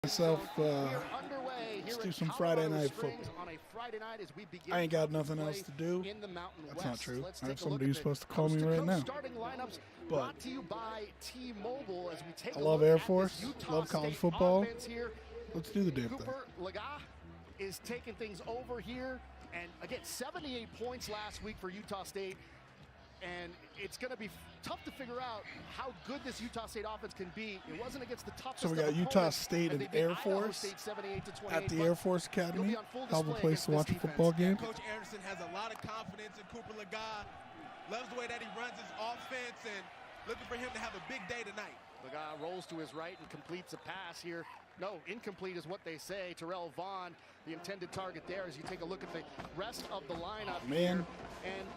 Myself, let's do some Friday night football. I ain't got nothing else to do. That's not true. I have somebody who's supposed to call me right now. But I love Air Force, love college football. Let's do the damn thing. Is taking things over here, and again, 78 points last week for Utah State. And it's going to be tough to figure out how good this Utah State offense can be. It wasn't against the toughest. So we got Utah State and Air Force at the Air Force Academy. Hell of a place to watch a football game. Coach Anderson has a lot of confidence in Cooper Lega. Loves the way that he runs his offense and looking for him to have a big day tonight. Lega rolls to his right and completes a pass here. No, incomplete is what they say. Terrell Vaughn, the intended target there, as you take a look at the rest of the lineup. Man, and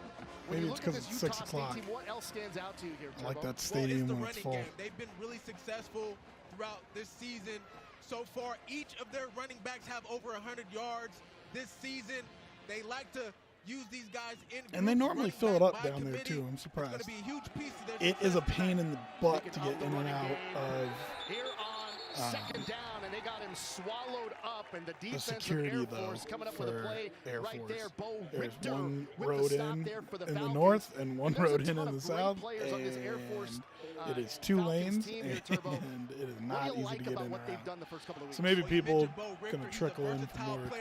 maybe it's because it's 6 o'clock. What else stands out to you here, Turbo? I like that stadium when it's full. Game. They've been really successful throughout this season. So far, each of their running backs have over 100 yards this season. They like to use these guys in groups, and they normally fill it up down there too. I'm surprised. It's going to be a huge piece of their it is a pain in the butt to get in and out of. Here on second down, and they got him swallowed up, and the defense security, of Air Force coming up with a play Air right Force. there. Bo There's Richter one with road the stop in there for the the Falcons. north and one There's road a in ton the of south, great players on this Air Force, and it is 2 lanes, and it is not easy to get in and what they've out. done the first couple of weeks? So maybe people Richter, gonna trickle in from work.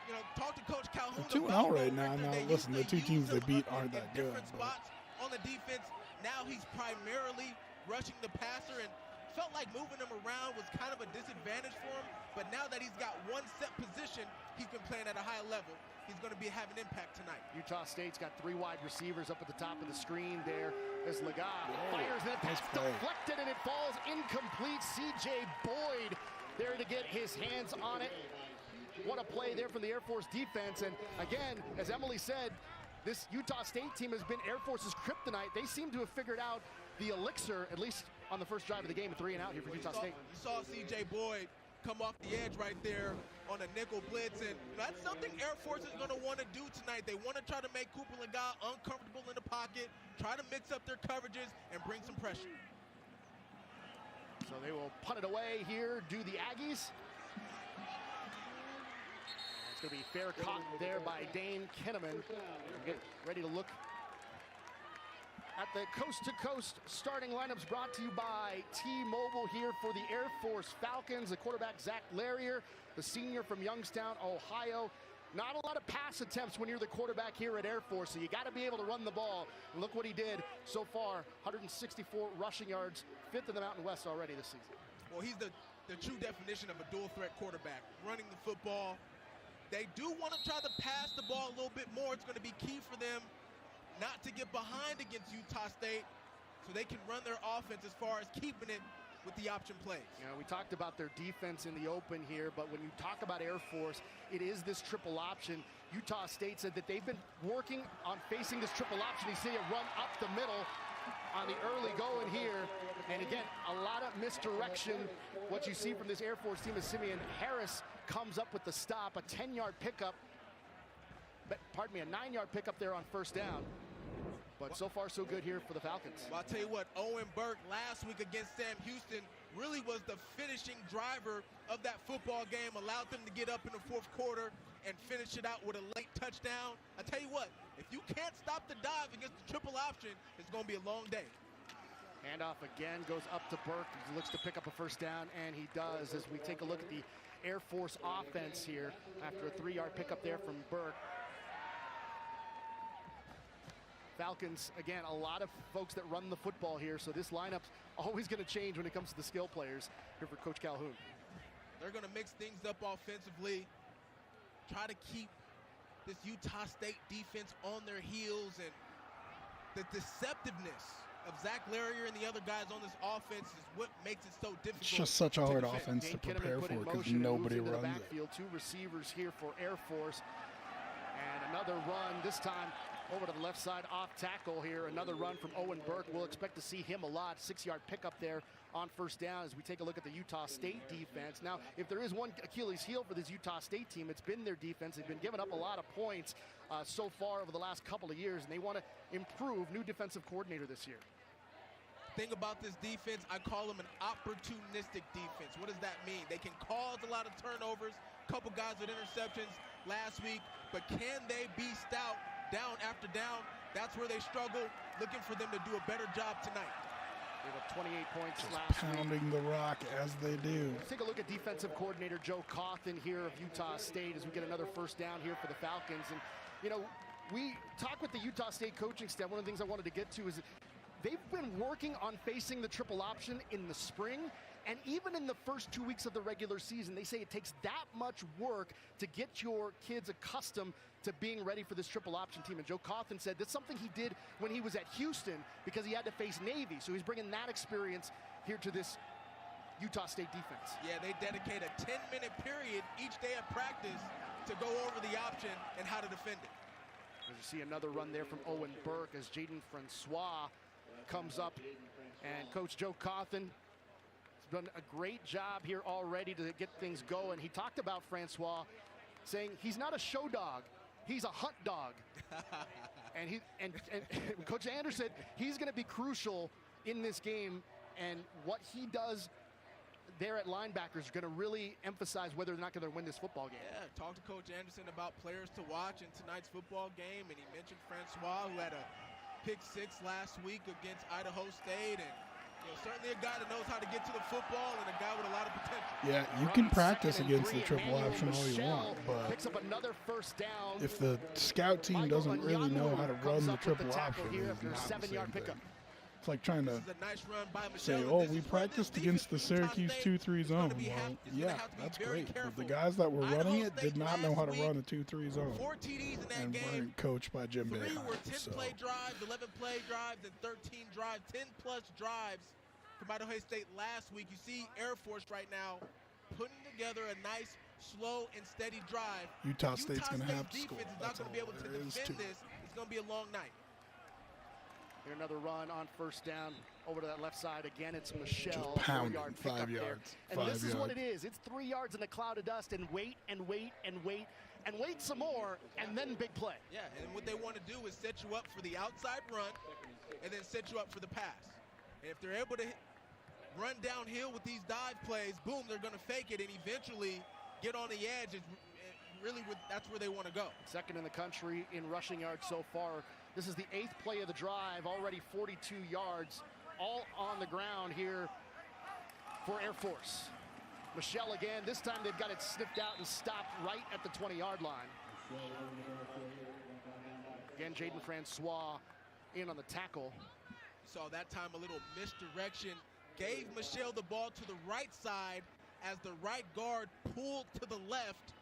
You know, talk to Coach Calhoun. They're 2-0 right now. Now listen, the two teams they beat aren't that good. Spots on the defense. Now he's primarily rushing the passer, and felt like moving him around was kind of a disadvantage for him. But now that he's got one set position, he's been playing at a high level. He's going to be having impact tonight. Utah State's got 3 wide receivers up at the top of the screen there as Lega fires and it's deflected and it falls incomplete. C.J. Boyd there to get his hands on it. What a play there from the Air Force defense. And again, as Emily said, this Utah State team has been Air Force's kryptonite. They seem to have figured out the elixir, at least on the first drive of the game, 3 and out here for Utah State. You saw C.J. Boyd come off the edge right there on a nickel blitz, and that's something Air Force is going to want to do tonight. They want to try to make Cooper Lega uncomfortable in the pocket, try to mix up their coverages, and bring some pressure. So they will punt it away here, do the Aggies. It's going to be fair caught there by Dane Kinnaman. Get ready to look at the coast-to-coast starting lineups brought to you by T-Mobile here for the Air Force Falcons. The quarterback, Zach Larrier, the senior from Youngstown, Ohio. Not a lot of pass attempts when you're the quarterback here at Air Force, so you got to be able to run the ball. And look what he did so far, 164 rushing yards, 5th in the Mountain West already this season. Well, he's the true definition of a dual-threat quarterback, running the football. They do want to try to pass the ball a little bit more. It's going to be key for them not to get behind against Utah State so they can run their offense as far as keeping it with the option plays. You know, we talked about their defense in the open here, but when you talk about Air Force, it is this triple option. Utah State said that they've been working on facing this triple option. You see it run up the middle on the early going here. And again, a lot of misdirection. What you see from this Air Force team is Simeon Harris comes up with the stop, a 10-yard pickup. Pardon me, a 9-yard pickup there on first down. But so far, so good here for the Falcons. Well, I'll tell you what, Owen Burke last week against Sam Houston really was the finishing driver of that football game, allowed them to get up in the 4th quarter and finish it out with a late touchdown. I tell you what, if you can't stop the dive against the triple option, it's going to be a long day. Handoff again goes up to Burke. He looks to pick up a first down, and he does as we take a look at the Air Force offense here after a 3-yard pickup there from Burke. Falcons, again, a lot of folks that run the football here, so this lineup's always going to change when it comes to the skill players here for Coach Calhoun. They're going to mix things up offensively, try to keep this Utah State defense on their heels, and the deceptiveness of Zach Larrier and the other guys on this offense is what makes it so difficult. It's just such a hard offense to prepare for because nobody runs it. 2 receivers here for Air Force, and another run, this time over to the left side off tackle here. Another run from Owen Burke. We'll expect to see him a lot. 6-yard pickup there on first down as we take a look at the Utah State defense. Now, if there is one Achilles heel for this Utah State team, it's been their defense. They've been giving up a lot of points so far over the last couple of years, and they want to improve. New defensive coordinator this year. thing about this defense, I call them an opportunistic defense. What does that mean? They can cause a lot of turnovers, a couple guys with interceptions last week, but can they be stout down after down? That's where they struggle. Looking for them to do a better job tonight. They have 28 points just last pounding week. the rock as they do. Let's take a look at defensive coordinator Joe Cawthon here of Utah State as we get another first down here for the Falcons. And, you know, we talk with the Utah State coaching staff. One of the things I wanted to get to is they've been working on facing the triple option in the spring. And even in the first 2 weeks of the regular season, they say it takes that much work to get your kids accustomed to being ready for this triple option team. And Joe Cawthon said that's something he did when he was at Houston because he had to face Navy. So he's bringing that experience here to this Utah State defense. Yeah, they dedicate a 10-minute period each day of practice to go over the option and how to defend it. As you see another run there from Owen Burke as Jaden Francois comes up. And Coach Joe Cawthon done a great job here already to get things going. He talked about Francois saying he's not a show dog, he's a hunt dog. and Coach Anders said he's going to be crucial in this game, and what he does there at linebackers is going to really emphasize whether they're not going to win this football game. Yeah, talked to Coach Anderson about players to watch in tonight's football game, and he mentioned Francois, who had a pick-6 last week against Idaho State, and certainly a guy that knows how to get to the football and a guy with a lot of potential. Yeah, you can practice against the triple option all you want, but picks up another first down. If the scout team doesn't really know how to run the triple option, it's not the same thing. It's like trying to say, oh, we practiced against the Syracuse 2-3 zone. Well, yeah, that's great. But the guys that were running it did not know how to run a 2-3 zone. 4 TDs in that and game. weren't coached by Jim Boeheim. 3 were 10-play drives, 11-play drives, and 13 drives, 10-plus drives from Idaho State last week. You see Air Force right now putting together a nice, slow, and steady drive. Utah State's going to have to score. Defense is not going to be able to defend this. It's going to be a long night. Here another run on first down over to that left side. Again, it's Michelle. Just pounding 5 yards. And this is what it is. It's 3 yards in a cloud of dust, and wait and wait and wait and wait some more, and then big play. Yeah, and what they want to do is set you up for the outside run and then set you up for the pass. And if they're able to run downhill with these dive plays, boom, they're going to fake it and eventually get on the edge. That's where they want to go. Second in the country in rushing yards so far. This is the 8th play of the drive, already 42 yards, all on the ground here for Air Force. Michelle again, this time they've got it sniffed out and stopped right at the 20-yard line. Again, Jaden Francois in on the tackle. Saw that time a little misdirection. Gave Michelle the ball to the right side as the right guard pulled to the left.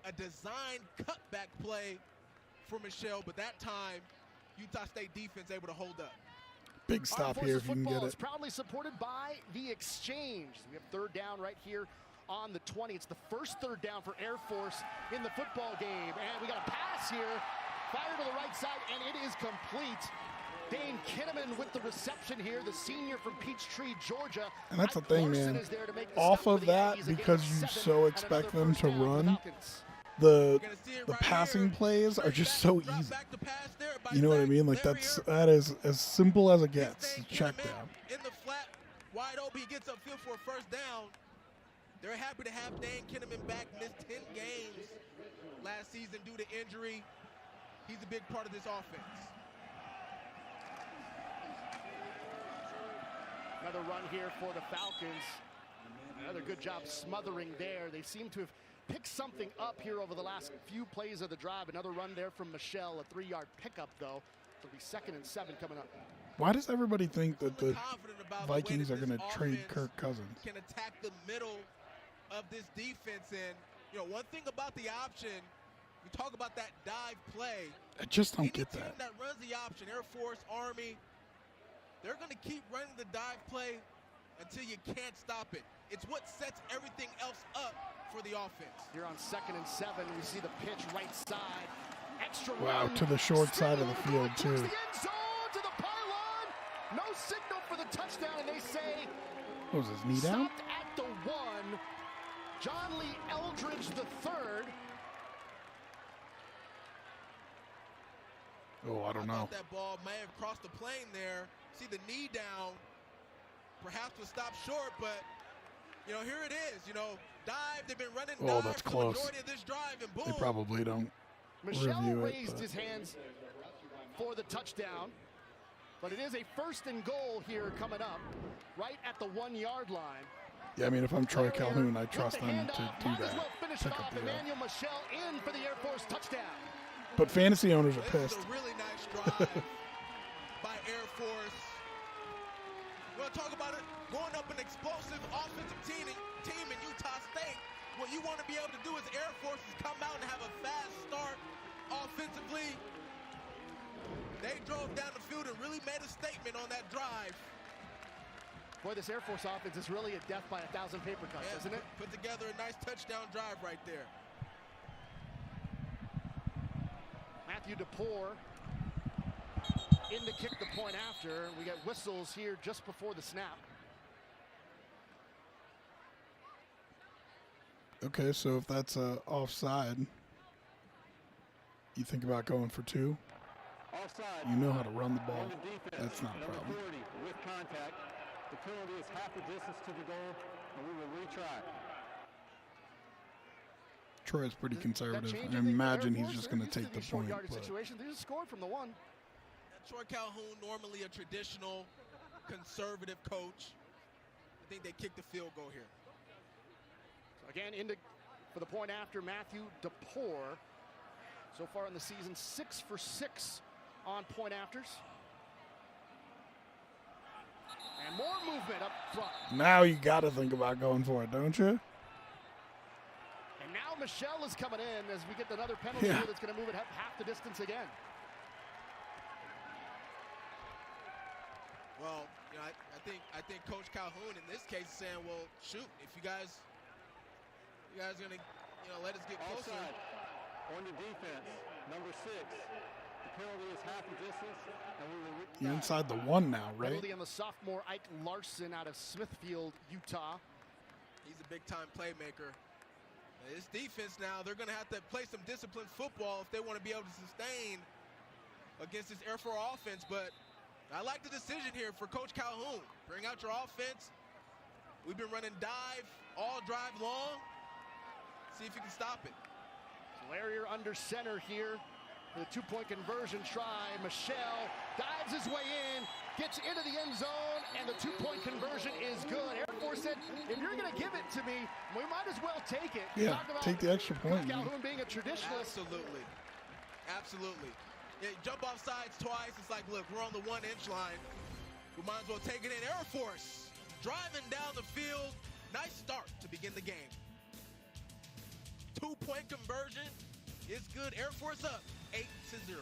A designed cutback play for Michelle, but that time Utah State defense able to hold up. Big stop here if you can get it. Is proudly supported by The Exchange. We have third down right here on the 20. It's the first third down for Air Force in the football game. And we got a pass here. Fire to the right side, and it is complete. Dane Kinnaman with the reception here, the senior from Peachtree, Georgia. And that's the thing, man. Off of that, because you so expect them to run, the passing plays are just so easy. You know what I mean? Like that is as simple as it gets. Check down. In the flat, wide open, he gets upfield for a first down. They're happy to have Dane Kinnaman back. Missed 10 games last season due to injury. He's a big part of this offense. Another run here for the Falcons. Another good job smothering there. They seem to have picked something up here over the last few plays of the drive. Another run there from Michelle, a 3-yard pickup, though. It'll be 2nd and 7 coming up. Why does everybody think that the Vikings are going to trade Kirk Cousins? Can attack the middle of this defense. And, you know, one thing about the option, we talk about that dive play. I just don't get that. That runs the option, Air Force, Army, they're going to keep running the dive play until you can't stop it. It's what sets everything else up for the offense. Here on 2nd and 7, we see the pitch right side. Extra wow, run. To the short side of the field, too. The end zone, to the pylon. No signal for the touchdown, and they say, what was his knee down? Stopped at the 1. John Lee Eldridge III. Oh, I don't know. That ball may have crossed the plane there. See the knee down. perhaps was stopped short, but, you know, here it is. You know, dive. They've been running Oh, dive that's for close. the majority of this drive, and boom. They probably don't Michelle review it. raised his hands for the touchdown, but it is a 1st and goal here coming up, right at the 1-yard line. Yeah, I mean, if I'm Troy Calhoun, I trust them to do Might as that. well finish Pick it up off. the Emmanuel Michelle in for the Air Force touchdown. But fantasy owners are This pissed. is a really nice drive by Air Force. You want to talk about it? Going up an explosive offensive team in Utah State. What you want to be able to do as Air Force is come out and have a fast start offensively. They drove down the field and really made a statement on that drive. Boy, this Air Force offense is really a death by 1,000 paper cuts, Yeah, isn't it? Put together a nice touchdown drive right there. Matthew DePore in to kick the point after. We get whistles here just before the snap. Okay, so if that's offside, you think about going for 2. Offside. You know how to run the ball. On the defense, That's not a number problem. 40 with contact. The penalty is half the distance to the goal, and we will retry. Troy's pretty That conservative. change I in the imagine Air he's Force, just going to they're used take the these short point. yardage But situations. They just scored from the 1. Troy Calhoun, normally a traditional conservative coach. I think they kicked the field goal here. So again, for the point after, Matthew DePore. So far in the season, 6 for 6 on point afters. And more movement up front. now you got to think about going for it, don't you? And now Michelle is coming in as we get another penalty Yeah. here that's going to move it half the distance again. Well, you know, I think Coach Calhoun in this case is saying, well, shoot, if you guys are gonna, you know, let us get closer. Offside. On the defense, number 6. The penalty is half the distance, and we will retry. You're inside the 1 now, right? Penalty on the sophomore Ike Larson out of Smithfield, Utah. He's a big-time playmaker. This defense now, they're gonna have to play some disciplined football if they want to be able to sustain against this Air Force offense. But I like the decision here for Coach Calhoun. Bring out your offense. We've been running dive all drive long. See if you can stop it. Larrier under center here for the 2-point conversion try. Michelle dives his way in, gets into the end zone, and the 2-point conversion is good. Air Force said, if you're going to give it to me, we might as well take it. Yeah, Talk about take the extra point. man. Calhoun being a traditionalist. Absolutely. Absolutely. Yeah, jump off sides twice. It's like, look, we're on the 1-inch line. We might as well take it in. Air Force driving down the field. Nice start to begin the game. 2-point conversion is good. Air Force up 8-0.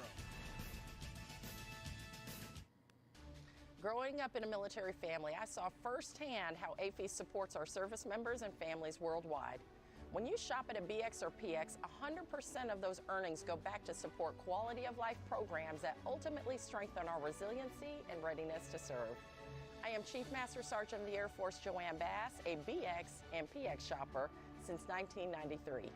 Growing up in a military family, I saw firsthand how AAFES supports our service members and families worldwide. When you shop at a BX or PX, 100% of those earnings go back to support quality of life programs that ultimately strengthen our resiliency and readiness to serve. I am Chief Master Sergeant of the Air Force Joanne Bass, a BX and PX shopper since 1993.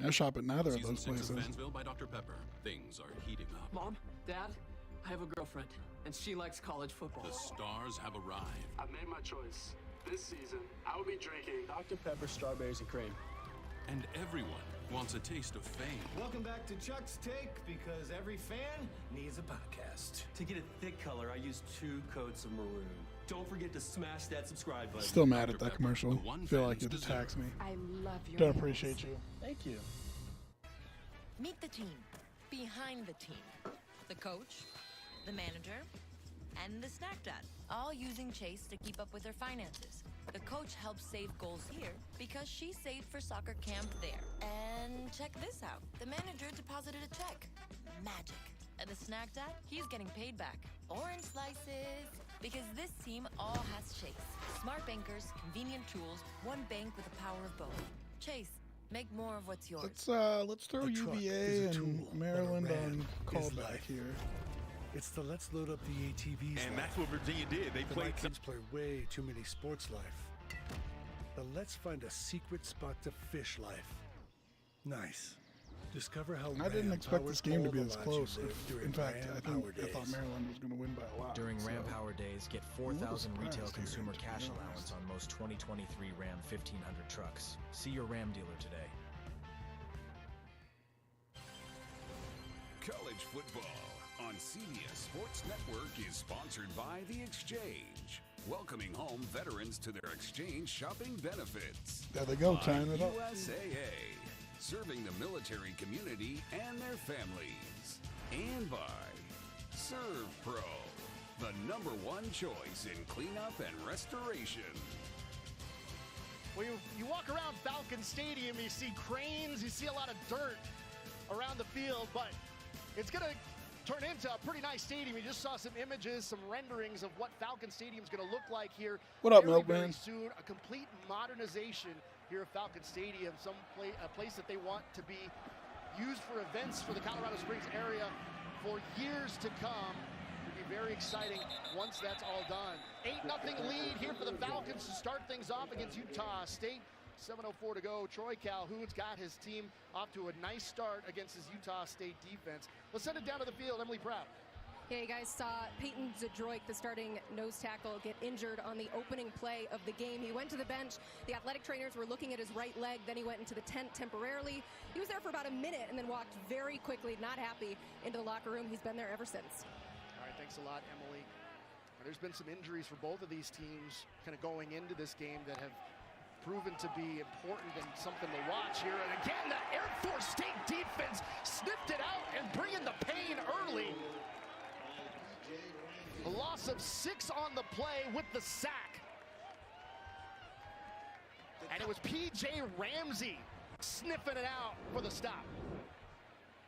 I shop at neither of Season those 6 places. of Fansville by Dr. Pepper. Things are heating up. Mom, Dad, I have a girlfriend, and she likes college football. The stars have arrived. I've made my choice. This season, I will be drinking Dr. Pepper strawberries and cream. And everyone wants a taste of fame. Welcome back to Chuck's Take, because every fan needs a podcast. To get a thick color, I use 2 coats of maroon. Don't forget to smash that subscribe button. Still mad at Dr. that Pepper, commercial. the one Feel like fans it attacks me. I love your Don't nails. appreciate you. Thank you. Meet the team. Behind the team. The coach, the manager, and the snack dad. All using Chase to keep up with their finances. The coach helps save goals here because she saved for soccer camp there. And check this out. The manager deposited a check. Magic. And the snack dad, he's getting paid back. Orange slices. Because this team all has Chase. Smart bankers, convenient tools, one bank with the power of both. Chase, make more of what's yours. Let's throw A truck UVA is a tool, and but a Maryland ram on is callback life. here. It's the let's load up the ATVs. And life. that's what Virginia did. They My played kids play way too many sports life. But let's find a secret spot to fish life. Nice. Discover how I didn't Ram expect this powers game to all be the this lives close. you live during In fact, Ram I Power thought Days. Maryland was going to win by a lot. During Ram so. Power Days, get A little $4,000 retail surprised here, consumer to be cash honest. allowance on most 2023 Ram 1500 trucks. See your Ram dealer today. College football on CBS Sports Network is sponsored by The Exchange, welcoming home veterans to their exchange shopping benefits. There they go, tying it up. USAA, serving the military community and their families. And by ServPro, the #1 choice in cleanup and restoration. When you walk around Falcons Stadium, you see cranes, you see a lot of dirt around the field, but it's going to turn into a pretty nice stadium. You just saw some images, some renderings of what Falcon Stadium is going to look like here. What up, very Milkman? soon. A complete modernization here at Falcon Stadium, a place that they want to be used for events for the Colorado Springs area for years to come. It'll be very exciting once that's all done. 8-0 lead here for the Falcons to start things off against Utah State. 7:04 to go. Troy Calhoun's got his team off to a nice start against his Utah State defense. Let's send it down to the field. Emily Proud. Yeah, you guys saw Peyton Zadroik, the starting nose tackle, get injured on the opening play of the game. He went to the bench. The athletic trainers were looking at his right leg. Then he went into the tent temporarily. He was there for about a minute and then walked very quickly, not happy, into the locker room. He's been there ever since. All right, thanks a lot, Emily. There's been some injuries for both of these teams kind of going into this game that have proven to be important and something to watch here. And again, the Air Force State defense sniffed it out and bringing the pain early. A loss of 6 on the play with the sack. And it was P.J. Ramsey sniffing it out for the stop.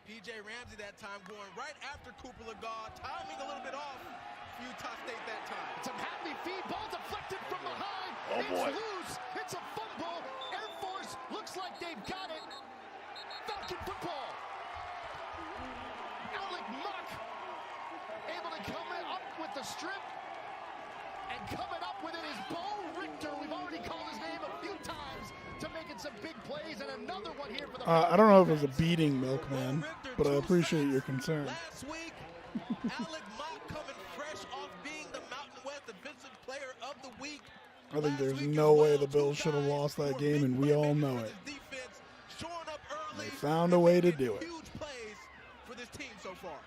P.J. Ramsey that time going right after Cooper Legault, timing a little bit off for Utah State that time. It's a happy feed, ball deflected from behind. Oh, it's boy. loose. It's a fumble. Air Force looks like they've got it. Falcon football. Alec Muck able to come up with the strip. And coming up with it is Bo Richter. We've already called his name a few times to making some big plays. And another one here for the I don't know if it was a beating, Milkman, but I appreciate your concern. Last week, Alec Mock coming fresh off being the Mountain West Defensive Player of the Week. I think there's no way the Bills should have lost that game, and we all know it. They found a way to do it. Huge plays for this team so far.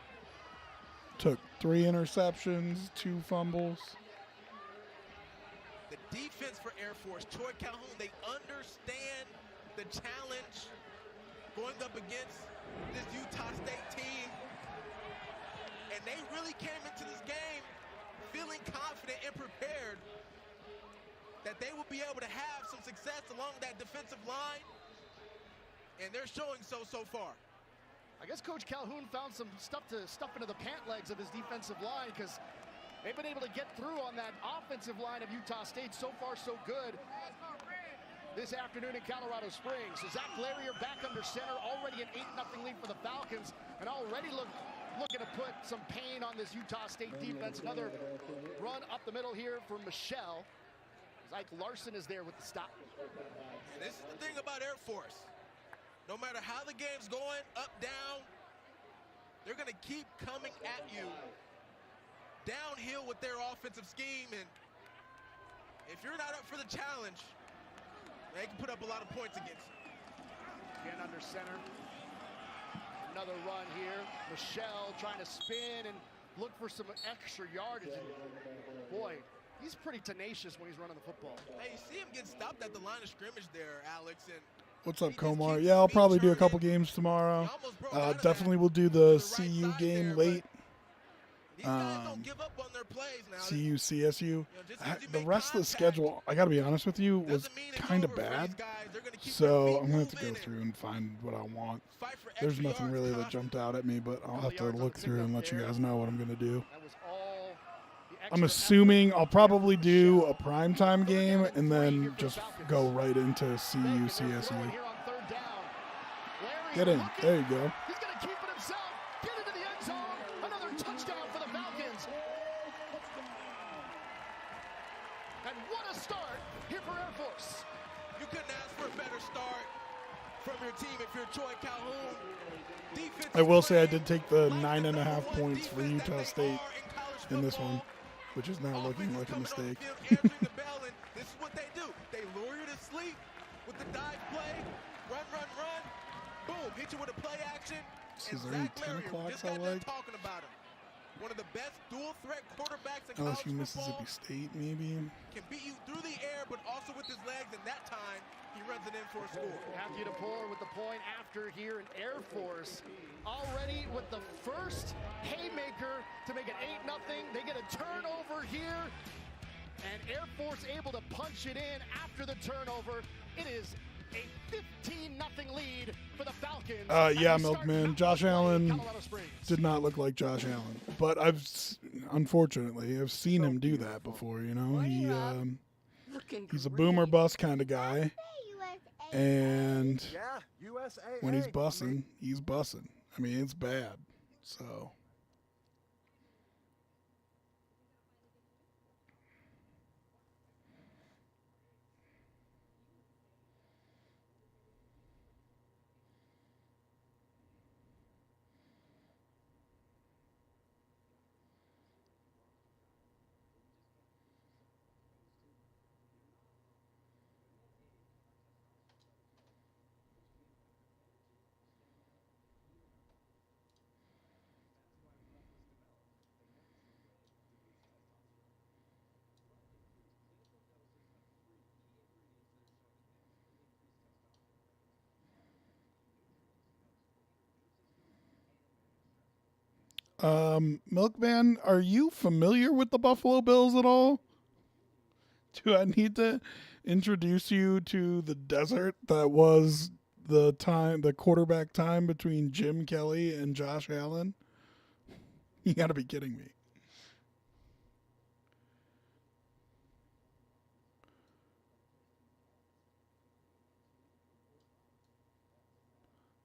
Took 3 interceptions, 2 fumbles. The defense for Air Force, Troy Calhoun, they understand the challenge going up against this Utah State team. And they really came into this game feeling confident and prepared that they will be able to have some success along that defensive line. And they're showing so far. I guess Coach Calhoun found some stuff to stuff into the pant legs of his defensive line because they've been able to get through on that offensive line of Utah State. So far, so good this afternoon in Colorado Springs. So Zach Larrier back under center, already an 8-0 lead for the Falcons, and already looking to put some pain on this Utah State defense. Another run up the middle here for Michelle. Ike Larson is there with the stop. And this is the thing about Air Force. No matter how the game's going, up, down, they're going to keep coming at you downhill with their offensive scheme. And if you're not up for the challenge, they can put up a lot of points against you. Again under center. Another run here. Michelle trying to spin and look for some extra yardage. And boy, he's pretty tenacious when he's running the football. Hey, you see him get stopped at the line of scrimmage there, Alex. And What's up, Komar? Yeah, I'll probably do a couple games tomorrow. Definitely will do the CU game late. CU, CSU. The rest of the schedule, I got to be honest with you, was kind of bad. So I'm going to have to go through and find what I want. There's nothing really that jumped out at me, but I'll have to look through and let you guys know what I'm going to do. I'm assuming I'll probably do a primetime game and then just go right into CU, CSU. Get in. There you go. He's going to keep it himself. Get into the end zone. Another touchdown for the Falcons. And what a start here for Air Force. You couldn't ask for a better start from your team if you're Troy Calhoun. I will say I did take the 9.5 points for Utah State in this one, which is now looking like a mistake. This is what they do. They lure you to sleep with the dive play. Run, run, run. Boom. Hit you with a play action. Is there any 10 o'clocks I like? Talking about him. One of the best dual threat quarterbacks in college LSU, football. Mississippi State, maybe. Can beat you through the air, but also with his legs. And that time, he runs it in for a score. Matthew DePore with the point after here in Air Force. Already with the first haymaker to make it 8-0. They get a turnover here. And Air Force able to punch it in after the turnover. It is a 15-0 lead for the Falcons. Yeah, Milkman. Josh Allen did not look like Josh Allen, but unfortunately, I've seen him do that before. You know, he's a boomer bust kind of guy, and when he's bussing, he's bussing. I mean, it's bad. So. Milkman, are you familiar with the Buffalo Bills at all? Do I need to introduce you to the desert that was the quarterback time between Jim Kelly and Josh Allen? You gotta be kidding me.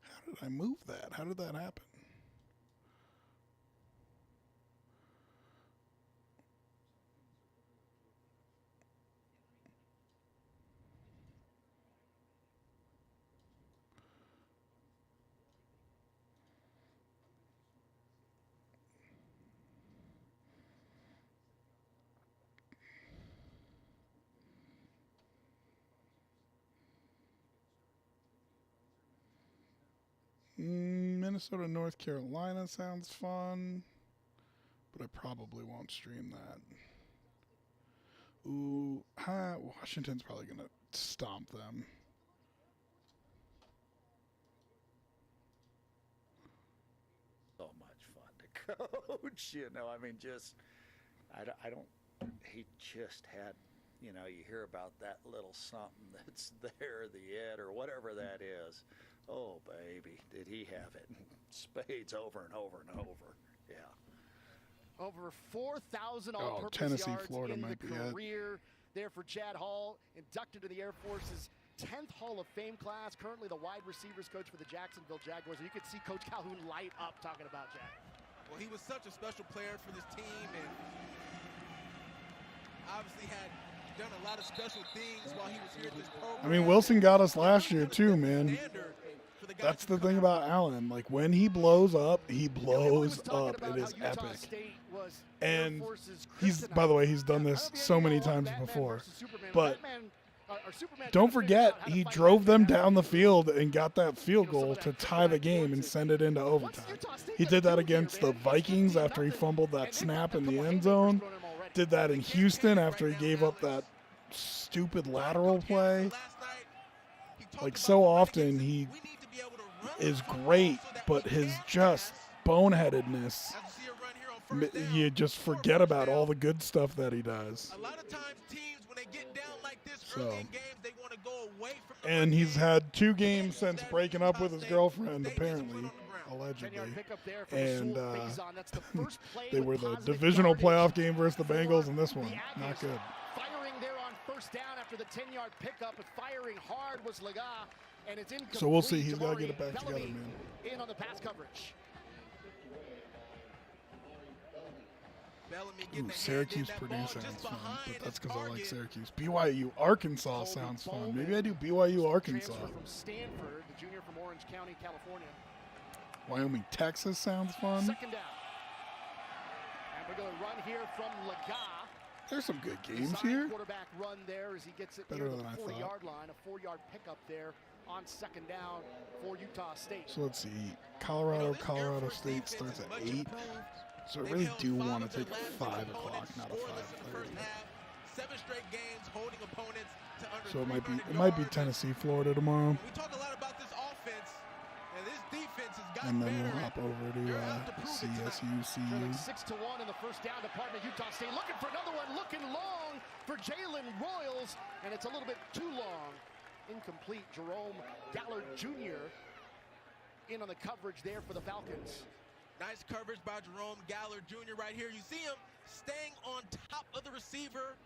How did I move that? How did that happen? Minnesota, North Carolina sounds fun, but I probably won't stream that. Ooh, Washington's probably going to stomp them. So much fun to coach, you know. I mean, he just had, you know, you hear about that little something that's there, the ed or whatever that is. Oh, baby, did he have it in spades over and over and over. Yeah. Over 4,000 all-purpose yards Florida in the might be career there for Chad Hall, inducted to the Air Force's 10th Hall of Fame class, currently the wide receivers coach for the Jacksonville Jaguars. And you could see Coach Calhoun light up talking about Chad. Well, he was such a special player for this team and obviously had done a lot of special things while he was here at this program. I mean, Wilson got us last year too, man. That's the thing about Allen. Like, when he blows up, he blows up. It is epic. And by the way, he's done this so many times before. But don't forget, he drove them down the field and got that field goal to tie the game and send it into overtime. He did that against the Vikings after he fumbled that snap in the end zone. Did that in Houston after he gave up that stupid lateral play. Like, so often he is great, but his just boneheadedness, you just forget about all the good stuff that he does. A lot of times teams, when they get down like this early in games, they want to go away from the and he's had 2 games since breaking up with his girlfriend, apparently, allegedly. And they were the divisional playoff game versus the Bengals, and this one, not good. Firing there on first down after the 10-yard pickup, but firing hard was Lega. And it's incomplete. So we'll see. He's got to get it back together, man. In on the pass coverage. Ooh, Syracuse Purdue sounds fun, but that's because I like Syracuse. BYU Arkansas sounds fun. Maybe I do BYU Arkansas. From Stanford, the junior from Orange County, California. Wyoming Texas sounds fun. Second down. And we're going to run here from Laga. There's some good games here. Quarterback run there as he gets it Better near than the I 40-yard line. A 4-yard pickup there on second down for Utah State. So let's see. Colorado State starts at 8. So I really do want to take a 5 o'clock, not a 5:30. 7 straight games holding opponents to under So it might be Tennessee, Florida tomorrow. We talk a lot about this offense, and this defense has gotten And then better. we'll hop over to CSU, CU. 6-1 in the first down department. Utah State looking for another one, looking long for Jalen Royals, and it's a little bit too long. Incomplete. Jerome Gallard Jr. in on the coverage there for the Falcons. Nice coverage by Jerome Gallard Jr. right here. You see him staying on top of the receiver,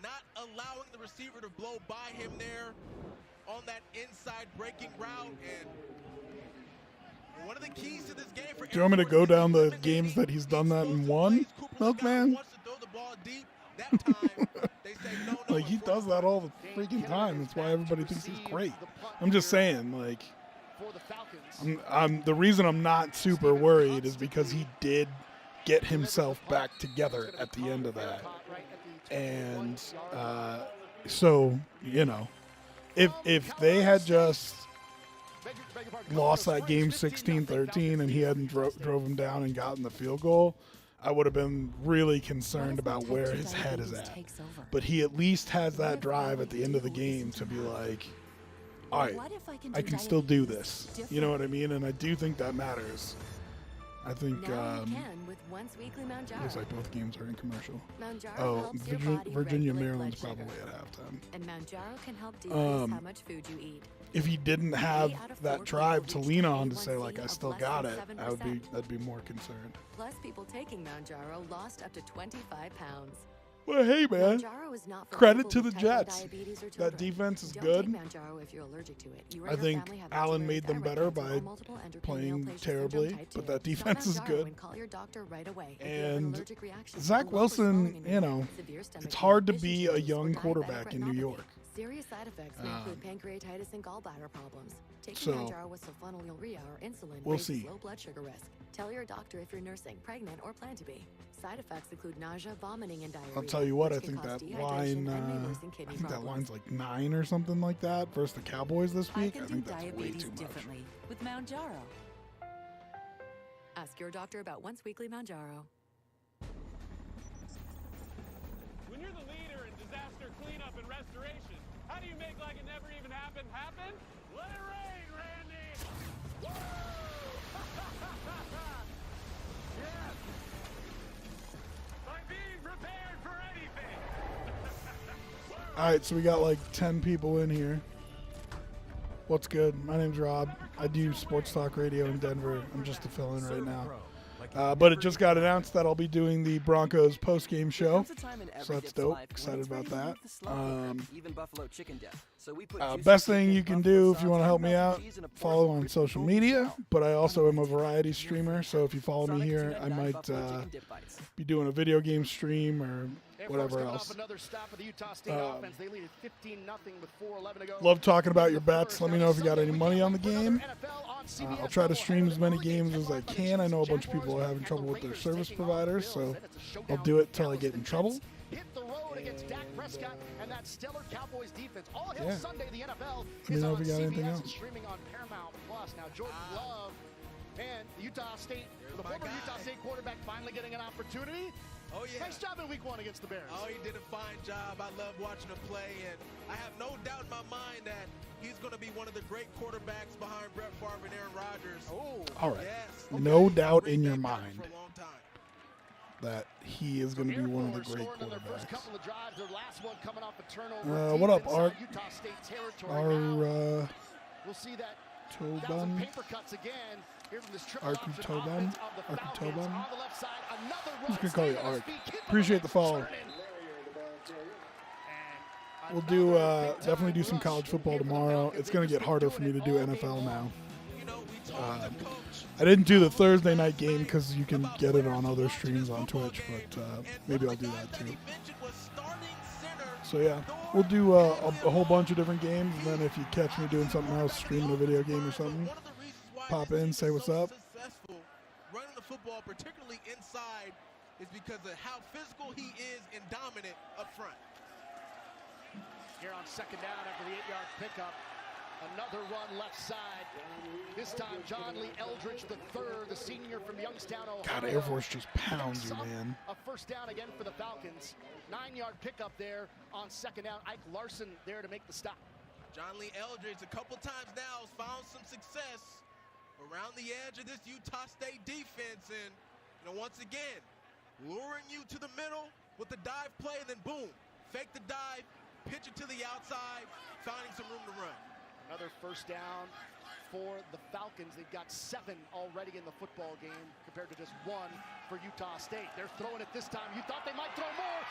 not allowing the receiver to blow by him there on that inside breaking route. And one of the keys to this game for Do you want me to go down the games that he's done that in one, Milkman? Like, he does that all the freaking time. That's why everybody thinks he's great. I'm just saying, like, the reason I'm not super worried is because he did get himself back together at the end of that. And so, you know, if they had just lost that game 16-13 and he hadn't drove him down and gotten the field goal, I would have been really concerned about where his head is at. But he at least has that drive at the end of the game to be like, all right, I can still do this. You know what I mean? And I do think that matters. I think looks like both games are in commercial. Oh, Virginia, Maryland's probably at halftime. And Mounjaro can help decrease how much food you eat. If he didn't have that drive to lean on to say, like, I still got it, I'd be more concerned. Plus, people taking Mounjaro lost up to 25 pounds. Well, hey, man. Credit to the Jets. That defense is good. I think Allen made them better by playing terribly, but that defense is good. And Zach Wilson, you know, it's hard to be a young quarterback in New York. Serious side effects may include pancreatitis and gallbladder problems. Taking So, Mounjaro with sulfonylurea or insulin we'll raises see. low blood sugar risk. Tell your doctor if you're nursing, pregnant, or plan to be. Side effects include nausea, vomiting, and diarrhea. I'll tell you what, I which can think cause that dehydration line, and may worsen I kidney think that problems. line's like 9 or something like that versus the Cowboys this week. I can do think that's way diabetes too much. differently with Mounjaro. Ask your doctor about once weekly Mounjaro. When you're the leader in disaster cleanup and restoration, how do you make like it never even happened happen? Let it rain, Randy! Woo! Yes! Like being prepared for anything! All right, so we got like 10 people in here. What's good? My name's Rob. I do sports talk radio in Denver. I'm just a fill-in right now. But it just got announced that I'll be doing the Broncos post-game show, so that's dope. Excited about that. Best thing you can do if you want to help me out, follow on social media, but I also am a variety streamer, so if you follow me here, I might be doing a video game stream or whatever else. Love talking about your bets. Let me know if you got any money on the game. I'll try to stream as many games as I can. I know a bunch of people are having trouble with their service providers, so I'll do it till I get in trouble. Hit the road against Dak Prescott and that stellar Cowboys defense. All hail Yeah. Sunday, the NFL Let me is know on if you got anything CBS else. and streaming on Paramount Plus. Now, Jordan Love and Utah State, the former Utah State quarterback, finally getting an opportunity. Oh, yeah. Nice job in week 1 against the Bears. Oh, he did a fine job. I love watching him play, and I have no doubt in my mind that he's going to be one of the great quarterbacks behind Brett Favre and Aaron Rodgers. Oh, All right. Yes. No doubt in your mind that he is going to be one of the great quarterbacks. What up, Art? Our we'll see that Tobin? paper cuts again. Here from this triple Arky option Tobin? offense of the Arky Falcons. Tobin? On the left side, another I'm run. just going to call you Staying on Art. his feet. Kid Appreciate the follow. turning. We'll do definitely do some college football tomorrow. It's going to get harder for me to do NFL now. I didn't do the Thursday night game because you can get it on other streams on Twitch, but maybe I'll do that too. So yeah, we'll do a whole bunch of different games, and then if you catch me doing something else, streaming a video game or something, pop in, say what's up. Running the football, particularly inside, is because of how physical he is and dominant up front. Here on second down after the 8-yard pickup. Another run left side. This time, John Lee Eldridge III, the senior from Youngstown, Ohio. God, Air Force just pounds you, man. A first down again for the Falcons. 9-yard pickup there on second down. Ike Larson there to make the stop. John Lee Eldridge a couple times now has found some success around the edge of this Utah State defense. And, once again, luring you to the middle with the dive play, and then boom, fake the dive, pitch it to the outside, finding some room to run. Another first down for the Falcons. They've got 7 already in the football game compared to just 1 for Utah State. They're throwing it this time. You thought they might throw more.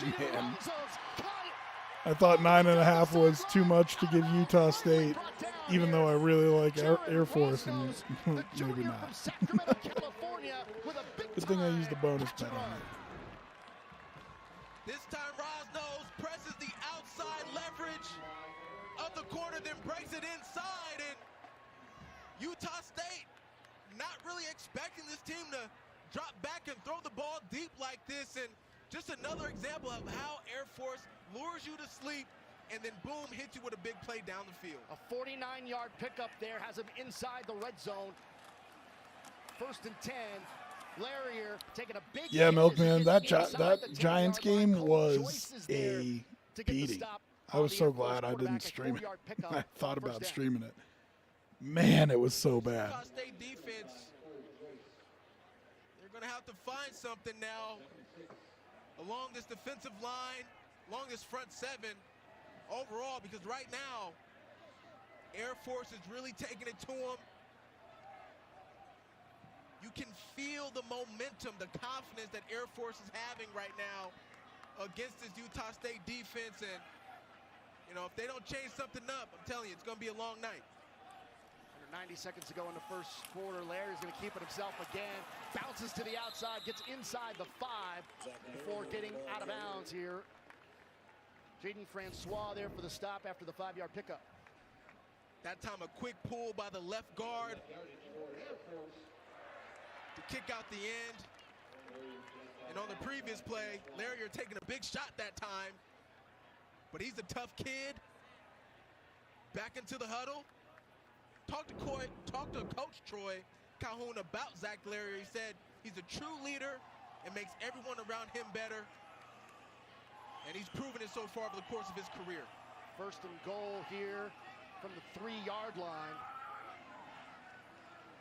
They got a man. I thought 9.5 was too much to give Utah State, even though I really like Air Force, and maybe not. Good thing I used the bonus bet on it. This time, Rosnose presses the outside leverage of the corner, then breaks it inside, and Utah State not really expecting this team to drop back and throw the ball deep like this, and just another example of how Air Force lures you to sleep and then boom, hits you with a big play down the field. A 49-yard pickup there has him inside the red zone. 1st and 10. Larrier taking a big yeah, Milkman, that Giants game was a beating. I was so glad I didn't stream it. I thought about streaming it. Man, it was so bad. Utah State defense, they're going to have to find something now along this defensive line, along this front 7 overall, because right now, Air Force is really taking it to them. You can feel the momentum, the confidence that Air Force is having right now against this Utah State defense. And, if they don't change something up, I'm telling you, it's going to be a long night. Under 90 seconds to go in the first quarter. Larry's going to keep it himself again. Bounces to the outside, gets inside the 5 before getting out of bounds here. Jaden Francois there for the stop after the 5-yard pickup. That time a quick pull by the left guard to kick out the end. And on the previous play, Larrier taking a big shot that time. But he's a tough kid. Back into the huddle. Talked to Coach Troy Calhoun about Zach Larrier. He said he's a true leader and makes everyone around him better. And he's proven it so far over the course of his career. 1st and goal here from the 3-yard line.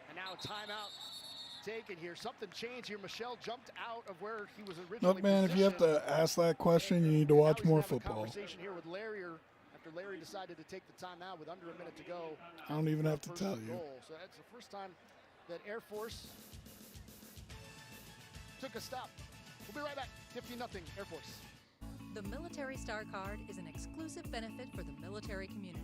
And now a timeout taken here. Something changed here. Michelle jumped out of where he was originally Look, man, if you have to ask that question, you need to watch more football. Conversation here with Larrier after Larry decided to take the timeout with under a minute to go. I don't even have to tell you. So that's the first time that Air Force took a stop. We'll be right back. 15-0 Air Force. The Military Star Card is an exclusive benefit for the military community.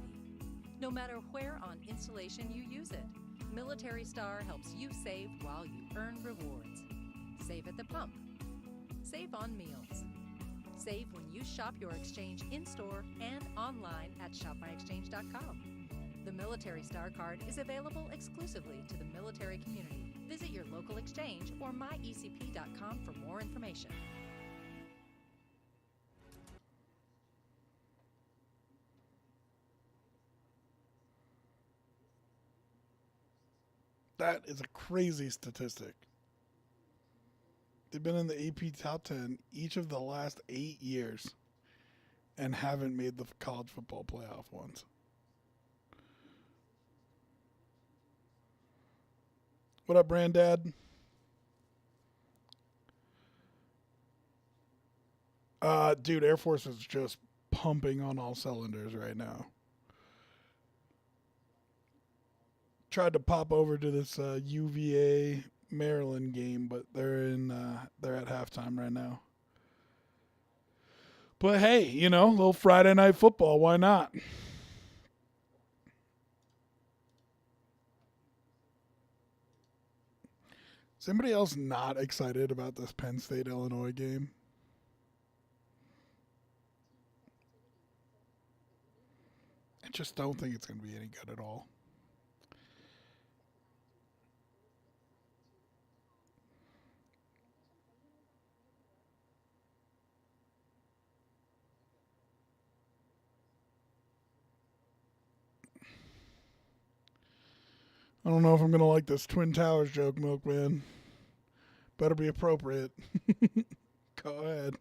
No matter where on installation you use it, Military Star helps you save while you earn rewards. Save at the pump. Save on meals. Save when you shop your exchange in-store and online at shopmyexchange.com. The Military Star Card is available exclusively to the military community. Visit your local exchange or myecp.com for more information. That is a crazy statistic. They've been in the AP top 10 each of the last 8 years and haven't made the college football playoff once. What up, Brandad? Dude, Air Force is just pumping on all cylinders right now. Tried to pop over to this UVA Maryland game, but they're at halftime right now. But hey, a little Friday night football, why not? Is anybody else not excited about this Penn State-Illinois game? I just don't think it's going to be any good at all. I don't know if I'm going to like this Twin Towers joke, Milkman. Better be appropriate. Go ahead.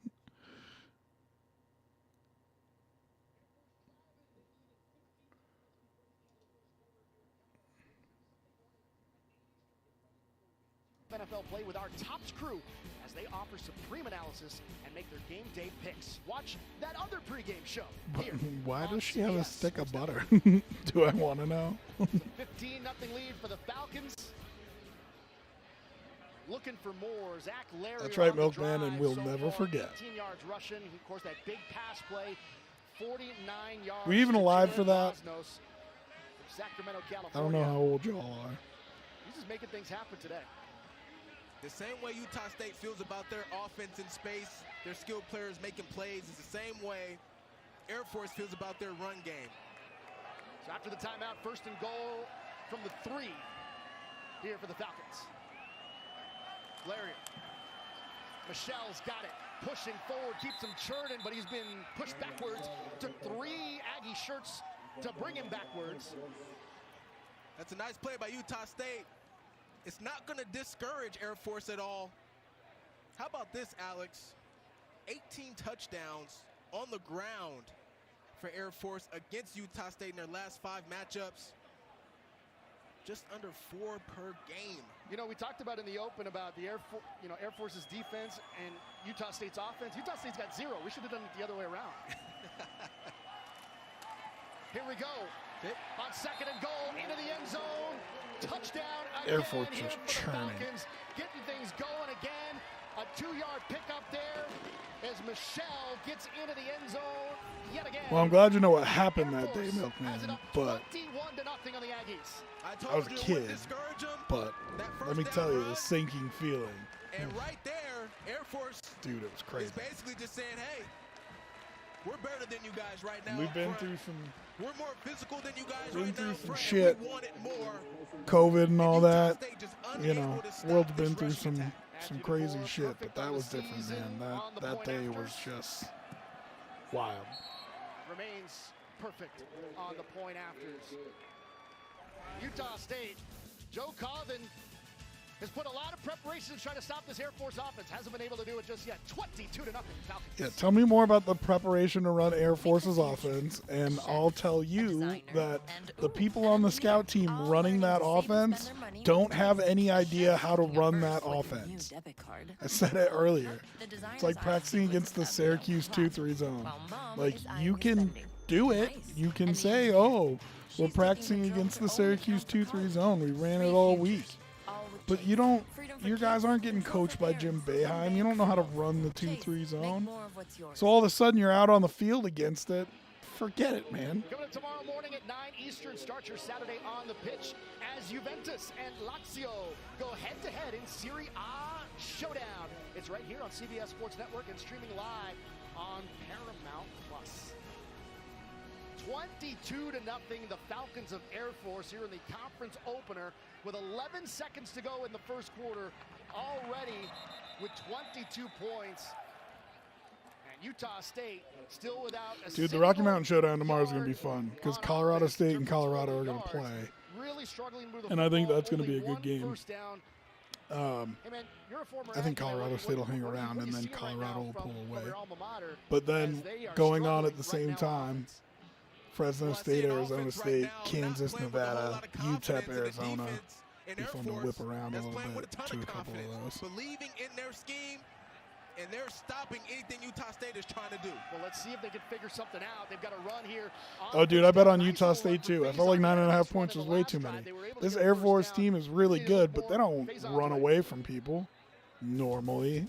NFL play with our Tops crew as they offer supreme analysis and make their game day picks. Watch that other pregame show here. Why does she have a stick of butter? Do I want to know? 15-0 lead for the Falcons. Looking for more. Zach Larry. That's right, Milkman, and we'll never forget. 18 yards rushing. Of course, that big pass play. 49 yards. Were you even alive for that? Sacramento, California. I don't know how old y'all are. He's just making things happen today. The same way Utah State feels about their offense in space, their skilled players making plays, is the same way Air Force feels about their run game. So after the timeout, 1st and goal from the 3 here for the Falcons. Lariat. Michelle's got it. Pushing forward, keeps him churning, but he's been pushed backwards. Took 3 Aggie shirts to bring him backwards. That's a nice play by Utah State. It's not going to discourage Air Force at all. How about this, Alex? 18 touchdowns on the ground for Air Force against Utah State in their last 5 matchups. Just under 4 per game. You know, we talked about in the open about the Air Force's defense and Utah State's offense. Utah State's got 0. We should have done it the other way around. Here we go. On 2nd and goal, into the end zone. Touchdown again. Air Force just churning. Falcons, getting things going again. A 2-yard pickup there as Michelle gets into the end zone yet again. Well, I'm glad you know what happened that day, Milkman, but 21-0 on the Aggies. I was a kid, but let me tell you, the sinking feeling. And right there, Air Force, dude, it was crazy. Is basically just saying, hey, we're better than you guys right now. We've been through some. We're more physical than you guys been right through now. some shit. COVID and all that. You know, world's been through some crazy shit, but that was different, man. That day was just wild. Remains perfect on the point afters. Utah State, Joe Colvin has put a lot of preparation to try to stop this Air Force offense. Hasn't been able to do it just yet. 22-0 Falcons. Yeah, tell me more about the preparation to run Air Force's offense, and I'll tell you that the people on the scout team running that offense don't have any idea how to run that offense. I said it earlier. It's like practicing against the Syracuse 2-3 zone. Like, you can do it. You can say, oh, we're practicing against the Syracuse 2-3 zone. We ran it all week. But you don't, your guys aren't getting coached by Jim Boeheim. You don't know how to run the 2-3 zone. So all of a sudden you're out on the field against it. Forget it, man. Coming up tomorrow morning at 9 Eastern, start your Saturday on the pitch as Juventus and Lazio go head-to-head in Serie A showdown. It's right here on CBS Sports Network and streaming live on Paramount+. 22-0, the Falcons of Air Force here in the conference opener with 11 seconds to go in the first quarter, already with 22 points. And Utah State still without a Dude, the Rocky Mountain Showdown tomorrow is going to be fun because Colorado State and Colorado are going to play. Really struggling to move the and I think football, that's going to be a good game. Hey man, you're a former I think Aggie, Colorado State will hang around and then Colorado will pull away. But then they are going on struggling at the same right now time, Fresno State, Arizona State, Kansas, Nevada, UTEP, Arizona. Be fun to whip around a little bit to a couple of those. Believing in their scheme, and they're stopping anything Utah State is trying to do. Well, let's see if they can figure something out. They've got a run here. Oh, dude, I bet on Utah State too. I felt like 9.5 points was way too many. This Air Force team is really good, but they don't run away from people normally.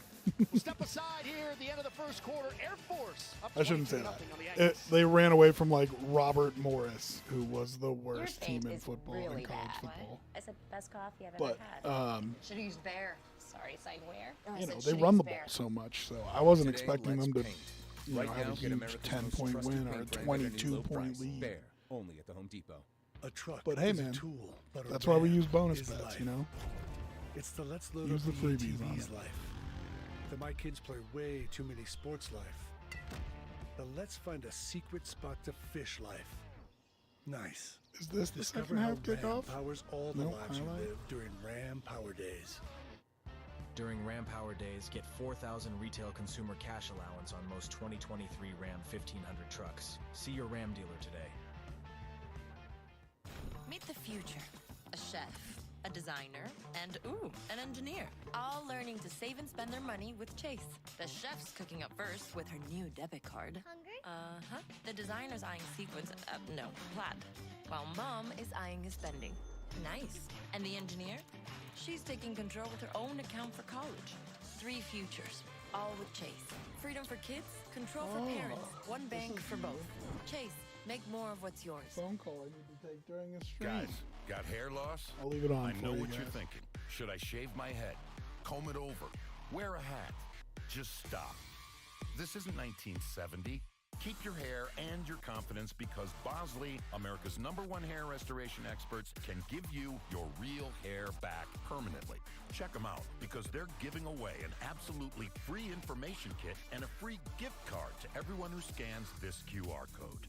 Step aside here at the end of the first quarter. Air Force up I shouldn't say 22-0 that. on the Aggies. They ran away from like Robert Morris, who was the worst team taint in is football really in college bad. football. I said best coffee I've But ever had. Should have used Bear. Sorry, side where? you know, they run the ball so much, so I wasn't expecting them to, you know, Right have now, a get huge America's 10-point most win trusted or a paint brand at a new low 22-point price. lead. Bear, only at the Home Depot. A truck But hey, is man, a tool, but a that's why we ram use bonus is bets, life. you know? It's the Let's Load Use Up the freebies on TV's it. life. The My Kids Play Way Too Many Sports life. The Let's Find a Secret Spot to Fish life. Nice. Is this the Discover second how half Ram kickoff? powers all the Nope, lives you highlight. live during Ram Power Days. During Ram Power Days, get 4,000 retail consumer cash allowance on most 2023 Ram 1500 trucks. See your Ram dealer today. Meet the future. A chef, a designer, and an engineer. All learning to save and spend their money with Chase. The chef's cooking up first with her new debit card. Hungry? Uh-huh. The designer's eyeing sequins, plaid. While mom is eyeing his spending. Nice. And the engineer? She's taking control with her own account for college. 3 futures, all with Chase. Freedom for kids, control for parents. One bank for both. Chase, make more of what's yours. Phone call I need to take during this stream. Guys, got hair loss? I'll leave it on I for know you what guys. you're thinking. Should I shave my head? Comb it over? Wear a hat? Just stop. This isn't 1970. Keep your hair and your confidence because Bosley, America's #1 hair restoration experts, can give you your real hair back permanently. Check them out because they're giving away an absolutely free information kit and a free gift card to everyone who scans this QR code.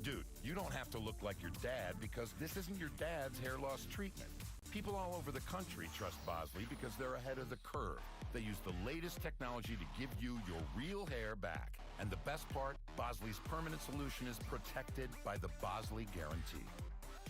Dude, you don't have to look like your dad because this isn't your dad's hair loss treatment. People all over the country trust Bosley because they're ahead of the curve. They use the latest technology to give you your real hair back. And the best part, Bosley's permanent solution is protected by the Bosley Guarantee.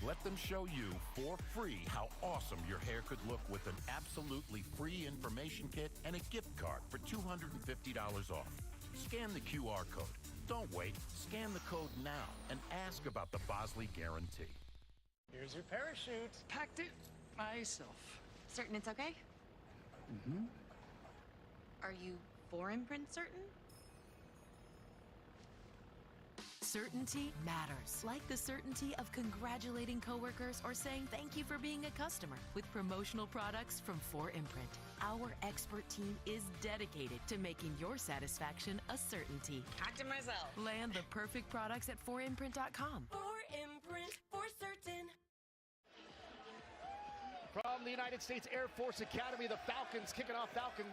Let them show you for free how awesome your hair could look with an absolutely free information kit and a gift card for $250 off. Scan the QR code. Don't wait. Scan the code now and ask about the Bosley Guarantee. Here's your parachute. Packed it myself. Certain it's okay? Mm-hmm. Are you for imprint certain? Certainty matters. Like the certainty of congratulating coworkers or saying thank you for being a customer with promotional products from 4imprint. Our expert team is dedicated to making your satisfaction a certainty. Packed it myself. Land the perfect products at 4imprint.com. 4imprint, for certain. From the United States Air Force Academy, the Falcons kicking off Mountain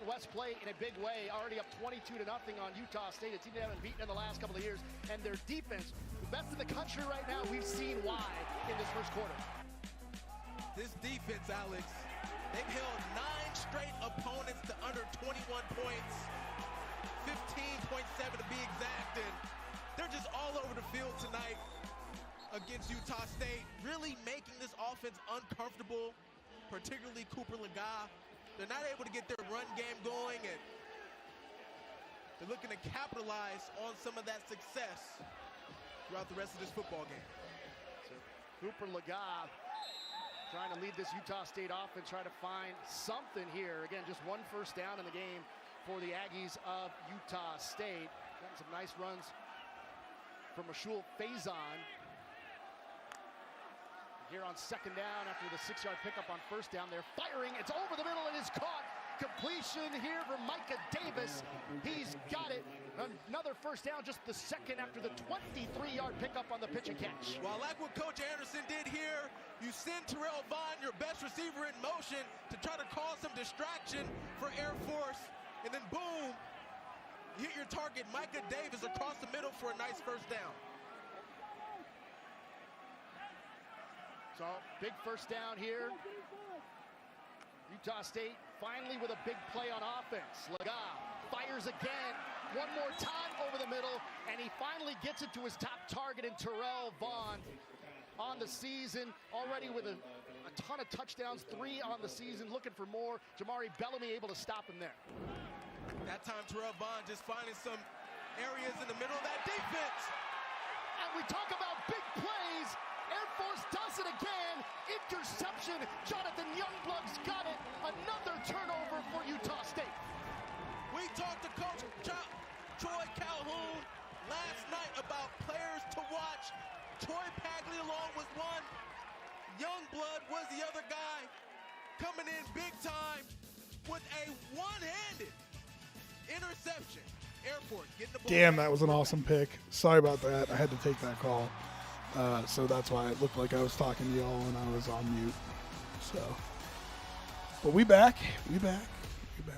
West play in a big way. Already up 22-0 on Utah State, a team they haven't beaten in the last couple of years. And their defense, the best in the country right now. We've seen why in this first quarter. This defense, Alex, they've held 9 straight opponents to under 21 points, 15.7 to be exact, and they're just all over the field tonight against Utah State, really making this offense uncomfortable, particularly Cooper Laga. They're not able to get their run game going, and they're looking to capitalize on some of that success throughout the rest of this football game. So Cooper Laga trying to lead this Utah State offense, try to find something here. Again, just 1 first down in the game for the Aggies of Utah State. Gotten some nice runs from Mashul Faison. Here on second down after the 6-yard pickup on first down. They're firing. It's over the middle and is caught. Completion here for Micah Davis. He's got it. Another first down, just the second after the 23-yard pickup on the pitch and catch. Well, like what Coach Anderson did here, you send Terrell Vaughn, your best receiver, in motion to try to cause some distraction for Air Force. And then boom, you hit your target, Micah Davis, across the middle for a nice first down. So, big first down here. Utah State finally with a big play on offense. Laga fires again, one more time over the middle, and he finally gets it to his top target in Terrell Vaughn on the season, already with a ton of touchdowns, 3 on the season, looking for more. Jamari Bellamy able to stop him there. That time, Terrell Vaughn just finding some areas in the middle of that defense. And we talk about big plays. Air Force does it again. Interception. Jonathan Youngblood's got it. Another turnover for Utah State. We talked to Coach Troy Calhoun last night about players to watch. Troy Paglialone was one. Youngblood was the other guy, coming in big time with a one-handed interception. Air Force getting the ball. Damn, that was an awesome pick. Sorry about that. I had to take that call. So that's why it looked like I was talking to y'all and I was on mute. So, but we back. We back. We back.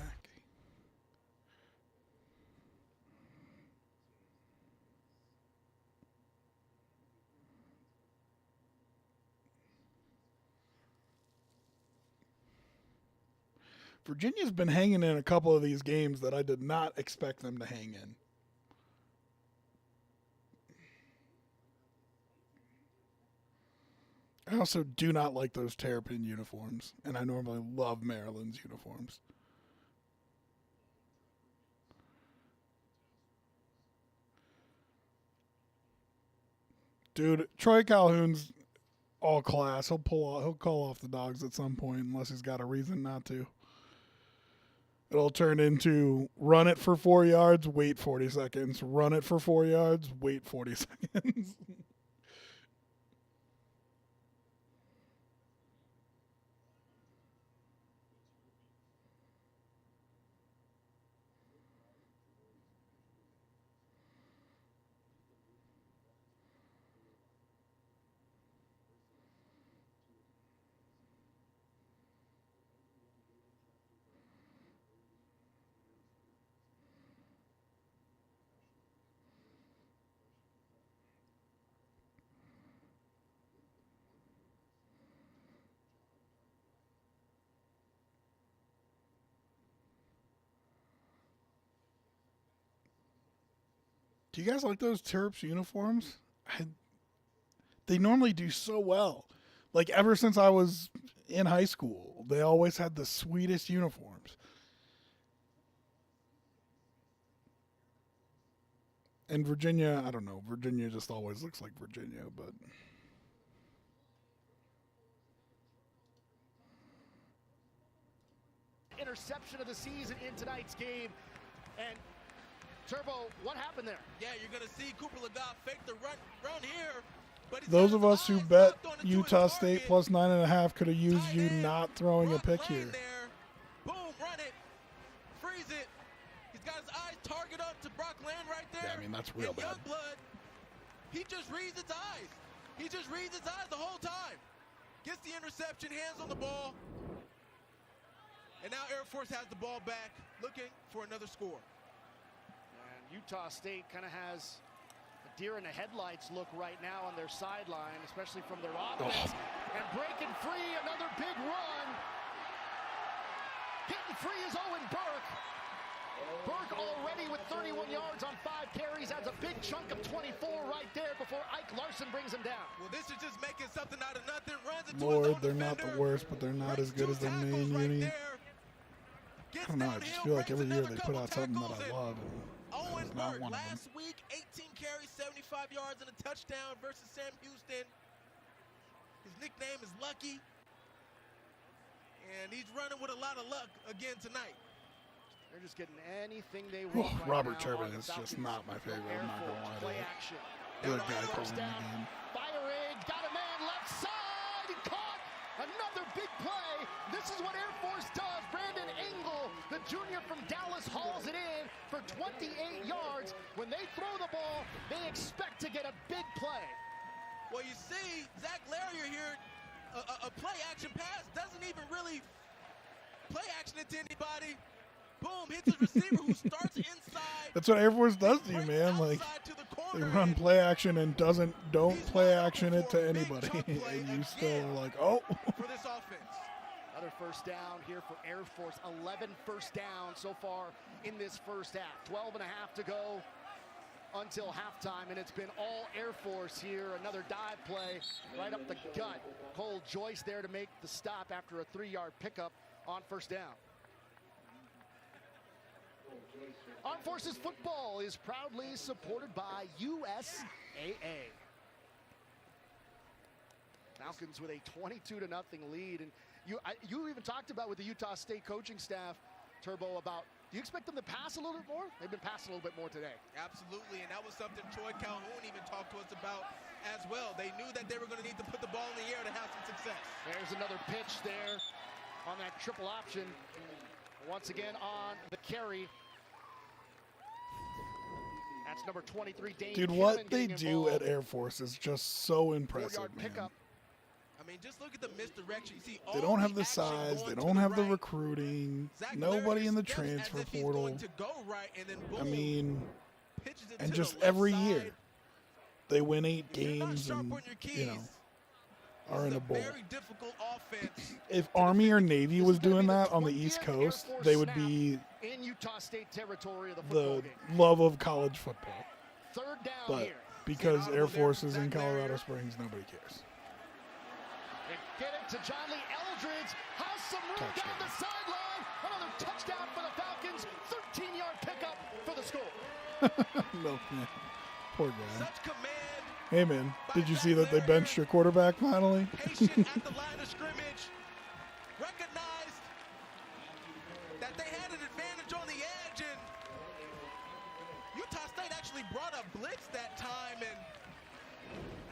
Virginia's been hanging in a couple of these games that I did not expect them to hang in. I also do not like those Terrapin uniforms, and I normally love Maryland's uniforms. Dude, Troy Calhoun's all class. He'll call off the dogs at some point unless he's got a reason not to. It'll turn into run it for 4 yards, wait 40 seconds. Run it for 4 yards, wait 40 seconds. Do you guys like those Terps uniforms? They normally do so well. Like, ever since I was in high school, they always had the sweetest uniforms. And Virginia, I don't know. Virginia just always looks like Virginia, but... Interception of the season in tonight's game. And Turbo, what happened there? Yeah, you're going to see Cooper Legas fake the run here. But those of us who bet Utah State plus 9.5 could have used you not throwing a pick here. Boom, run it. Freeze it. He's got his eyes target up to Brock Land right there. Yeah, I mean, that's real bad. Youngblood, he just reads its eyes. He just reads its eyes the whole time. Gets the interception, hands on the ball. And now Air Force has the ball back, looking for another score. And Utah State kind of has a deer in the headlights look right now on their sideline, especially from their offense. And breaking free, another big run. Getting free is Owen Burke. Burke already with 31 yards on 5 carries, adds a big chunk of 24 right there before Ike Larson brings him down. Well, this is just making something out of nothing. Runs into Lord, they're not the worst, but they're not as good as their main uni. I don't know, I just feel like every year they put out something that I love, and Owen that's not Burke, one of them. last week, 18 carries, 75 yards, and a touchdown versus Sam Houston. His nickname is Lucky. And he's running with a lot of luck again tonight. They're just getting anything they want. Robert Turbin is just not my favorite. I'm not going to lie to you. Good guy calling the game. Firing, got a man left side, and caught another big play. This is what Air Force does. Brandon Engel, the junior from Dallas, hauls it in for 28 yards. When they throw the ball, they expect to get a big play. Well, you see, Zach Larrier here, a play-action pass doesn't even really play-action it to anybody. Boom, hits his receiver who starts inside. That's what Air Force does to you, man. Like, they run play action and don't play action it to anybody, and you still are like, oh. For this offense. Another first down here for Air Force. 11 first downs so far in this first half. 12 and a half to go until halftime, and it's been all Air Force here. Another dive play right up the gut. Cole Joyce there to make the stop after a 3-yard pickup on first down. Armed Forces Football is proudly supported by USAA. Falcons with a 22-0 lead, and you even talked about with the Utah State coaching staff, Turbo, about Do you expect them to pass a little bit more? They've been passing a little bit more today. Absolutely, and that was something Troy Calhoun even talked to us about as well. They knew that they were going to need to put the ball in the air to have some success. There's another pitch there on that triple option. Once again on the carry. That's number 23, Dane. Dude, what they do at Air Force is just so impressive, man. I mean, just look at the misdirection. You see They don't have the size. They don't have the recruiting. Nobody in the transfer portal. I mean, and just every year they win 8 games and, you know, are in a bowl. If Army or Navy was doing that on the East Coast, they would be in Utah State territory of the love of college football. But because Air Force is in Colorado Springs, nobody cares. Get it to John Lee Eldridge. Has some room down the sideline. Another touchdown for the Falcons. 13-yard pickup for the score. Milkman. Poor guy. Hey, man, did you see that they benched your quarterback finally? Patient at the line of scrimmage. Recognized that they had an advantage on the edge, and Utah State actually brought a blitz that time, and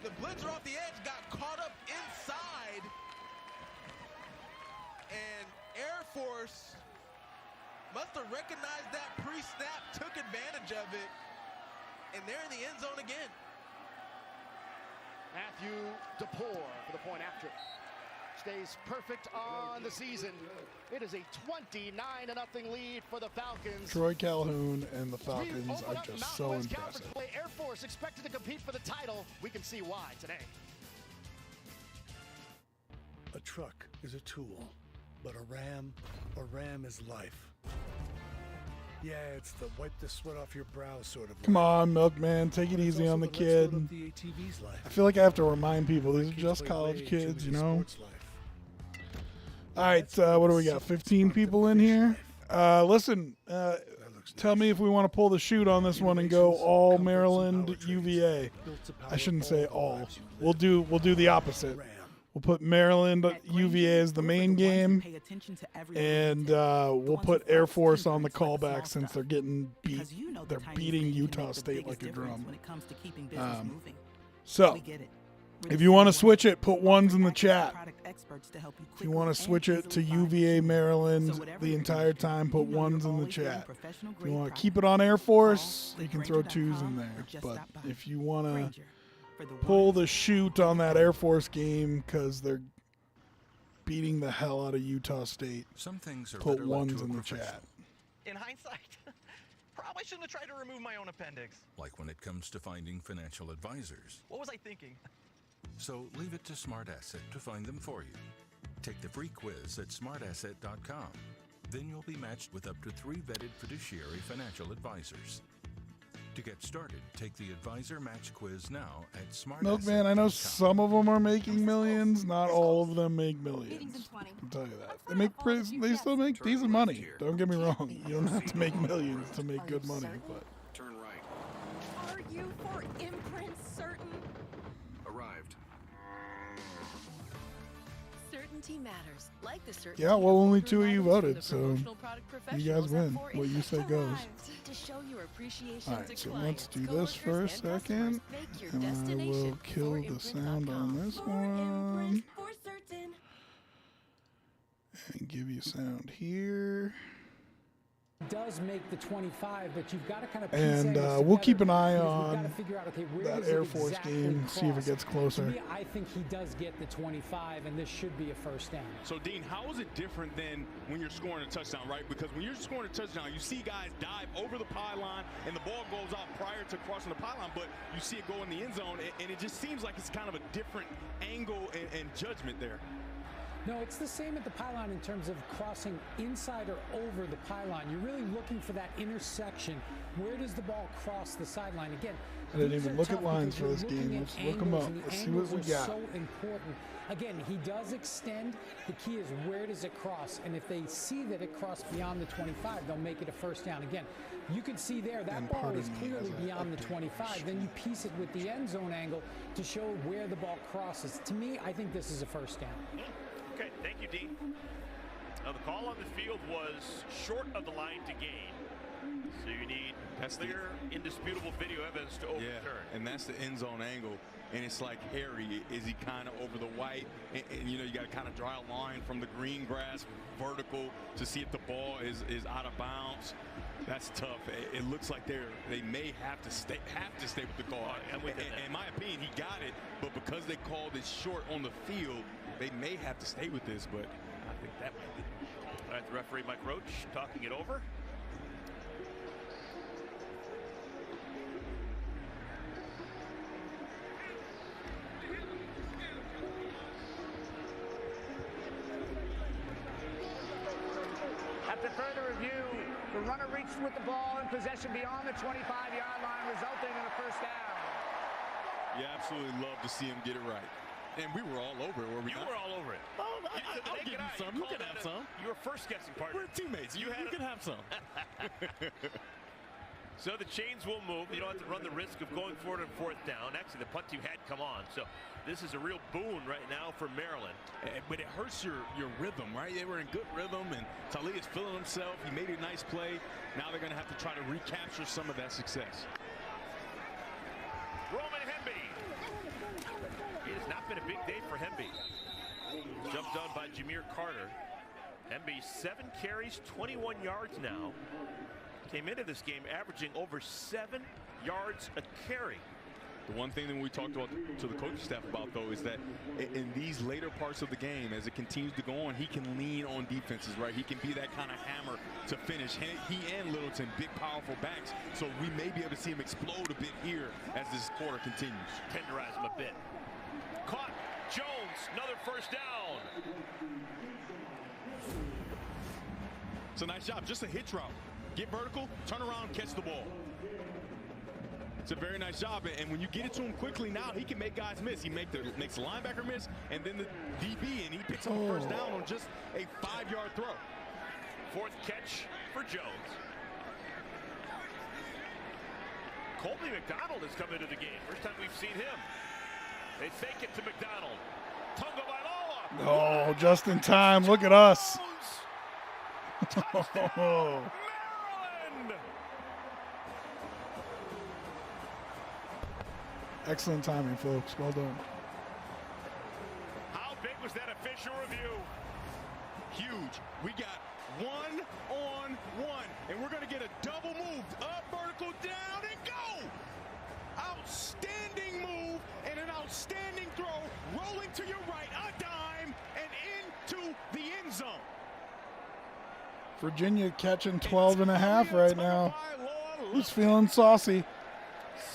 the blitzer off the edge got caught up inside, and Air Force must have recognized that pre-snap, took advantage of it, and they're in the end zone again. Matthew DePore for the point after. Stays perfect on the season. It is a 29-0 lead for the Falcons. Troy Calhoun and the Falcons are just so impressive. Air Force expected to compete for the title. We can see why today. A truck is a tool, but a ram is life. Yeah, it's the wipe the sweat off your brow sort of. Come on, Milkman, take it easy on the kid. I feel like I have to remind people these are just college kids, you know? All right, what do we got? 15 people in here? Listen, tell me if we want to pull the shoot on this one and go all Maryland UVA. I shouldn't say all. We'll do the opposite. We'll put Maryland UVA as the main game, and we'll put Air Force on the callback since they're getting beat. They're beating Utah State like a drum. So, if you want to switch it, put ones in the chat. If you want to switch it to UVA Maryland the entire time, put ones in the chat. If you want to keep it on Air Force, you can throw 2s in there. But if you want to pull the shoot on that Air Force game because they're beating the hell out of Utah State, Some things are put better left 1s to a in the professional. chat. In hindsight, probably shouldn't have tried to remove my own appendix. Like when it comes to finding financial advisors. What was I thinking? So leave it to Smart Asset to find them for you. Take the free quiz at smartasset.com. Then you'll be matched with up to 3 vetted fiduciary financial advisors. To get started, take the Advisor Match Quiz now at smartasset.com. Milkman, I know some of them are making millions. Not all of them make millions. I'll tell you that. They still make decent money. Don't get me wrong. You don't have to make millions to make good money. But Turn right. Are you for imprint certain? Arrived. Certainty matters. Like the certainty yeah, well, only of 2 of you voted, so promotional product you guys professionals win. at What you say goes. to show your appreciation All to right, so clients, let's do this for a coworkers, and second, customers. Make your and I destination will kill the sound on this one, for certain. and give you sound here. Does make the 25, but you've got to kind of And we'll keep an eye on that Air Force game, see if it gets closer. To me, I think he does get the 25, and this should be a first down. So, Dean, how is it different than when you're scoring a touchdown, right? Because when you're scoring a touchdown, you see guys dive over the pylon, and the ball goes out prior to crossing the pylon, but you see it go in the end zone, and it just seems like it's kind of a different angle and judgment there. No, it's the same at the pylon in terms of crossing inside or over the pylon. You're really looking for that intersection. Where does the ball cross the sideline? Again, I didn't even look at lines for this game. Let's look them up. Let's see what we got. So important. Again, he does extend. The key is where does it cross? And if they see that it crossed beyond the 25, they'll make it a first down. Again, you can see there that ball is clearly beyond the 25. Then you piece it with the end zone angle to show where the ball crosses. To me, I think this is a first down. Okay, thank you, Dean. Now, the call on the field was short of the line to gain. So you need clear, indisputable video evidence to overturn. Yeah, and that's the end zone angle. And it's like hairy. Is he kind of over the white? And you know, you got to kind of draw a line from the green grass vertical to see if the ball is out of bounds. That's tough. It looks like they may have to stay with the call. In my opinion, he got it, but because they called it short on the field, they may have to stay with this. But I think that might be. All right, the referee Mike Roach talking it over. After further review, the runner reached with the ball in possession beyond the 25-yard line, resulting in a first down. You absolutely love to see him get it right. And we were all over it, were we not? You were all over it. Oh, I'll give you some. You can have some. You were first guessing partner. We're teammates. You can have some. So the chains will move. You don't have to run the risk of going forward on fourth down. Actually, the punt team had come on. So this is a real boon right now for Maryland. But it hurts your rhythm, right? They were in good rhythm, and Tali is feeling himself. He made a nice play. Now they're going to have to try to recapture some of that success. Roman Hemby. It has not been a big day for Hemby. Jumped on by Jameer Carter. Hemby 7 carries, 21 yards now. Came into this game averaging over 7 yards a carry. The one thing that we talked about to the coaching staff about, though, is that in these later parts of the game, as it continues to go on, he can lean on defenses, right? He can be that kind of hammer to finish. He and Littleton, big, powerful backs. So we may be able to see him explode a bit here as this quarter continues. Tenderize him a bit. Caught. Jones, another first down. It's a nice job. Just a hitch route. Get vertical, turn around, catch the ball. It's a very nice job, and when you get it to him quickly now, he can make guys miss. He makes the linebacker miss, and then the DB, and he picks up a first down on just a 5-yard throw. Fourth catch for Jones. Colby McDonald has come into the game. First time we've seen him. They fake it to McDonald. Tunga Vailoa. Oh, just in time. Look at us. Maryland. Excellent timing, folks. Well done. How big was that official review? Huge. We got 1-on-1, and we're going to get a double move. Up, vertical, down, and go. Outstanding move and an outstanding throw. Rolling to your right, a dime, and into the end zone. Virginia catching 12.5 right now. Who's feeling saucy?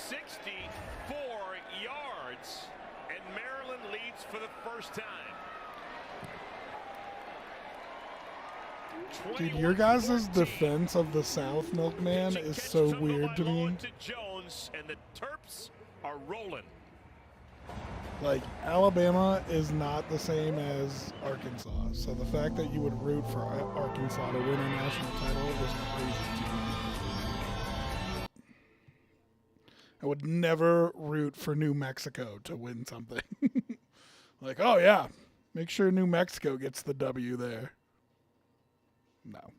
64 yards, and Maryland leads for the first time. Dude, your guys' defense of the South, Milkman, is so weird to me. To Jones, and the Terps are rolling. Like, Alabama is not the same as Arkansas. So the fact that you would root for Arkansas to win a national title is crazy to me. I would never root for New Mexico to win something. Like, oh yeah, make sure New Mexico gets the W there. No.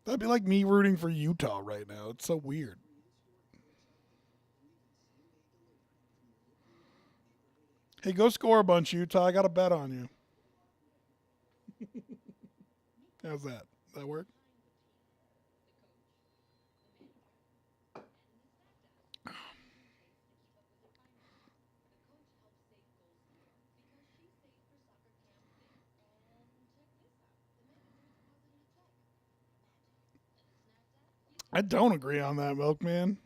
That'd be like me rooting for Utah right now. It's so weird. Hey, go score a bunch, Utah. I got a bet on you. How's that? That work? I don't agree on that, Milkman.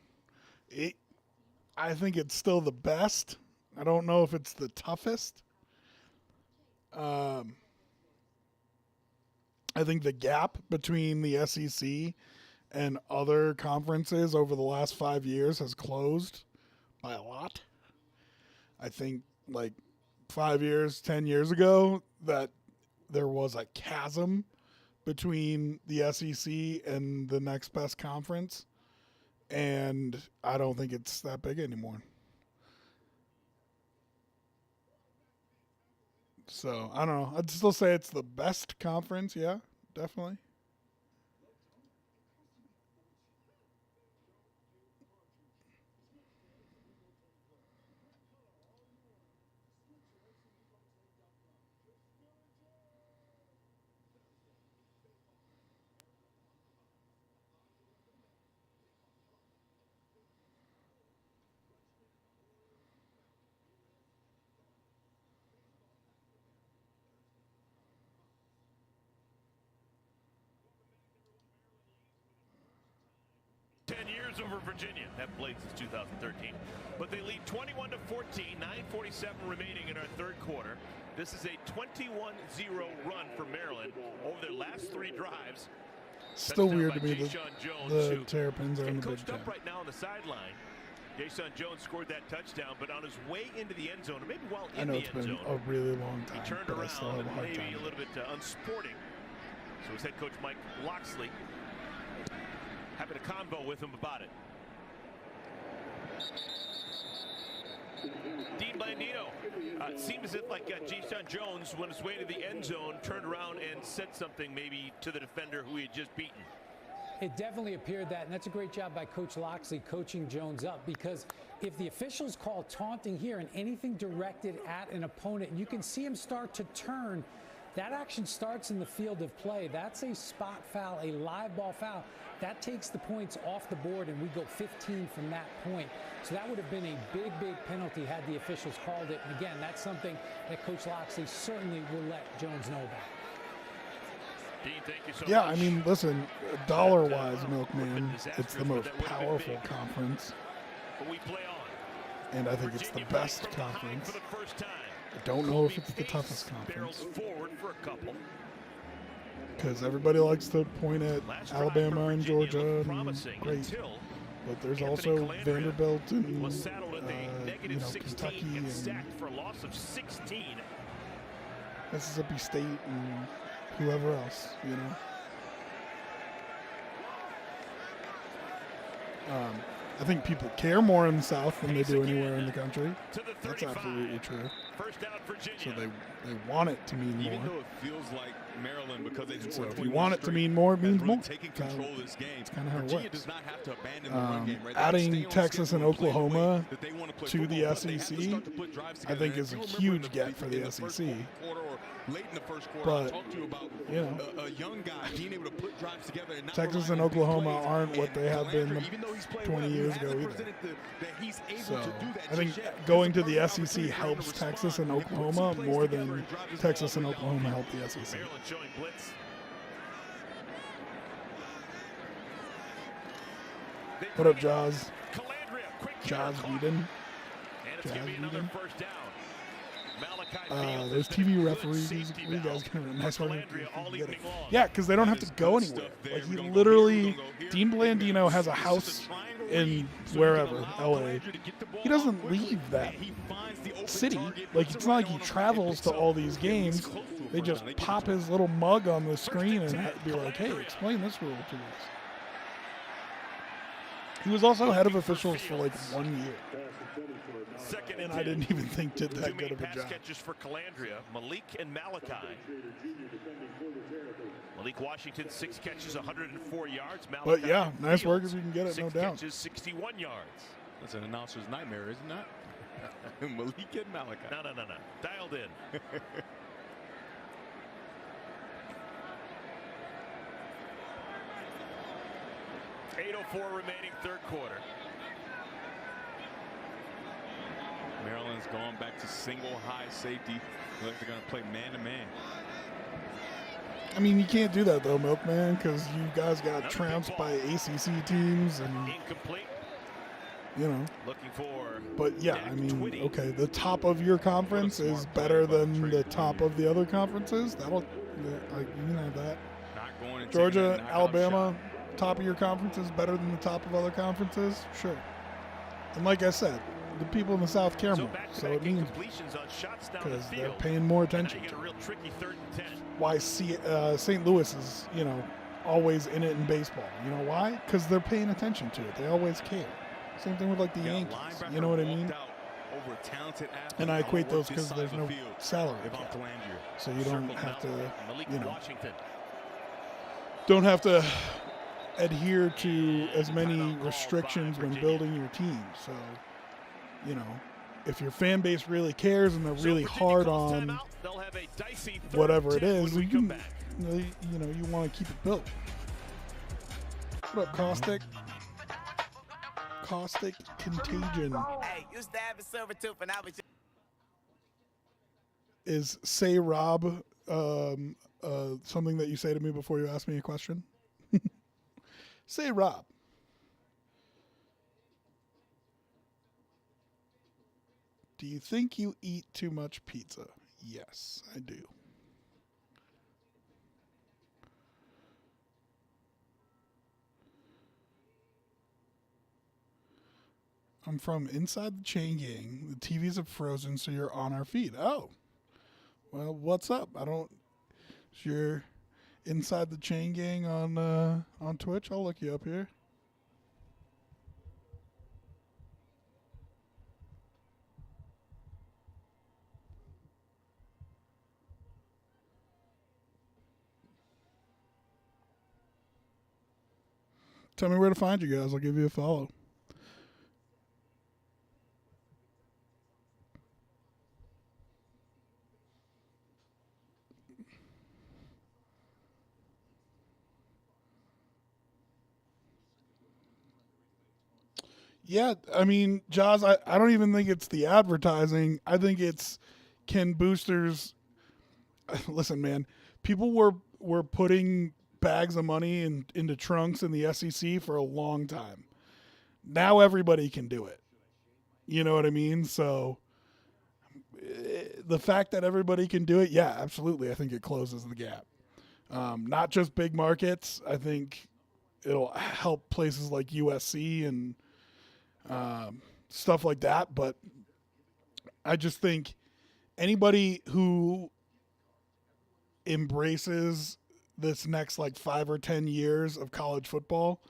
I think it's still the best. I don't know if it's the toughest. I think the gap between the SEC and other conferences over the last 5 years has closed by a lot. I think like 5 years, 10 years ago, that there was a chasm between the SEC and the next best conference, and I don't think it's that big anymore. So, I don't know. I'd still say it's the best conference, yeah, definitely. Over Virginia. Have played since 2013. But they lead 21-14, 9:47 remaining in our third quarter. This is a 21-0 run for Maryland over their last 3 drives. Still weird to me that the Terrapins are in the Big Ten. Up right now on the sideline. Jason Jones scored that touchdown, but on his way into the end zone, or maybe while in the end zone, I know it's been a really long time, he turned but around I still have a hard maybe time. a little bit unsporting. So his head coach Mike Loxley having a convo with him about it. Dean Blandino seemed as if like Jason Jones, when his way to the end zone, turned around and said something maybe to the defender who he had just beaten. It definitely appeared that, and that's a great job by Coach Loxley coaching Jones up, because if the officials call taunting here and anything directed at an opponent, you can see him start to turn. That action starts in the field of play. That's a spot foul, a live ball foul. That takes the points off the board, and we go 15 from that point. So that would have been a big, big penalty had the officials called it. And again, that's something that Coach Loxley certainly will let Jones know about. Dean, thank you so Yeah, much. I mean, listen, dollar-wise, Milkman, it's the most powerful conference. But we play on. And I think it's the best conference. I don't know if it's the toughest conference. Forward for a couple. Because everybody likes to point at Alabama and Georgia, and great. But there's also Vanderbilt and Kentucky and for a loss of 16. Mississippi State and whoever else, you know. I think people care more in the South than they do anywhere in the country. That's absolutely true. So they want it to mean more. Even though it feels like Maryland, because they So scored if you want it to mean more, it means more. Taking control of this game. It's kind of how it Virginia works. does not have to abandon the run game, right? Adding Texas and Oklahoma to the SEC, I think, is a huge get for the SEC. Late in the first quarter, But, I talked to you about a young guy being able to put drives together. And not Texas and rely on big Oklahoma plays. aren't what they have been Even though he's played 20 well, years he ago hasn't either. presented that he's able So to do that I think just yet. going to This is the a perfect SEC opportunity for him helps to Texas and respond. He puts Oklahoma plays more together than and drives his Texas ball and up the Oklahoma field. help the SEC. Maryland showing blitz. 'What up, Jaws? Jaws Whedon. Jazz Whedon. First down. Those TV referees, you guys can have a nice one. Yeah, because they don't have to go anywhere. Like, he literally, Dean Blandino has a house in wherever, LA. He doesn't leave that city. Like, it's not like he travels to all these games. They just pop his little mug on the screen and be like, hey, explain this rule to us. He was also head of officials for like 1 year. And I didn't even think did that good of a job. Catches for Calandria, Malik and Malachi. Malik Washington, 6 catches, 104 yards. Malachi But yeah, nice work Fields, if you can get it, no 6 doubt. catches, 61 yards. That's an announcer's nightmare, isn't that? Malik and Malachi. No. Dialed in. .804 remaining third quarter. Maryland's going back to single high safety. Look, they're going to play man-to-man. I mean, you can't do that though, Milkman, because you guys got trounced by ACC teams and incomplete. You know. Looking for. But yeah, I mean, okay, the top of your conference is better than the top of the other conferences. That'll, like, you can have that. Not going and Georgia, Alabama, top of your conference is better than the top of other conferences. Sure. And like I said, the people in the South care more. So it means because they're paying more attention to it. Why St. Louis is, always in it in baseball. You know why? Because they're paying attention to it. They always care. Same thing with like the Yankees. You know what I mean? And I equate those because there's no salary cap. So you don't have to, don't have to adhere to as many restrictions when building your team. So, if your fan base really cares and they're really hard on whatever it is, you can, you want to keep it built. What up, Caustic? Caustic Contagion. Hey, used to have a silver tooth and I was just... Is say Rob something that you say to me before you ask me a question? Say Rob. Do you think you eat too much pizza? Yes, I do. I'm from inside the chain gang. The TVs have frozen, so you're on our feed. Oh, well, what's up? You're inside the chain gang on Twitch. I'll look you up here. Tell me where to find you guys. I'll give you a follow. Yeah, I mean, Jaws, I don't even think it's the advertising. I think it's, can boosters... Listen, man, people were putting bags of money into trunks in the SEC for a long time. Now everybody can do it. You know what I mean? So the fact that everybody can do it, yeah, absolutely. I think it closes the gap. Not just big markets. I think it'll help places like USC and stuff like that. But I just think anybody who embraces this next like 5 or 10 years of college football,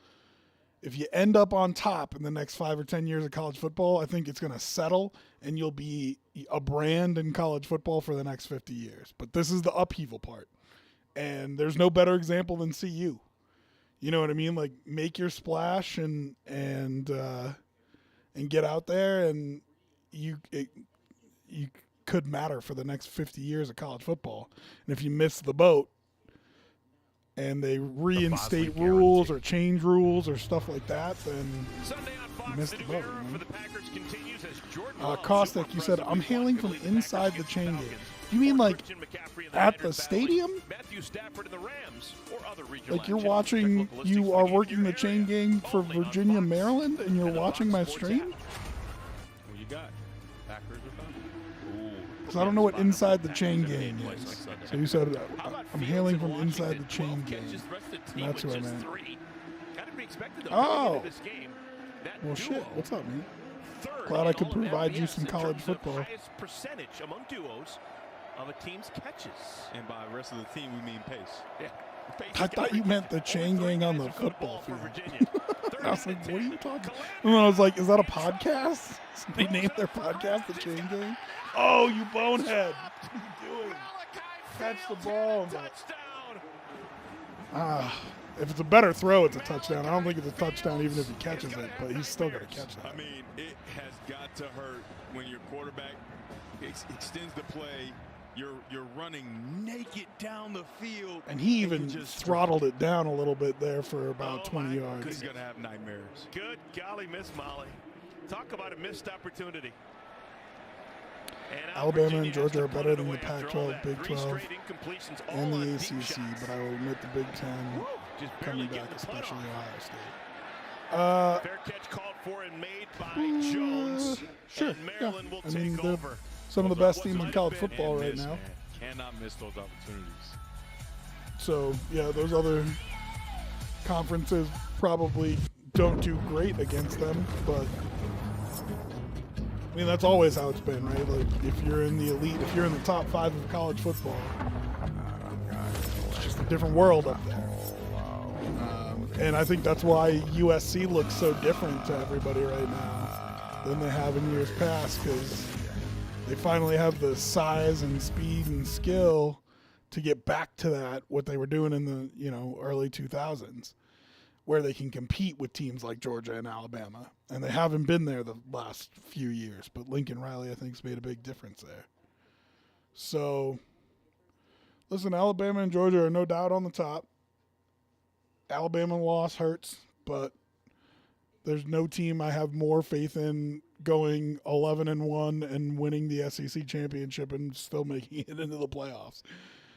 if you end up on top in the next 5 or 10 years of college football, I think it's going to settle and you'll be a brand in college football for the next 50 years. But this is the upheaval part. And there's no better example than CU. You know what I mean? Like, make your splash and get out there, and you could matter for the next 50 years of college football. And if you miss the boat and they reinstate rules or change rules or stuff like that, then you missed the boat. Caustic, you said, I'm hailing from inside the chain game. You mean like at the stadium? Like you're watching, you are working the chain gang for Virginia, Maryland, and you're watching my stream? What you got? Packers or something? Because I don't know what inside the chain gang is. So you said, I'm hailing from inside the chain gang. That's what I meant. Oh! Well, shit. What's up, man? Glad I could provide you some college football. Percentage among duos of a team's catches. And by the rest of the team, we mean pace. Yeah. I thought you meant the chain gang on the football field. I was like, what are you talking? And then I was like, is that a podcast? They named their podcast the Chain Gang? Oh, you bonehead. What are you doing? Catch the ball. If it's a better throw, it's a touchdown. I don't think it's a touchdown even if he catches it, but he's still going to catch that. I mean, it has got to hurt when your quarterback extends the play. You're running naked down the field. And he even throttled it down a little bit there for about 20 yards. He's going to have nightmares. Good golly, Miss Molly. Talk about a missed opportunity. Alabama and Georgia are better than the Pac-12, Big 12, and the ACC, but I will admit the Big 10 coming back, especially Ohio State. Fair catch called for and made by Jones. Sure, yeah. I mean, they're some of the best teams in college football right now. Cannot miss those opportunities. So, yeah, those other conferences probably don't do great against them, but mean, that's always how it's been, right? Like, if you're in the elite, if you're in the top 5 of college football, it's just a different world up there. And I think that's why USC looks so different to everybody right now than they have in years past, because they finally have the size and speed and skill to get back to that, what they were doing in the, you know, early 2000s, where they can compete with teams like Georgia and Alabama. And they haven't been there the last few years, but Lincoln Riley, I think, has made a big difference there. So, listen, Alabama and Georgia are no doubt on the top. Alabama loss hurts, but there's no team I have more faith in going 11-1 and winning the SEC championship and still making it into the playoffs.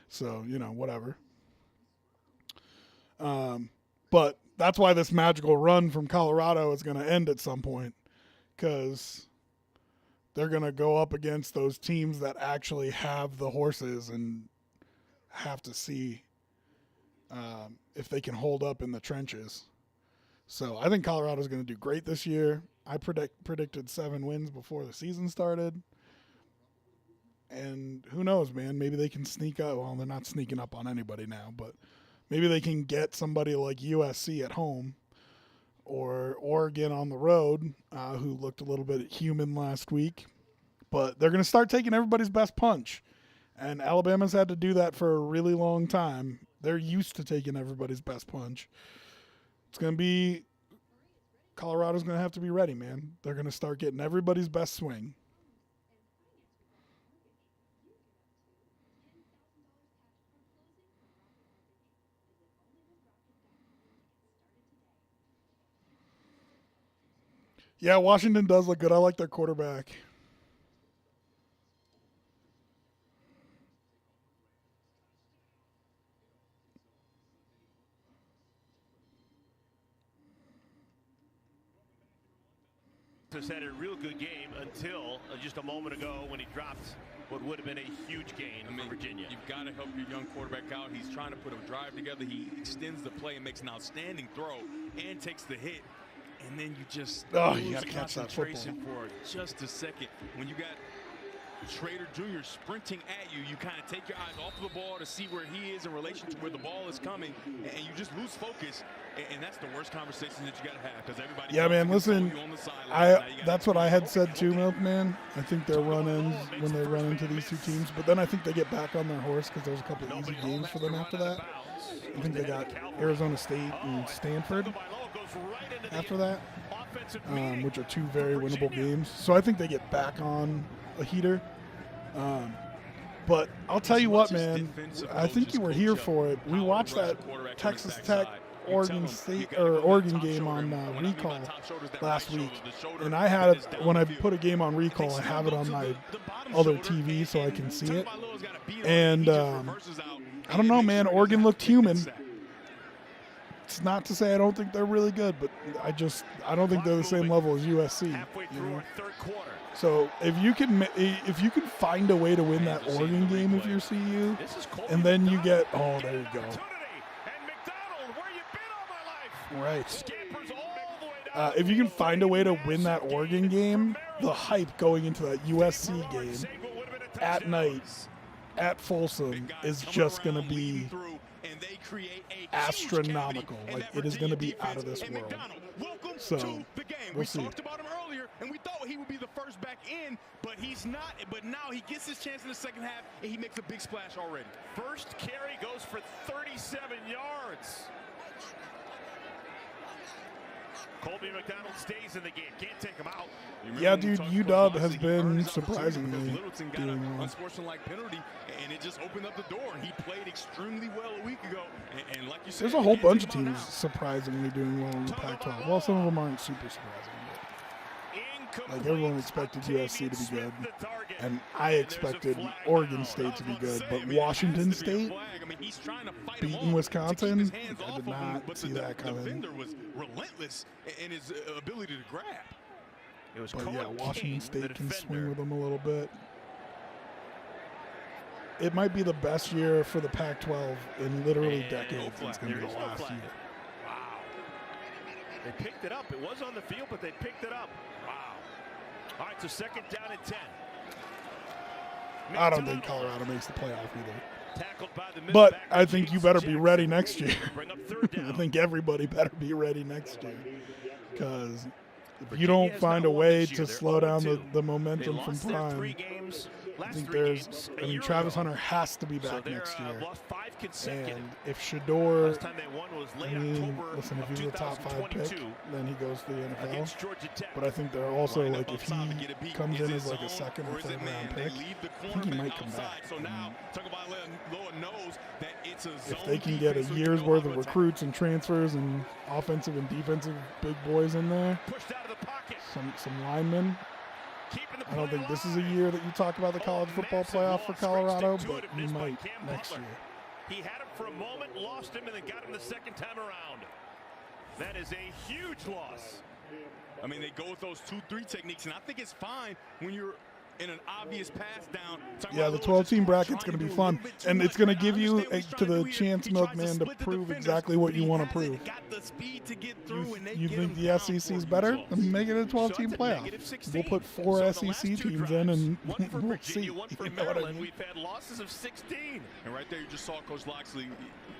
So, you know, whatever. But that's why this magical run from Colorado is going to end at some point, because they're going to go up against those teams that actually have the horses and have to see if they can hold up in the trenches. So I think Colorado's going to do great this year. I predicted 7 wins before the season started. And who knows, man? Maybe they can sneak up. Well, they're not sneaking up on anybody now, but maybe they can get somebody like USC at home or Oregon on the road, who looked a little bit human last week. But they're going to start taking everybody's best punch. And Alabama's had to do that for a really long time. They're used to taking everybody's best punch. It's going to be – Colorado's going to have to be ready, man. They're going to start getting everybody's best swing. Yeah, Washington does look good. I like their quarterback. Has had a real good game until just a moment ago when he dropped what would have been a huge gain for Virginia. You've got to help your young quarterback out. He's trying to put a drive together. He extends the play and makes an outstanding throw and takes the hit. And then you just you got to catch that concentration for just a second. When you got Schrader Jr. sprinting at you, you kind of take your eyes off of the ball to see where he is in relation to where the ball is coming, and you just lose focus. And that's the worst conversation that you got to have, because everybody. Yeah, man. Listen, that's what I had said too, Milkman. I think they're run-ins when they run into these two teams, but then I think they get back on their horse because there's a couple of easy games for them after that. I think they got Arizona State and Stanford after that, which are 2 very winnable games. So I think they get back on a heater. But I'll tell you what, man, I think you were here for it. We watched that Texas Tech Oregon State or Oregon game on Recall last week, and I had it when I put a game on Recall. I have it on my other TV so I can see it. And I don't know, man. Oregon looked human. It's not to say I don't think they're really good, but I don't think they're the same level as USC. You know? So if you can find a way to win that Oregon game if you're CU, and then you get there you go. Right. If you can find a way to win that Oregon game, the hype going into that USC game at night at Folsom is just going to be astronomical. Like, it is going to be out of this world. So we'll see. And we thought he would be the first back in, but he's not. But now he gets his chance in the second half, and he makes a big splash already. First carry goes for 37 yards. Colby McDonald stays in the game. Can't take him out. Yeah, dude, UW has been surprisingly doing well. Unsportsmanlike penalty, and it just opened up the door. He played extremely well a week ago, and like you said, there's a whole bunch of teams surprisingly doing well in the Pac-12. Well, some of them aren't super surprising. Like, everyone expected USC to be good, and I expected Oregon State to be good, but Washington State beating Wisconsin, I did not see that coming. The defender was relentless in his ability to grab. But yeah, Washington State can swing with them a little bit. It might be the best year for the Pac-12 in literally decades. It's going to be the last year. Wow. They picked it up. It was on the field, but they picked it up. Wow. All right, so second down and 10. I don't think Colorado makes the playoff either. Tackled by the but I think you better be ready next year. I think everybody better be ready next year. Because if you don't find a way to slow down the momentum from Prime, I think Travis Hunter has to be back next year. And if Shador, listen, if he's a top 5 pick, then he goes to the NFL. But I think they're also, like, if he comes in as like a second or third round pick, I think he might come back. If they can get a year's worth of recruits and transfers and offensive and defensive big boys in there, some linemen, I don't think this is a year that you talk about the college football playoff for Colorado, but you might next year. He had him for a moment, lost him, and then got him the second time around. That is a huge loss. I mean, they go with those 2-3 techniques, and I think it's fine when you're in an obvious pass down. Yeah, the 12-team bracket's going to be fun, and it's going to give you to the chance milkman to prove exactly what you want to prove. You think the SEC is better? Then make it a 12-team playoff. We'll put 4 SEC teams in, and we'll see. You know what I mean? We've had losses of 16. And right there, you just saw Coach Loxley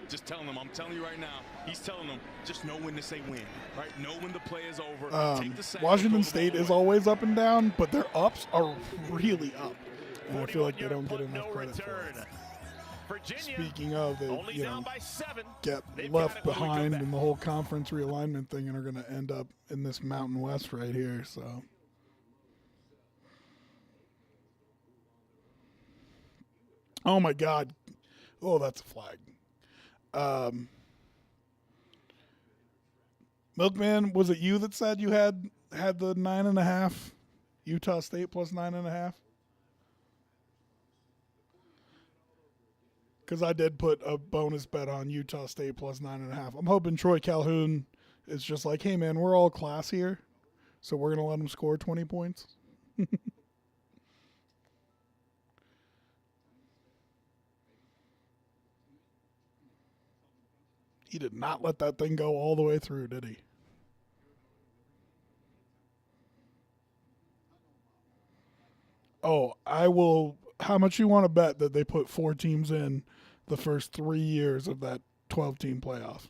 just telling them, I'm telling you right now, he's telling them, just know when to say win, right? Know when the play is over. Take the sack, Washington State is always up and down, but their ups are really up. And I feel like they don't get enough credit for it. Speaking of, they get left behind in the whole conference realignment thing and are going to end up in this Mountain West right here. So, oh my God. Oh, that's a flag. Milkman, was it you that said you had the 9.5? Utah State plus 9.5? Because I did put a bonus bet on Utah State plus 9.5. I'm hoping Troy Calhoun is just like, hey man, we're all class here, so we're gonna let him score 20 points. He did not let that thing go all the way through, did he? Oh, I will. How much you want to bet that they put 4 teams in the first 3 years of that 12-team playoff?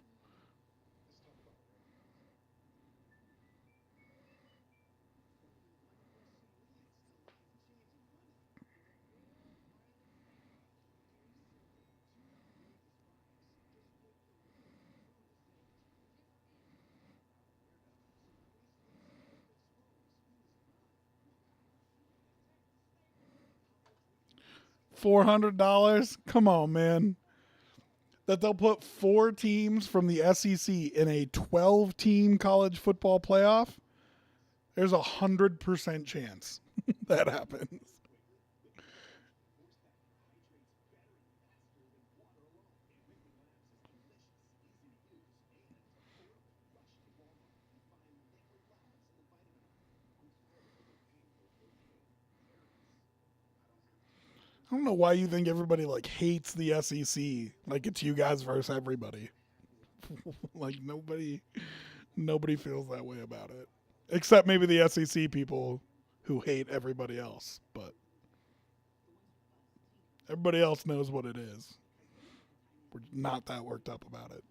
$400? Come on, man. That they'll put 4 teams from the SEC in a 12-team college football playoff? There's 100% chance that happens. I don't know why you think everybody like hates the SEC. Like it's you guys versus everybody. Like nobody feels that way about it. Except maybe the SEC people who hate everybody else. But everybody else knows what it is. We're not that worked up about it.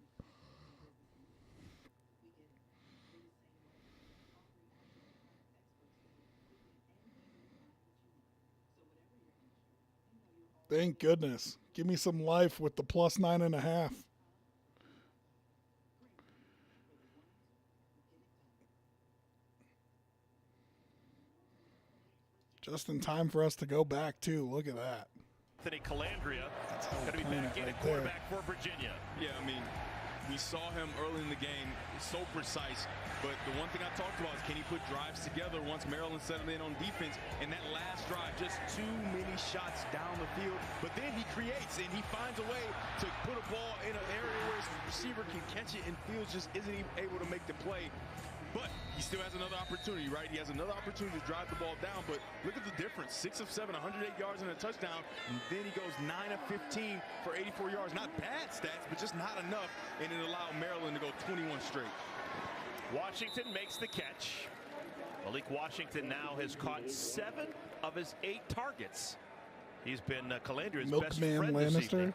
Thank goodness. Give me some life with the plus 9.5. Just in time for us to go back, too. Look at that. Anthony Calandria going to be back in at quarterback for Virginia. Yeah, I mean, we saw him early in the game, so precise. But the one thing I talked about is can he put drives together once Maryland settled in on defense? And that last drive, just too many shots down the field. But then he creates and he finds a way to put a ball in an area where his receiver can catch it and Fields just isn't even able to make the play. But he still has another opportunity, right? He has another opportunity to drive the ball down. But look at the difference. 6 of 7, 108 yards and a touchdown. And then he goes 9 of 15 for 84 yards. Not bad stats, but just not enough. And it allowed Maryland to go 21 straight. Washington makes the catch. Malik Washington now has caught 7 of his 8 targets. He's been Calandria's best friend this evening.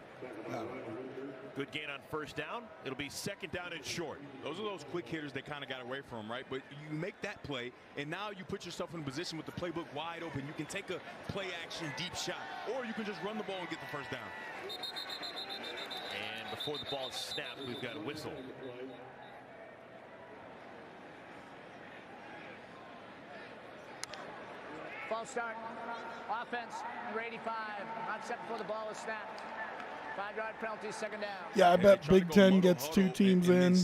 Good gain on first down. It'll be second down and short. Those are those quick hitters that kind of got away from him, right? But you make that play, and now you put yourself in a position with the playbook wide open. You can take a play-action deep shot, or you can just run the ball and get the first down. And before the ball is snapped, we've got a whistle. False start. Offense, number 85. Not set before the ball is snapped. 5-yard penalty, second down. Yeah, I bet Big Ten gets 2 teams in.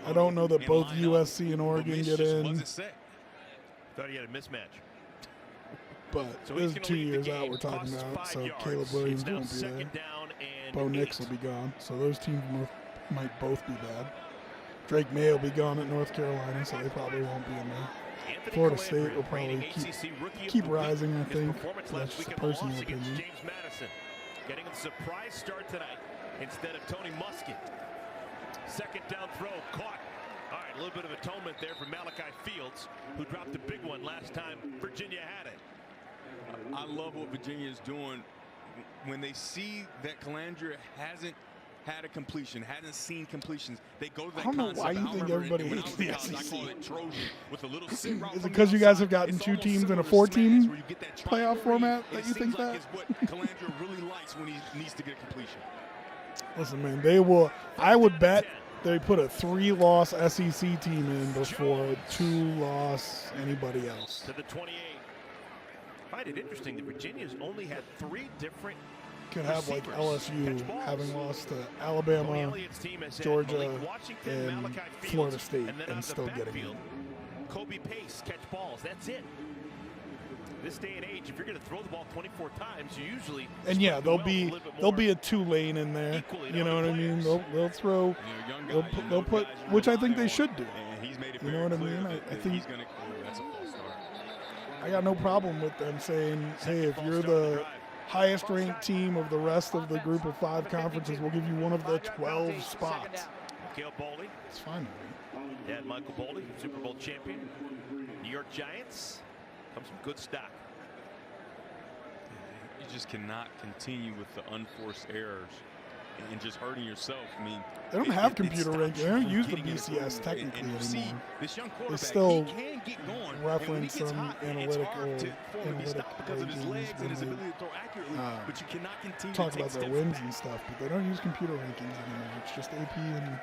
I don't know that both USC and Oregon get in. Thought he had a mismatch. But this is 2 years out we're talking about, so Caleb Williams won't be there. Bo Nix will be gone, so those teams might both be bad. Drake May will be gone at North Carolina, so they probably won't be in there. Florida State will probably keep rising, I think. That's just a personal opinion. Getting a surprise start tonight instead of Tony Muskett. Second down throw caught. All right, a little bit of atonement there for Malachi Fields, who dropped a big one last time Virginia had it. I love what Virginia is doing when they see that Calandria hasn't had a completion, hasn't seen completions. They go to that concept. I don't know why you think everybody hates the SEC. Is it because you guys have gotten 2 teams in a 4-team playoff format that you think that? It's what Calandria really likes when he needs to get a completion. Listen, man, they will. I would bet they put a 3-loss SEC team in before a 2-loss anybody else. To the 28. I find it interesting that Virginia's only had 3 different could have like LSU having lost to Alabama, Georgia, and Florida State and still getting in. Kobe Pace catch balls. That's it. This day and age, if you're going to throw the ball 24 times, you usually there'll be a Tulane in there. You know what I mean? They'll throw. They'll put, which I think they should do. You know what I mean? I think. I got no problem with them saying, "Hey, if you're the highest ranked team of the rest of the group of 5 conferences, we'll give you one of the 12 spots." Caleb Boldy. It's fine with me. Dad Michael Boldy, Super Bowl champion. New York Giants. Comes from good stock. You just cannot continue with the unforced errors and just hurting yourself. I mean, they don't have computer ranking. They don't use the BCS technically anymore. They still reference some analytical rankings when they talk about their wins and stuff, but they don't use computer rankings anymore. It's just AP and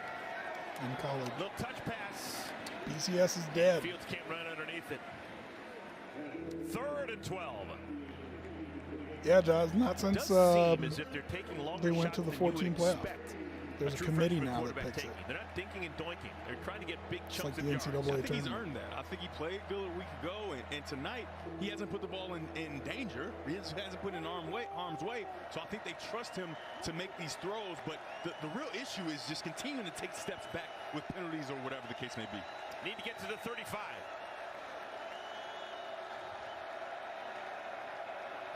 college. Little touch pass. BCS is dead. Fields can't run underneath it. 3rd and 12. Yeah, Josh, not since they went to the 14 playoff. There's a committee now that picks it. They're not dinking and doinking. They're trying to get big chunks of yards. I think he's earned that. I think he played good a week ago, and tonight he hasn't put the ball in danger. He hasn't put it in harm's way. So I think they trust him to make these throws. But the real issue is just continuing to take steps back with penalties or whatever the case may be. Need to get to the 35.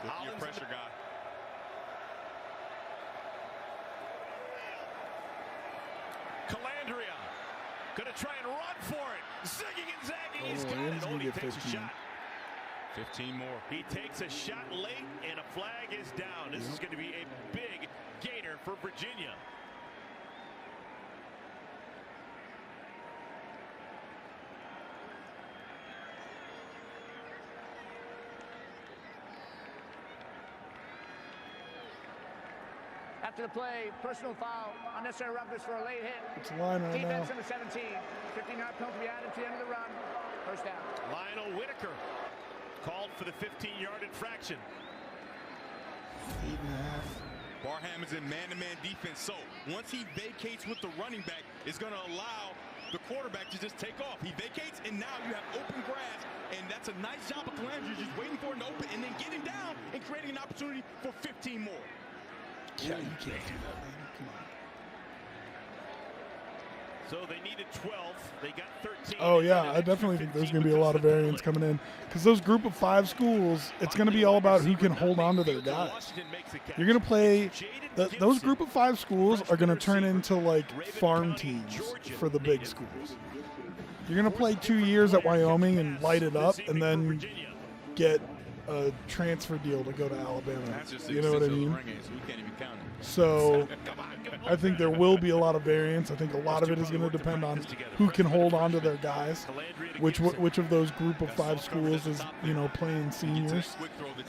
Look at your pressure guy. Calandria gonna try and run for it. Zigging and zagging. He's got it. Only takes a shot. 15 more. He takes a shot late, and a flag is down. This is going to be a big gainer for Virginia. After the play, personal foul, unnecessary roughness for a late hit. It's a line right now. Defense number 17. 15-yard penalty added to the end of the run. First down. Lionel Whitaker called for the 15-yard infraction. 8.5. Barham is in man-to-man defense, so once he vacates with the running back, it's going to allow the quarterback to just take off. He vacates, and now you have open grass, and that's a nice job of Calandria, just waiting for it to open and then getting down and creating an opportunity for 15 more. Yeah, you can't do that, man. Come on. So they needed 12. They got 13. Oh, yeah. I definitely think there's going to be a lot of variance coming in. Because those group of 5 schools, it's going to be all about who can hold on to their guys. You're going to play – those group of 5 schools are going to turn into, like, farm teams for the big schools. You're going to play 2 years at Wyoming and light it up and then get a transfer deal to go to Alabama. You know what I mean? So I think there will be a lot of variance. I think a lot of it is going to depend on who can hold on to their guys, which of those group of 5 schools is, you know, playing seniors,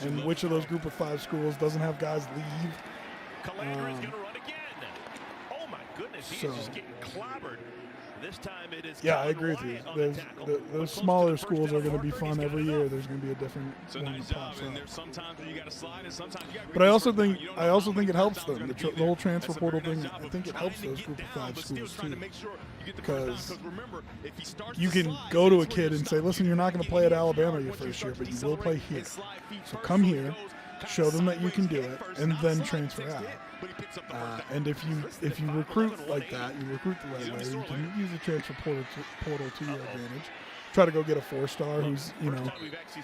and which of those group of 5 schools doesn't have guys leave. Oh my goodness, he is just getting clobbered. This time it is. Yeah, I agree with you. Those smaller schools are going to be fun every year. There's going to be a different one that pops up. But I also think it helps them. The whole transfer portal thing. I think it helps those group of 5 schools too, because you can go to a kid and say, "Listen, you're not going to play at Alabama your first year, but you will play here. So come here, show them that you can do it, and then transfer out." And if you recruit like that, you recruit the right way, you can use the transfer portal to your advantage. Try to go get a 4-star who's, you know,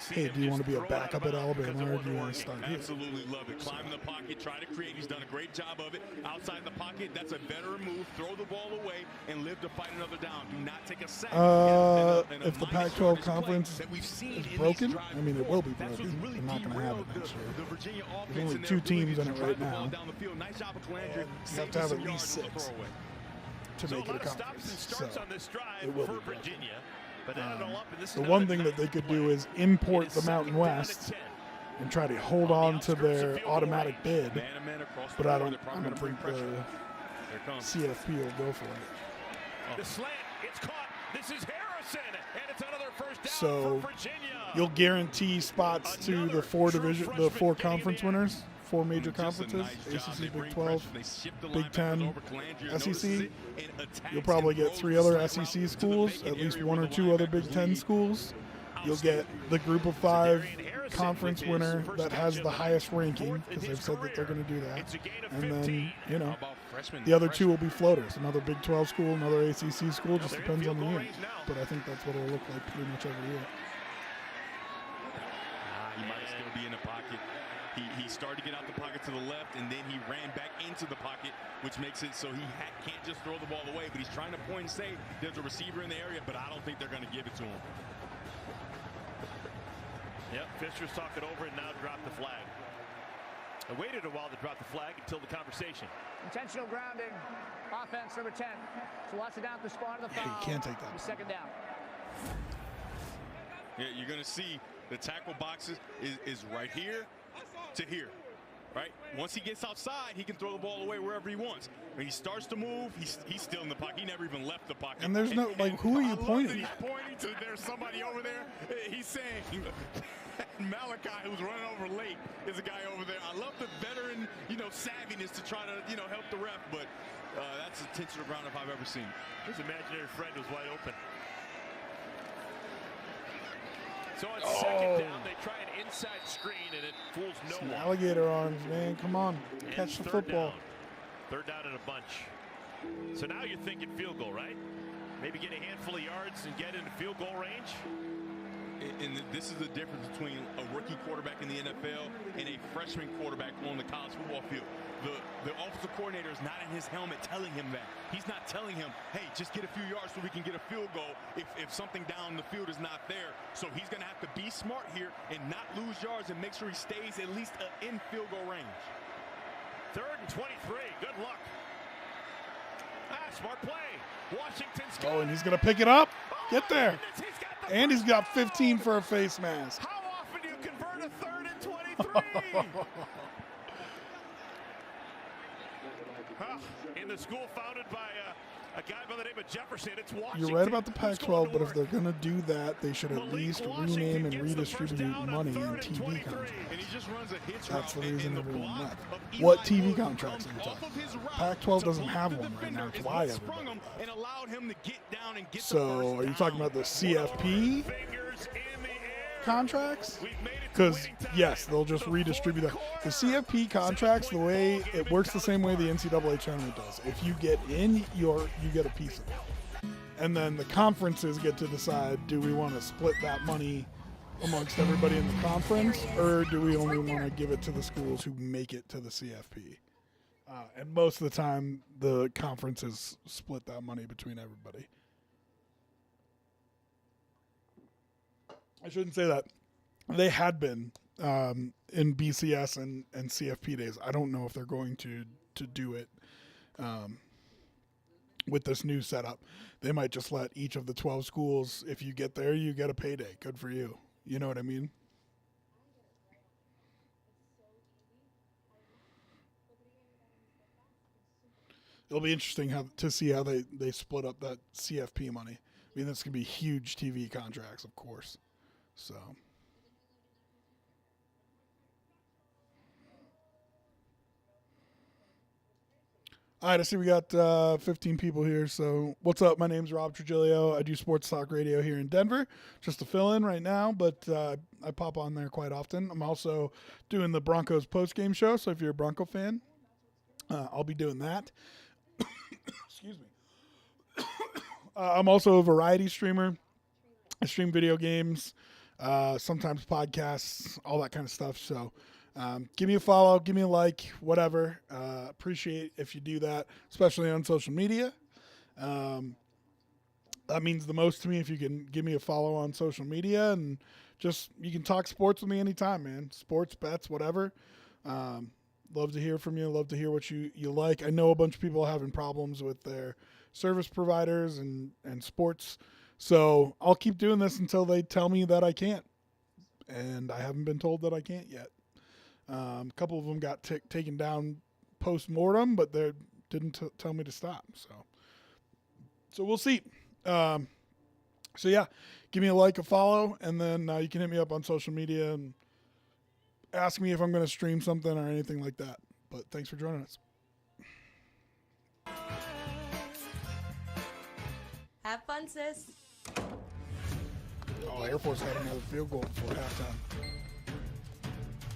hey, do you want to be a backup at Alabama or do you want to start here? Absolutely love it. Climb in the pocket, try to create. He's done a great job of it. Outside the pocket, that's a better move. Throw the ball away and live to fight another down. Do not take a sack. If the Pac-12 conference is broken, I mean, it will be broken. They're not going to have it next year. There's only 2 teams in it right now. You have to have at least 6 to make it a conference. So it will be broken. The one thing that they could do is import the Mountain West and try to hold on to their automatic bid, but I don't think the CFP will go for it. The slant, it's caught. This is Harrison, and it's another first down so for Virginia. You'll guarantee spots to the 4 conference winners, 4 major conferences: ACC, Big 12, Big 10, SEC. You'll probably get 3 other SEC schools, at least 1 or 2 other Big 10 schools. You'll get the group of 5 conference winner that has the highest ranking, because they've said that they're going to do that. And then, you know, the other 2 will be floaters. Another Big 12 school, another ACC school, just depends on the year. But I think that's what it'll look like pretty much every year. He might still be in the pocket. He started to get out the pocket to the left, and then he ran back into the pocket, which makes it so he can't just throw the ball away. But he's trying to point and say there's a receiver in the area, but I don't think they're going to give it to him. Yep, Fisher's talking over and now dropped the flag. I waited a while to drop the flag until the conversation. Intentional grounding, offense number 10. So watch it down at the spot of the foul. You can't take that. Second down. Yeah, you're going to see the tackle boxes is right here to here, right? Once he gets outside, he can throw the ball away wherever he wants. When he starts to move, he's still in the pocket. He never even left the pocket. And there's no, like, who are you pointing at? He's pointing to there's somebody over there. He's saying Malachi, who's running over late, is a guy over there. I love the veteran, savviness to try to, help the ref, but that's the intentional ground if I've ever seen. His imaginary friend was wide open. So on second down, they try an inside screen, and it fools no one. Alligator arms, man. Come on. Catch the football. Third down in a bunch. So now you're thinking field goal, right? Maybe get a handful of yards and get into field goal range? And this is the difference between a rookie quarterback in the NFL and a freshman quarterback on the college football field. The offensive coordinator is not in his helmet telling him that. He's not telling him, hey, just get a few yards so we can get a field goal if something down the field is not there. So he's going to have to be smart here and not lose yards and make sure he stays at least in field goal range. Third and 23. Good luck. Smart play. Washington's Oh, and he's going to pick it up. Get there. And he's got 15 for a face mask. How often do you convert a third and 23? In the school founded by a guy by the name of Jefferson, it's Washington. You're right about the Pac-12, but if they're going to do that, they should at least rename and redistribute money in TV contracts. That's the reason everyone left. What TV contracts are you talking about? Pac-12 doesn't have one right now. That's why everyone left. So are you talking about the CFP contracts? Because, yes, they'll just redistribute that. The CFP contracts, the way it works the same way the NCAA tournament does. If you get in, you get a piece of it. And then the conferences get to decide, do we want to split that money amongst everybody in the conference, or do we only want to give it to the schools who make it to the CFP? And most of the time, the conferences split that money between everybody. I shouldn't say that. They had been in BCS and CFP days. I don't know if they're going to do it with this new setup. They might just let each of the 12 schools, if you get there, you get a payday. Good for you. You know what I mean? It'll be interesting to see how they split up that CFP money. I mean, that's going to be huge TV contracts, of course. So... All right, I see we got 15 people here. So what's up? My name's Rob Trujillo. I do sports talk radio here in Denver, just to fill in right now, but I pop on there quite often. I'm also doing the Broncos post-game show, so if you're a Bronco fan, I'll be doing that. Excuse me. I'm also a variety streamer. I stream video games, sometimes podcasts, all that kind of stuff. So give me a follow, give me a like, whatever. Appreciate if you do that, especially on social media. That means the most to me if you can give me a follow on social media, and just you can talk sports with me anytime, man. Sports, bets, whatever. Love to hear from you. Love to hear what you like. I know a bunch of people are having problems with their service providers and sports. So I'll keep doing this until they tell me that I can't. And I haven't been told that I can't yet. A couple of them got taken down post-mortem, but they didn't tell me to stop. So we'll see. So yeah, give me a like, a follow, and then you can hit me up on social media and ask me if I'm going to stream something or anything like that. But thanks for joining us. Have fun, sis. Oh, Air Force had another field goal before halftime.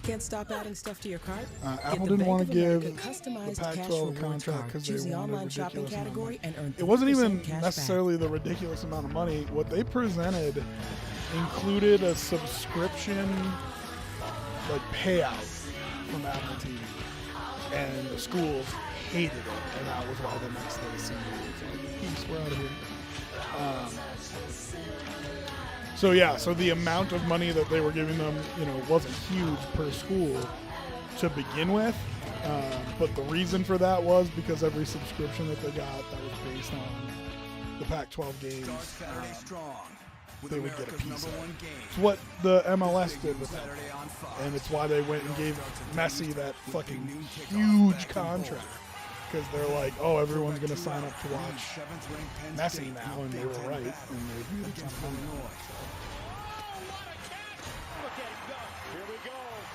Can't stop adding stuff to your cart? Apple didn't want to give the customized Pac-12 a contract because Choose they the wanted a online shopping ridiculous amount of category money. and earn It wasn't 30% even cash necessarily the ridiculous amount of money. What they presented included a subscription like payout from Apple TV, and the schools hated it, and that was why the next day seemed like, peace, we're out of here. So yeah, so the amount of money that they were giving them, wasn't huge per school to begin with, but the reason for that was because every subscription that they got that was based on the Pac-12 games, they would get a piece of it. It's what the MLS did with them, and it's why they went and gave Messi that fucking huge contract. Because they're like, oh, everyone's going to sign up to watch Messi now, and they were right. And they did something. Here we go.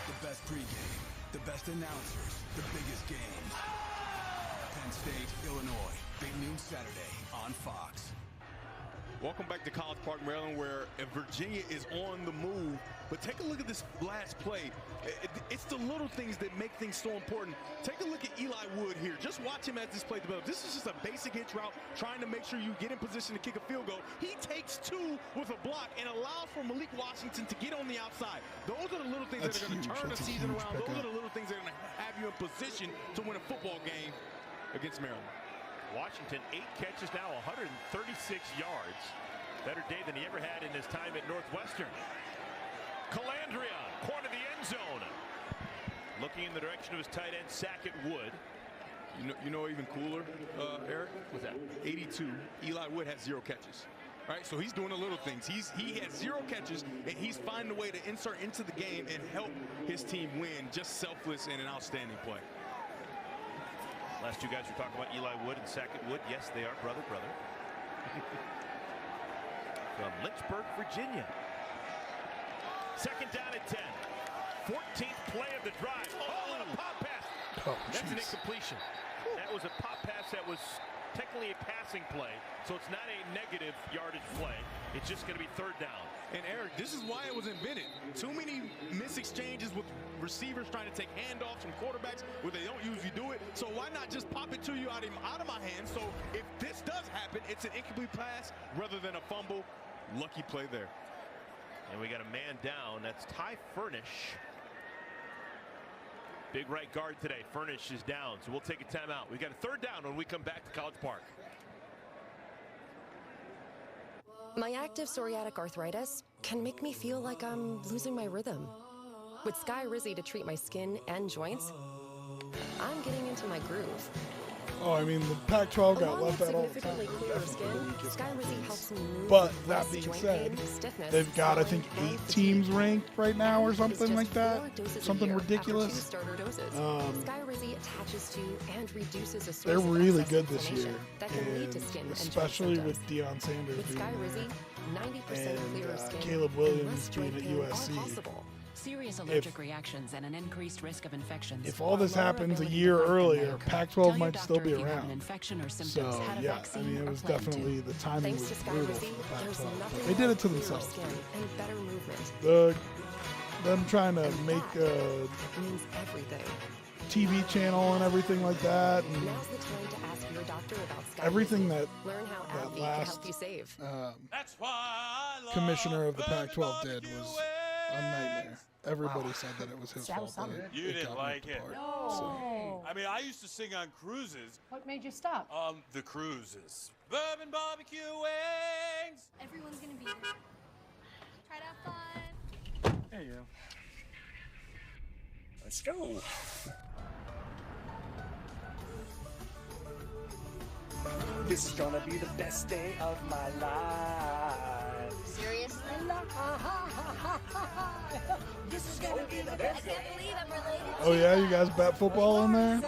The best pregame, the best announcers, the biggest games. Penn State, Illinois, big noon Saturday on Fox. Welcome back to College Park, Maryland, where Virginia is on the move. But take a look at this last play. It's the little things that make things so important. Take a look at Eli Wood here. Just watch him as this play develops. This is just a basic hitch route, trying to make sure you get in position to kick a field goal. He takes two with a block and allows for Malik Washington to get on the outside. Those are the little things that are going to turn the season around. Those are the little things that are going to have you in position to win a football game against Maryland. Washington, 8 catches now, 136 yards. Better day than he ever had in his time at Northwestern. Calandria, corner of the end zone. Looking in the direction of his tight end, Sackett Wood. You know even cooler, Eric? What's that? 82. Eli Wood has 0 catches. All right, so he's doing the little things. He has 0 catches, and he's finding a way to insert into the game and help his team win. Just selfless and an outstanding play. Last two guys were talking about Eli Wood and Sackett Wood. Yes, they are brother. From Lynchburg, Virginia. Second down at 10. 14th play of the drive. Oh, and a pop pass. Oh, that's an incompletion. That was a pop pass that was technically a passing play, so it's not a negative yardage play. It's just going to be 3rd down. And Eric, this is why it was invented. Too many missed exchanges with receivers trying to take handoffs from quarterbacks where they don't usually do it. So why not just pop it to you out of my hand? So if this does happen, it's an incomplete pass rather than a fumble. Lucky play there. And we got a man down. That's Ty Furnish. Big right guard today. Furnish is down, so we'll take a timeout. We got a 3rd down when we come back to College Park. My active psoriatic arthritis can make me feel like I'm losing my rhythm. With Sky Rizzy to treat my skin and joints, I'm getting into my groove. Oh, I mean, the Pac-12 got Along left with out all the time. significantly clearer skin, Sky Rizzy helps me move But with that less being joint said, pain, stiffness, they've got, I think, swelling, 8 and teams fatigue. ranked right now or It's something just like that. 4 doses a Something year ridiculous. After 2 starter doses. Sky Rizzy attaches to and reduces a source They're of really excess good this inflammation year, that can lead to and skin and joint especially with symptoms. Deion Sanders With Sky being Rizzy, 90% and clearer skin Caleb and Williams less being joint at pain are USC. possible. Serious allergic reactions and an increased risk of infections. If all this or lower happens a ability year to fight them may earlier, occur. Pac-12 Tell your might still doctor be if you have an around. infection or symptoms, So had a yeah, I vaccine, mean, it or was plan to. definitely the timing Thanks was to Sky brutal Rizzy, for the there's Pac-12. nothing But they did it like to clearer themselves. skin and better movement. Them trying to make a Means everything. TV channel and everything like that, and Now's the time to ask your doctor about Sky everything Rizzy. that Learn how that AbbVie can last help you save. commissioner of the Pac-12 did was a nightmare. Everybody said that it was his fault. That You didn't got like ripped it. apart. So, No. I mean, I used to sing on cruises. What made you stop? The cruises. Bourbon barbecue wings. Everyone's gonna be here. Try to have fun. There you go. Let's go. This is gonna be the best day of my life. Seriously? This is gonna be the best. I can't believe I'm related. oh yeah, you guys bet football in there?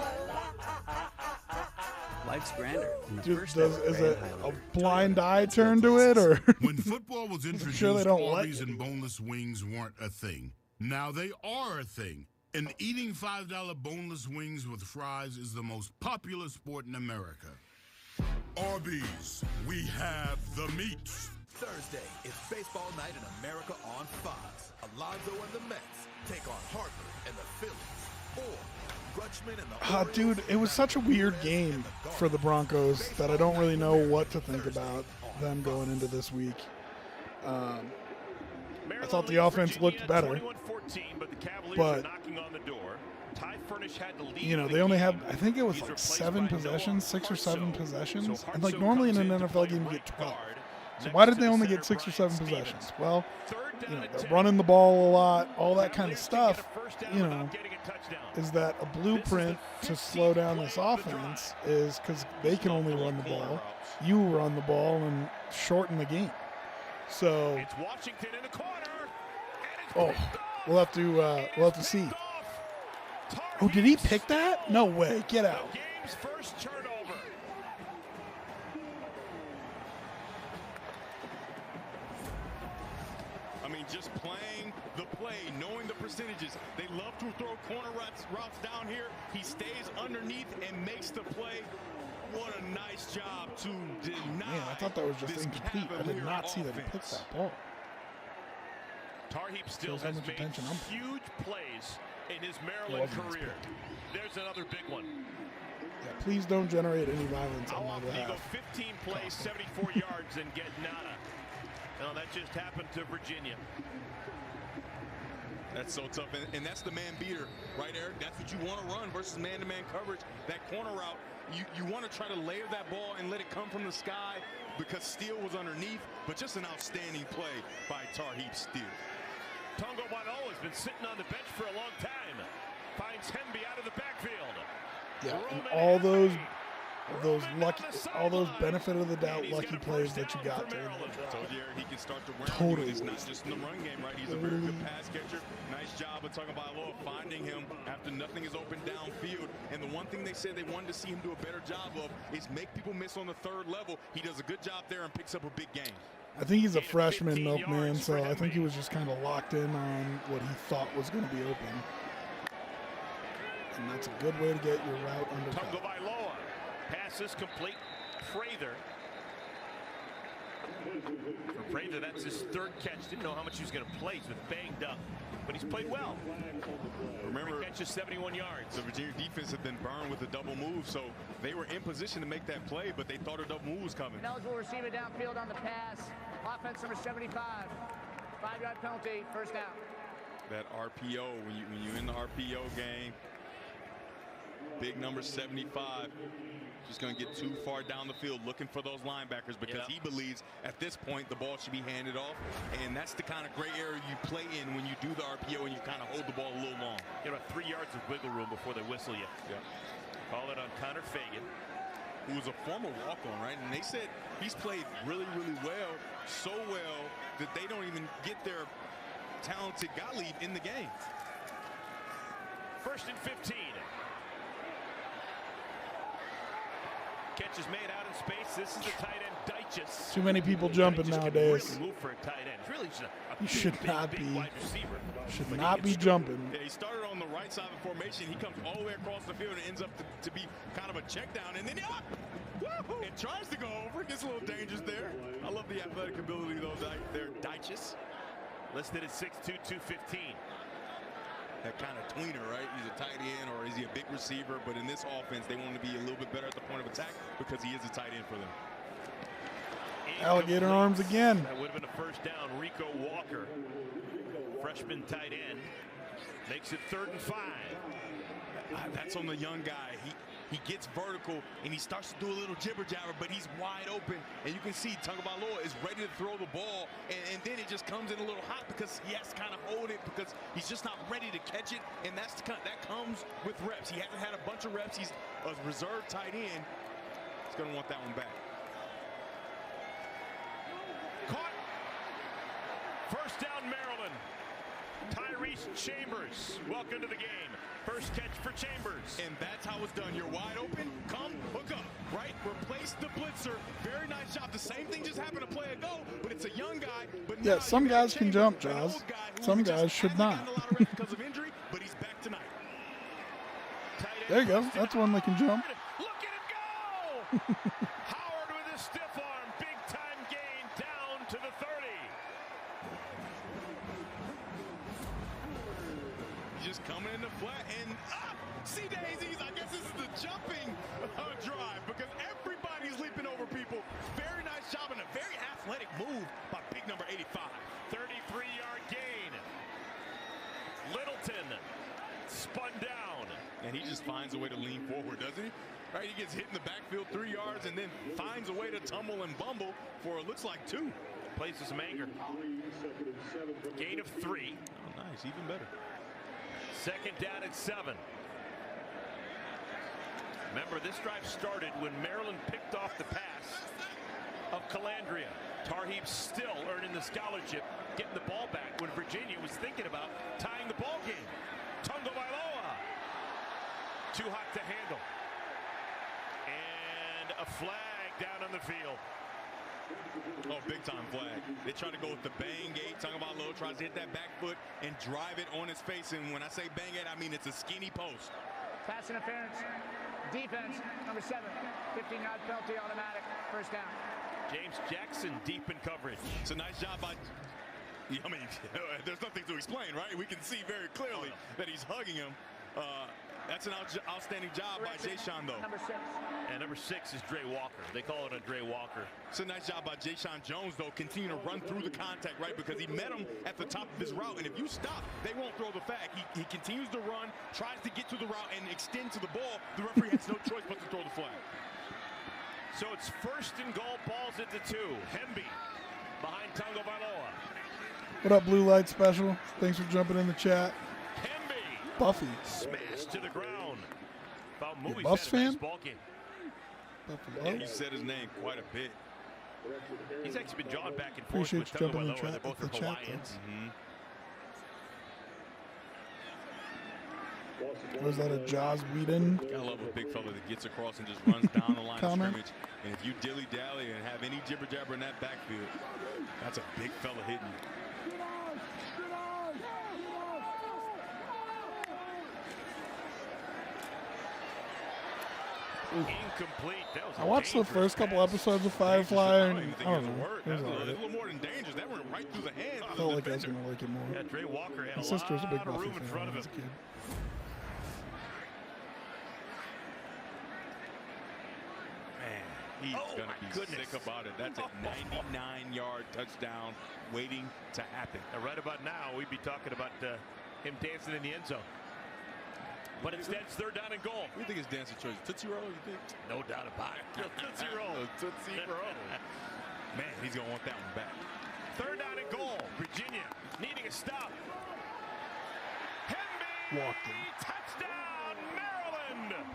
Life's grander. Dude, is it a blind eye turn to it, or When football was introduced, sure they don't let Arby's and boneless wings weren't a thing. Now they are a thing. And eating $5 boneless wings with fries is the most popular sport in America. Arby's, we have the meats. Thursday, it's baseball night in America on Fox. Alonzo and the Mets take on Harper and the Phillies. Or Grutschman and the dude, it was such a weird game for the Broncos that I don't really know what to think about them going into this week. I thought the offense looked better, but you know, they only had, I think it was like 7 possessions, 6 or 7 possessions, and like normally in an NFL game you get 12. So why did they only get 6 or 7 possessions? Well, you know, they're running the ball a lot, all that kind of stuff, you know, is that a blueprint to slow down this offense is because they can only run the ball. You run the ball and shorten the game. So, oh, we'll have to see. Oh, did he pick that? No way. Get out. Game's first turnover. I mean, just playing the play, knowing the percentages. They love to throw corner routes down here. He stays underneath and makes the play. What a nice job to deny. Man, I thought that was just incomplete. I did not see that he picked that ball. Tarheap still Shows how has much made attention I'm paying. huge plays in his Maryland career. There's another big one. Yeah, please don't generate any violence on my He go behalf. 15 plays, 74 yards, and get nada. No, that just happened to Virginia. That's so tough, and that's the man beater, right, Eric? That's what you want to run versus man-to-man coverage. That corner route, you want to try to layer that ball and let it come from the sky because Steele was underneath, but just an outstanding play by Tarheap Steele. Tongo Banoa has been sitting on the bench for a long time. Finds Hemby out of the backfield. Yeah, and all those benefit of the doubt lucky plays that you got there. Told you, Eric, he can start to run. Totally It's not just in the run game, right? He's a very good pass catcher. Nice job of talking about Baloa finding him after nothing is open downfield. And the one thing they said they wanted to see him do a better job of is make people miss on the third level. He does a good job there and picks up a big game. I think he's a freshman milkman, so I think he was just kind of locked in on what he thought was going to be open. And that's a good way to get your route undercut. Tongo Bailoa. Pass is complete. Prather. For Prather, that's his 3rd catch. Didn't know how much he was going to play. He's been banged up, but he's played well. Remember, catches 71 yards. The Virginia defense had been burned with a double move, so they were in position to make that play, but they thought a double move was coming. An eligible receiver downfield on the pass. Offense number 75. 5-yard penalty, first down. That RPO, when you're in the RPO game, big number 75. Just going to get too far down the field looking for those linebackers because he believes at this point the ball should be handed off. And that's the kind of gray area you play in when you do the RPO and you kind of hold the ball a little long. You know, 3 yards of wiggle room before they whistle you. Yeah. Call it on Connor Fagan, who was a former walk-on, right? And they said he's played really, really well, so well that they don't even get their talented Gottlieb in the game. 1st and 15. Catch is made out in space. This is the tight end, Dyches. Too many people jumping nowadays. Really move for a tight end. It's really just a You should not big be. wide receiver. Should not be jumping. Yeah, he started on the right side of the formation. He comes all the way across the field and ends up to be kind of a check down. And then it tries to go over. Gets a little dangerous there. I love the athletic ability of those there, Dyches. Listed at 6'2", 215. That kind of tweener, right? He's a tight end or is he a big receiver? But in this offense, they want to be a little bit better at the point of attack because he is a tight end for them. Alligator arms again. That would have been a first down. Rico Walker, freshman tight end, makes it 3rd and 5. That's on the young guy. He gets vertical and he starts to do a little jibber jabber, but he's wide open. And you can see Tagovailoa is ready to throw the ball, and then it just comes in a little hot because he has to kind of hold it because he's just not ready to catch it. And that comes with reps. He hasn't had a bunch of reps. He's a reserve tight end. He's going to want that one back. Caught. First down, Maryland. Tyrese Chambers, welcome to the game. First catch for Chambers. And that's how it's done. You're wide open. Come, hook up, right? Replace the blitzer. Very nice job. The same thing just happened a play ago, but it's a young guy. But yeah, some guys can jump, Jaws. Some guys should not. Because of injury, but he's back tonight. There you go. That's one that can jump. Look at him go! Howard with a stiff arm. Big time gain down to the 30. Just coming in the flat and see daisies. I guess this is the jumping drive because everybody's leaping over people. Very nice job and a very athletic move by big number 85. 33-yard gain. Littleton spun down. And he just finds a way to lean forward, doesn't he? Right, he gets hit in the backfield 3 yards and then finds a way to tumble and bumble for it looks like 2. Plays with some anger. Gain of 3. Oh, nice, even better. 2nd down and 7. Remember, this drive started when Maryland picked off the pass of Calandria. Tar Heels still earning the scholarship, getting the ball back when Virginia was thinking about tying the ball game. Tagovailoa, too hot to handle. And a flag down on the field. Oh, big time flag. They try to go with the bang gate. Tagovailoa tries to hit that back foot and drive it on his face. And when I say bang gate, I mean it's a skinny post. Pass interference. Defense, number 7. 15-yard penalty, automatic. First down. James Jackson deep in coverage. It's a nice job by... I mean, there's nothing to explain, right? We can see very clearly that he's hugging him. That's an outstanding job by Jayshon, though. Number 6. And number 6 is Dre Walker. They call it a Dre Walker. It's a nice job by Jayshon Jones, though, continuing to run through the contact, right? Because he met him at the top of his route. And if you stop, they won't throw the flag. He continues to run, tries to get to the route, and extend to the ball. The referee has no choice but to throw the flag. So it's 1st and goal, balls into 2. Hemby behind Tagovailoa. What up, Blue Light Special? Thanks for jumping in the chat. Hemby. Buffy. Smashed to the ground. Found movie Buffs fan? Nice ball game. Yeah, you said his name quite a bit. He's actually been jawing back and forth Appreciate with you jumping in the Tagovailoa. chat. They're both The chat, Hawaiians. Was that a Jaws Whedon? I love a big fella that gets across and just runs down the line of scrimmage. And if you dilly-dally and have any jibber-jabber in that backfield, that's a big fella hitting you. Incomplete. That was I watched the first couple episodes of Firefly, and I don't know. It was a alright. little more than dangerous. That went right through the hands. I felt like I was going to like it more. Yeah, Dre Walker had My a sister was a big lot of Buffy room in fan front when of I was him. a kid. Man, he's going to be sick about it. That's a 99-yard touchdown waiting to happen. And right about now, we'd be talking about him dancing in the end zone. But instead, it's 3rd down and goal. What do you think his dancing choice? Tootsie Roll, you think? No doubt about it. Tootsie Roll. Tootsie Roll. Man, he's going to want that one back. 3rd down and goal. Virginia needing a stop. Hemby. Walked him. Touchdown, Maryland.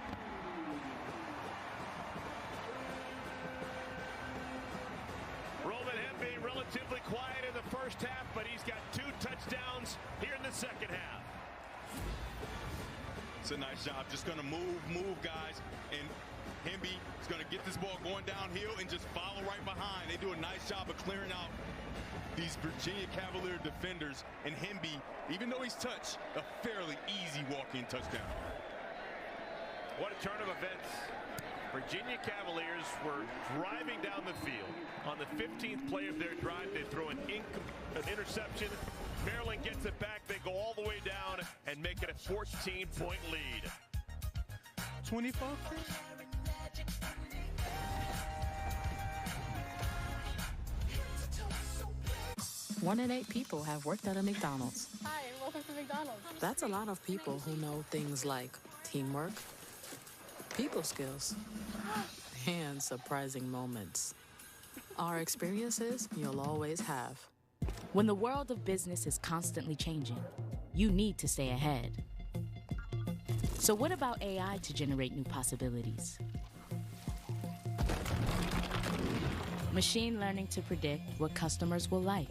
Roland Hemby relatively quiet in the first half, but he's got 2 touchdowns here in the second half. It's a nice job. Just going to move, guys. And Hemby is going to get this ball going downhill and just follow right behind. They do a nice job of clearing out these Virginia Cavalier defenders. And Hemby, even though he's touched, a fairly easy walk-in touchdown. What a turn of events. Virginia Cavaliers were driving down the field. On the 15th play of their drive, they throw an interception. Maryland gets it back. They go all the way down and make it a 14-point lead. 24? 1 in 8 people have worked at a McDonald's. Hi, and welcome to McDonald's. That's a lot of people who know things like teamwork, people skills, and surprising moments. Our experiences you'll always have. When the world of business is constantly changing, you need to stay ahead. So what about AI to generate new possibilities? Machine learning to predict what customers will like.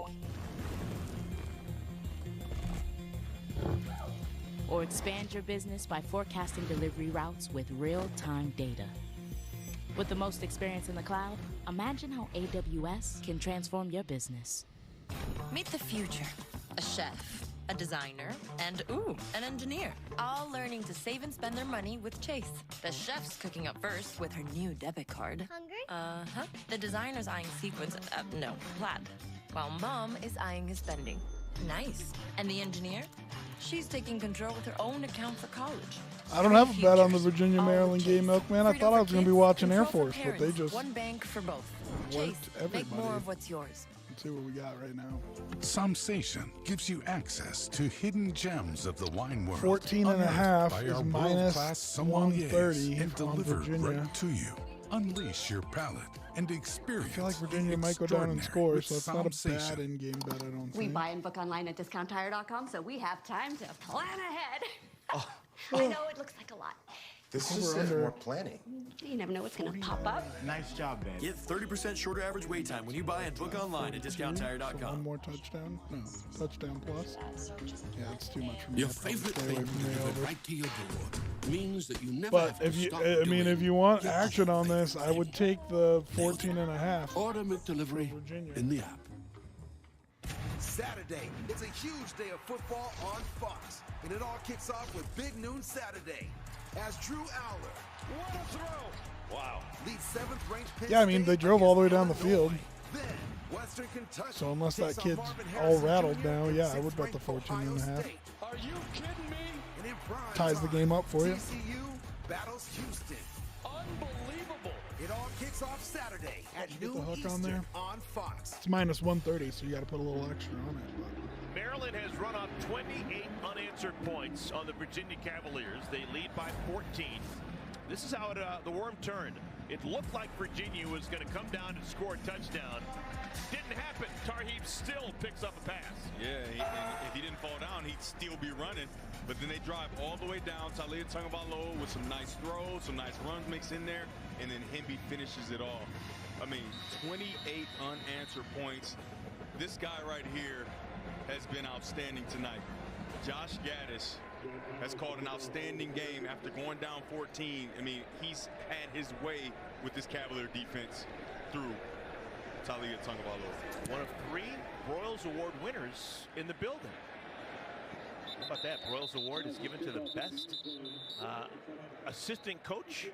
Or expand your business by forecasting delivery routes with real-time data. With the most experience in the cloud, imagine how AWS can transform your business. Meet the future. A chef, a designer, and an engineer. All learning to save and spend their money with Chase. The chef's cooking up first with her new debit card. Hungry? Uh-huh. The designer's eyeing sequins, plaid. While mom is eyeing his spending. Nice. And the engineer? She's taking control with her own account for college. I don't have a bet on the Virginia-Maryland game, Milkman. I thought I was going to be watching Air Force, but they just one bank for both. worked everybody. Make more of what's yours. Let's see what we got right now. Sensation gives you access to hidden gems of the wine world. 14.5 is minus -130 130 and on delivered Virginia. right to you. Unleash your palate and experience. I feel like Virginia might go down in score, so it's not a bad in-game bet, I don't We think. buy and book online at discounttire.com, so we have time to plan ahead. I know it looks like a lot. This is more planning. You never know what's going to pop up. Nice job, babe. Get 30% shorter average wait time when you buy and book online at So discounttire.com. one more touchdown? No, touchdown plus. Yeah, it's too much for me. Your I'll probably favorite stay away thing from the delivered over. right to your door means that you never But have to if you, stop I mean, doing if you want your action other on this, I would take the 14.5. Order McDelivery in the app. Saturday, it's a huge day of football on Fox, and it all kicks off with Big Noon Saturday as Drew Aller, what a throw! Wow, leads 7th-ranked Penn Yeah, I mean, they State drove all the way against down the field. Then Western Kentucky. So unless that takes on kid's Marvin all Harrison rattled Jr. now, and yeah, I would bet 6th the ranked 14.5. State. Are you kidding me? And in prime Ties the time, game up for you. TCU battles Houston. Unbelievable! It all kicks off Saturday at Get the noon hook Eastern on there. on Fox. It's minus 130, so you got to put a little extra on it. Maryland has run off 28 unanswered points on the Virginia Cavaliers. They lead by 14. This is how the worm turned. It looked like Virginia was going to come down and score a touchdown. Didn't happen. Tarheeb still picks up a pass. Yeah, and if he didn't fall down, he'd still be running. But then they drive all the way down. Talia Tagovailoa with some nice throws, some nice runs mixed in there, and then Hemby finishes it off. I mean, 28 unanswered points. This guy right here has been outstanding tonight. Josh Gaddis has called an outstanding game after going down 14. I mean, he's had his way with this Cavalier defense through Talia Tagovailoa. One of 3 Broyles Award winners in the building. How about that? Broyles Award is given to the best assistant coach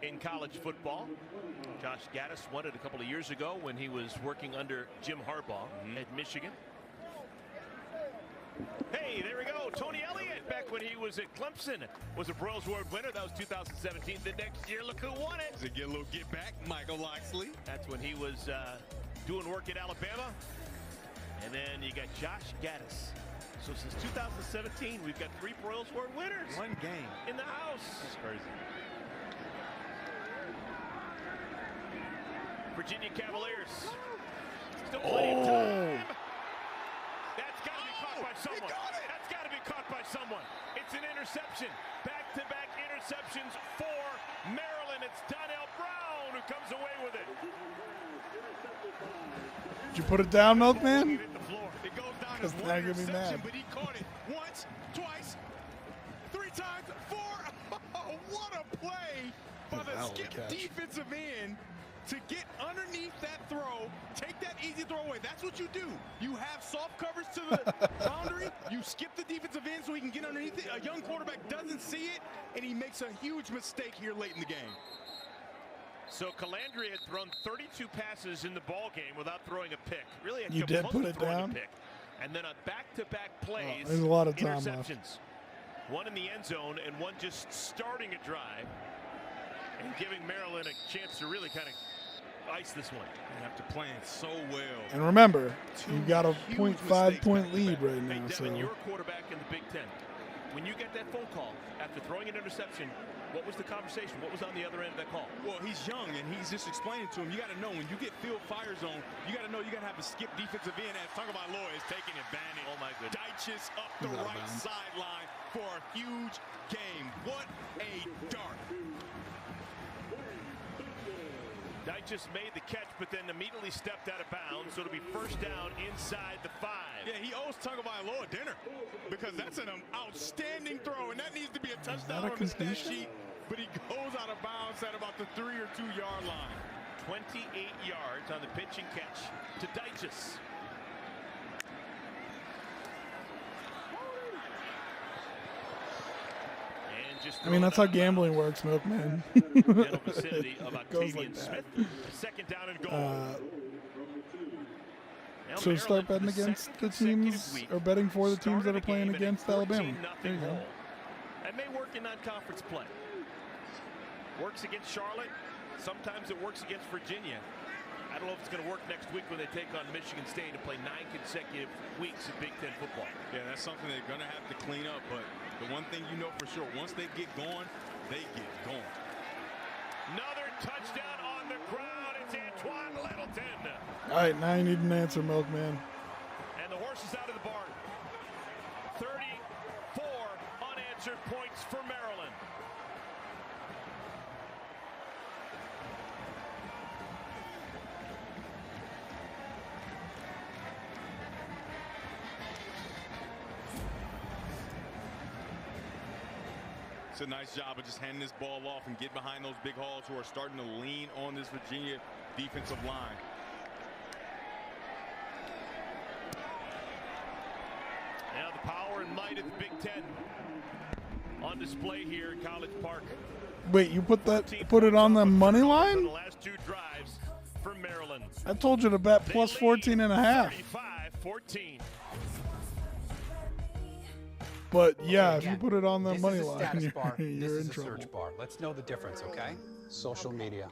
in college football. Josh Gaddis won it a couple of years ago when he was working under Jim Harbaugh at Michigan. Hey, there we go. Tony Elliott, back when he was at Clemson, was a Broyles Award winner. That was 2017. The next year, look who won it. Does it get a little get back? Michael Locksley. That's when he was doing work at Alabama. And then you got Josh Gaddis. So since 2017, we've got 3 Broyles Award winners. One game in the house. That's crazy. Virginia Cavaliers. Still plenty of time. That's got to be caught by someone. That's got to be caught by someone. It's an interception. Back-to-back interceptions for Maryland. It's Donnell Brown who comes away with it. Did you put it down, Milkman? It goes down Because as now one you're going to be interception, mad. but he caught it once, twice, 3 times, 4. Oh, what a play by the skip defensive end to get underneath that throw, take that easy throw away. That's what you do. You have soft coverage to the boundary. You skip the defensive end so he can get underneath it. A young quarterback doesn't see it, and he makes a huge mistake here late in the game. So Calandria had thrown 32 passes in the ball game without throwing a pick. Really, You did put it down? Pick. And then on back-to-back plays, there's a lot of time interceptions. left. One in the end zone and one just starting a drive and giving Maryland a chance to really kind of ice this one. They have to plan so well. And remember, you got a 0.5-point lead right Hey, now. Devin, So you're a quarterback in the Big Ten. When you get that phone call after throwing an interception, what was the conversation? What was on the other end of that call? Well, he's young, and he's just explaining to him, you got to know when you get field fire zone, you got to know you got to have a skip defensive end as Tagovailoa is taking advantage. Oh, my goodness. Dyches up the right sideline for a huge game. What a dart. Dyches made the catch, but then immediately stepped out of bounds, so it'll be first down inside the 5. Yeah, he owes Tagovailoa dinner because that's an outstanding throw, and that needs to be a touchdown on the stat sheet. But he goes out of bounds at about the 3 or 2 yard line. 28 yards on the pitch and catch to Dyches. I mean, that's how gambling works, Milkman. General vicinity of Goes Octavian like Smith. Second down and goal. So start betting against the teams, or betting for the teams that are playing against Alabama. There you go. That may work in non-conference play. Works against Charlotte. Sometimes it works against Virginia. I don't know if it's going to work next week when they take on Michigan State and play 9 consecutive weeks of Big Ten football. Yeah, that's something they're going to have to clean up. But the one thing you know for sure, once they get going, they get going. Another touchdown on the ground. It's Antoine Littleton. All right, now you need an answer, Milkman. And the horse is out of the barn. 34 unanswered points for Maryland. It's a nice job of just handing this ball off and get behind those big hauls who are starting to lean on this Virginia defensive line. Now the power and might of the Big Ten on display here in College Park. Wait, you put it on the money line? The last 2 drives for Maryland. I told you to bet plus 14.5. 35-14. But yeah, Okay, if you again, put it on the this money is a line, status you're, bar. you're This in is a trouble. search bar. Let's know the difference, okay? Social media.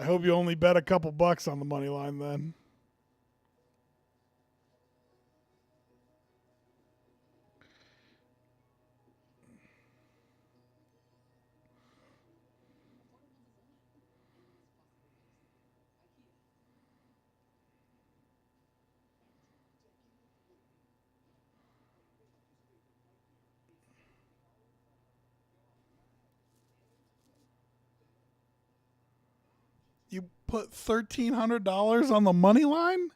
I hope you only bet a couple bucks on the money line then. You put $1,300 on the money line?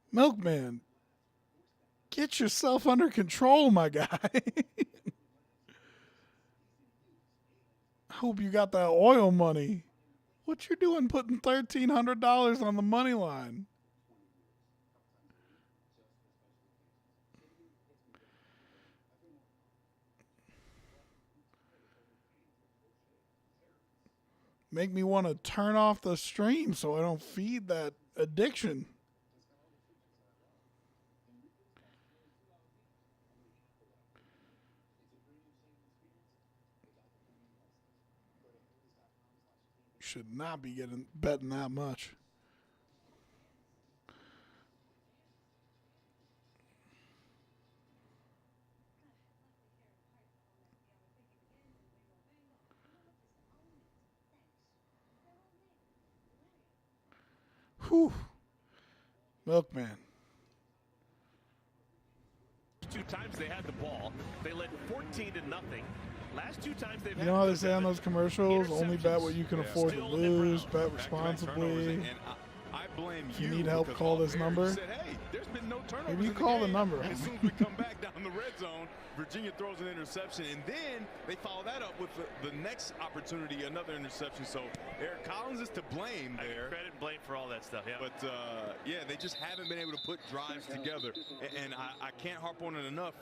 Milkman, get yourself under control, my guy. I hope you got that oil money. What you doing putting $1,300 on the money line? Make me want to turn off the stream so I don't feed that addiction. Should not be betting that much. Whew. Milkman. 2 times they had the ball. They led 14-0. Last 2 times they've You know how they say on those commercials, only bet what you can afford to lose, bet responsibly. I blame if you need help, call this number. Said, hey, there's been no turnovers. Maybe you call the number. As soon as we come back down the red zone, Virginia throws an interception, and then they follow that up with the next opportunity, another interception. So Eric Collins is to blame there. Credit and blame for all that stuff. Yeah. But yeah, they just haven't been able to put drives together, and I can't harp on it enough.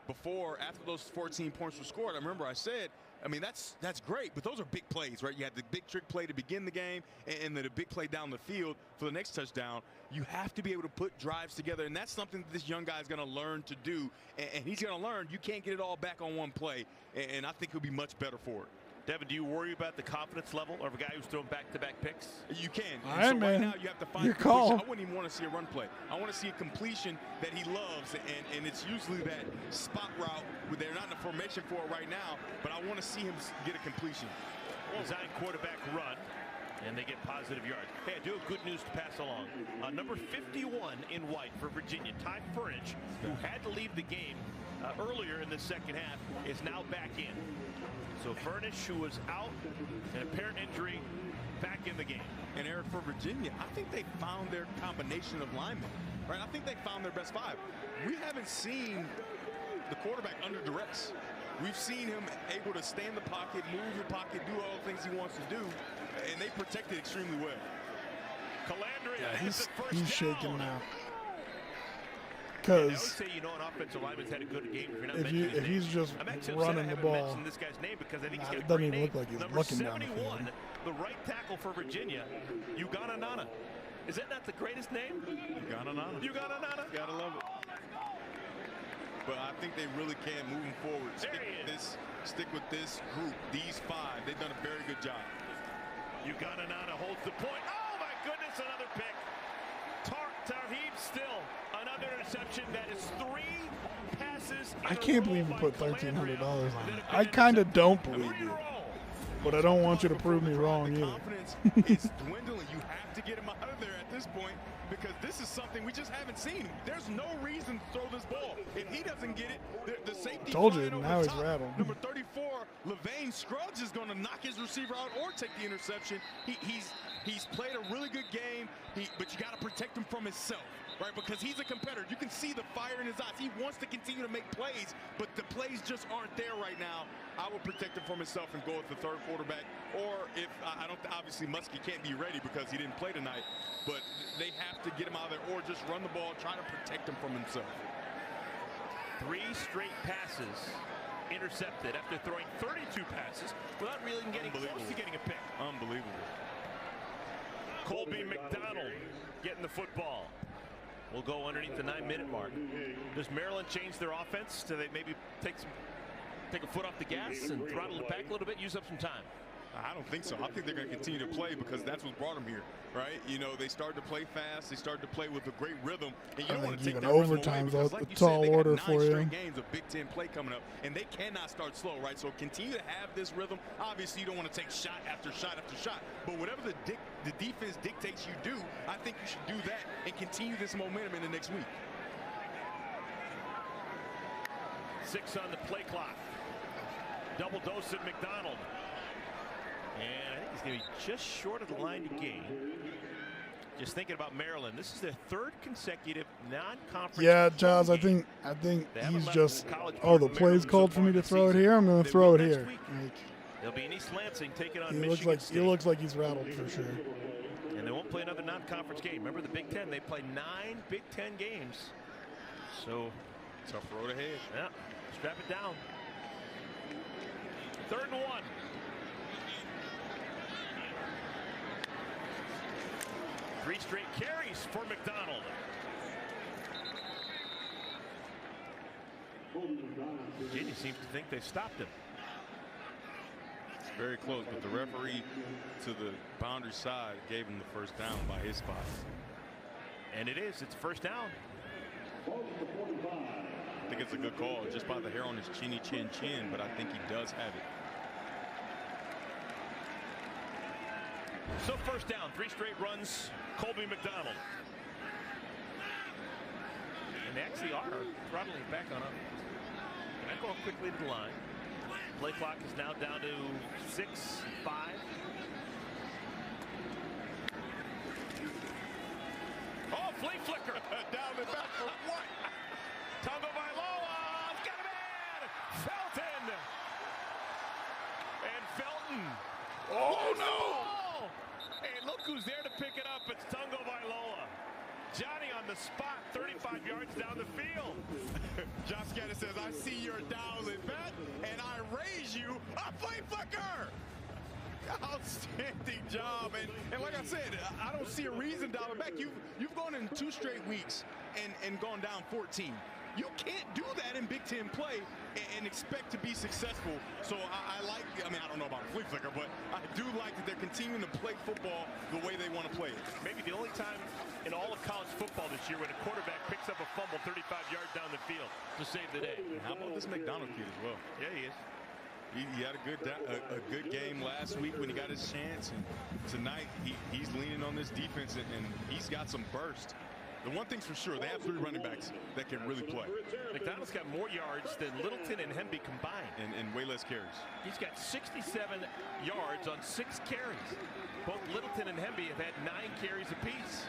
Before, after those 14 points were scored, I remember I said, I mean, that's great, but those are big plays, right? You had the big trick play to begin the game and the big play down the field for the next touchdown. You have to be able to put drives together, and that's something that this young guy is going to learn to do, and he's going to learn you can't get it all back on one play, and I think he'll be much better for it. Devin, do you worry about the confidence level of a guy who's throwing back-to-back picks? You can. All right, so man. Right now you have to find your completion. call. I wouldn't even want to see a run play. I want to see a completion that he loves, and it's usually that spot route where they're not in a formation for it right now, but I want to see him get a completion. Design quarterback run, and they get positive yards. Hey, I do have good news to pass along. Number 51 in white for Virginia, Ty Furnish, who had to leave the game earlier in the second half, is now back in. So Furnish, who was out, an apparent injury, back in the game. And Eric, for Virginia, I think they found their combination of linemen, right? I think they found their best 5. We haven't seen the quarterback under duress. We've seen him able to stay in the pocket, move the pocket, do all the things he wants to do, and they protected extremely well. Calandria he's shaking now. They always Because say, you know, an offensive lineman's had a good game if you're not if mentioning his he's name. just I'm actually running upset I the haven't ball, mentioned this guy's name because I think he's got it a doesn't great even look name. like he's Number looking down the 71, field. the right tackle for Virginia, Ugana Nana. Is that not the greatest name? Ugana Nana. Ugana Nana. Gotta love it. But I think they really can moving forward. Stick with this group, these 5. They've done a very good job. Ugana Nana holds the point. Oh my goodness, another pick. Tarheeb still another interception. That is 3 passes. I can't believe you put $1,300 on it. I kind of don't believe you, but I don't want you to prove me wrong either. Confidence is dwindling. You have to get him out of there at this point because this is something we just haven't seen. There's no reason to throw this ball. If he doesn't get it, the safety. Told you, flying now over he's top. rattled. Number 34, Levain Scruggs is going to knock his receiver out or take the interception. He's played a really good game, but you got to protect him from himself, right? Because he's a competitor. You can see the fire in his eyes. He wants to continue to make plays, but the plays just aren't there right now. I would protect him from himself and go with the 3rd quarterback. Or if I don't, obviously Muskie can't be ready because he didn't play tonight, but they have to get him out of there or just run the ball, try to protect him from himself. 3 straight passes intercepted after throwing 32 passes without really getting close to getting a pick. Unbelievable. Colby McDonald getting the football. We'll go underneath the 9-minute mark. Does Maryland change their offense? Do they maybe take a foot off the gas and throttle it back a little bit, use up some time? I don't think so. I think they're going to continue to play because that's what brought them here, right? You know, they started to play fast. They started to play with a great rhythm. And you don't want to take that rhythm away because, like you said, they got 9 straight games of Big Ten play coming up, and they cannot start slow, right? So continue to have this rhythm. Obviously, you don't want to take shot after shot after shot, but whatever the defense dictates you do, I think you should do that and continue this momentum in the next week. 6 on the play clock. Double dose at McDonald. And I think he's going to be just short of the line to gain. Just thinking about Maryland, this is their 3rd consecutive non-conference. Yeah, Giles, I think he's just. Oh, the play's called for me to throw it here. I'm going to throw it here. They'll be in East Lansing taking on He Michigan State. He looks like he's rattled for sure. And they won't play another non-conference game. Remember the Big Ten? They play 9 Big Ten games. So tough road ahead. Yeah, strap it down. 3rd and 1. Three straight carries for McDonald. Virginia seems to think they've stopped him. It's very close, but the referee to the boundary side gave him the first down by his spot. And it is. It's first down. I think it's a good call just by the hair on his chinny chin, but I think he does have it. So first down, 3 straight runs, Colby McDonald. And they actually are throttling it back on up. Not going quickly to the line. Play clock is now down to 6-5. Oh, flea flicker. Down and back for what? Tongo Vailoa, got him in! Felton! And Felton. Oh, no! And look who's there to pick it up. It's Tongo Vailoa. Johnny on the spot, 35 yards down the field. Josh Gaddis says, I see your dials at bat, and I raise you a flea flicker. Outstanding job. And like I said, I don't see a reason dial it back. You've gone in 2 straight weeks and gone down 14. You can't do that in Big Ten play and expect to be successful. So I don't know about a flea flicker, but I do like that they're continuing to play football the way they want to play it. Maybe the only time in all of college football this year when a quarterback picks up a fumble 35 yards down the field to save the day. How about this McDonald kid as well? Yeah, he is. He had a good game last week when he got his chance, and tonight he's leaning on this defense, and he's got some burst. The one thing's for sure, they have 3 running backs that can really play. McDonald's got more yards than Littleton and Hemby combined. And way less carries. He's got 67 yards on 6 carries. Both Littleton and Hemby have had 9 carries apiece.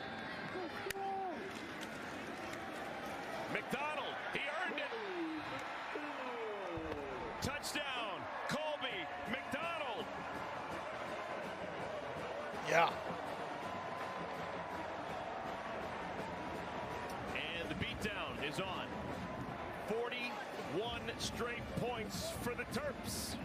McDonald, he earned it. Touchdown, Colby McDonald. Yeah. And the beatdown is on. 41 straight points for the Terps.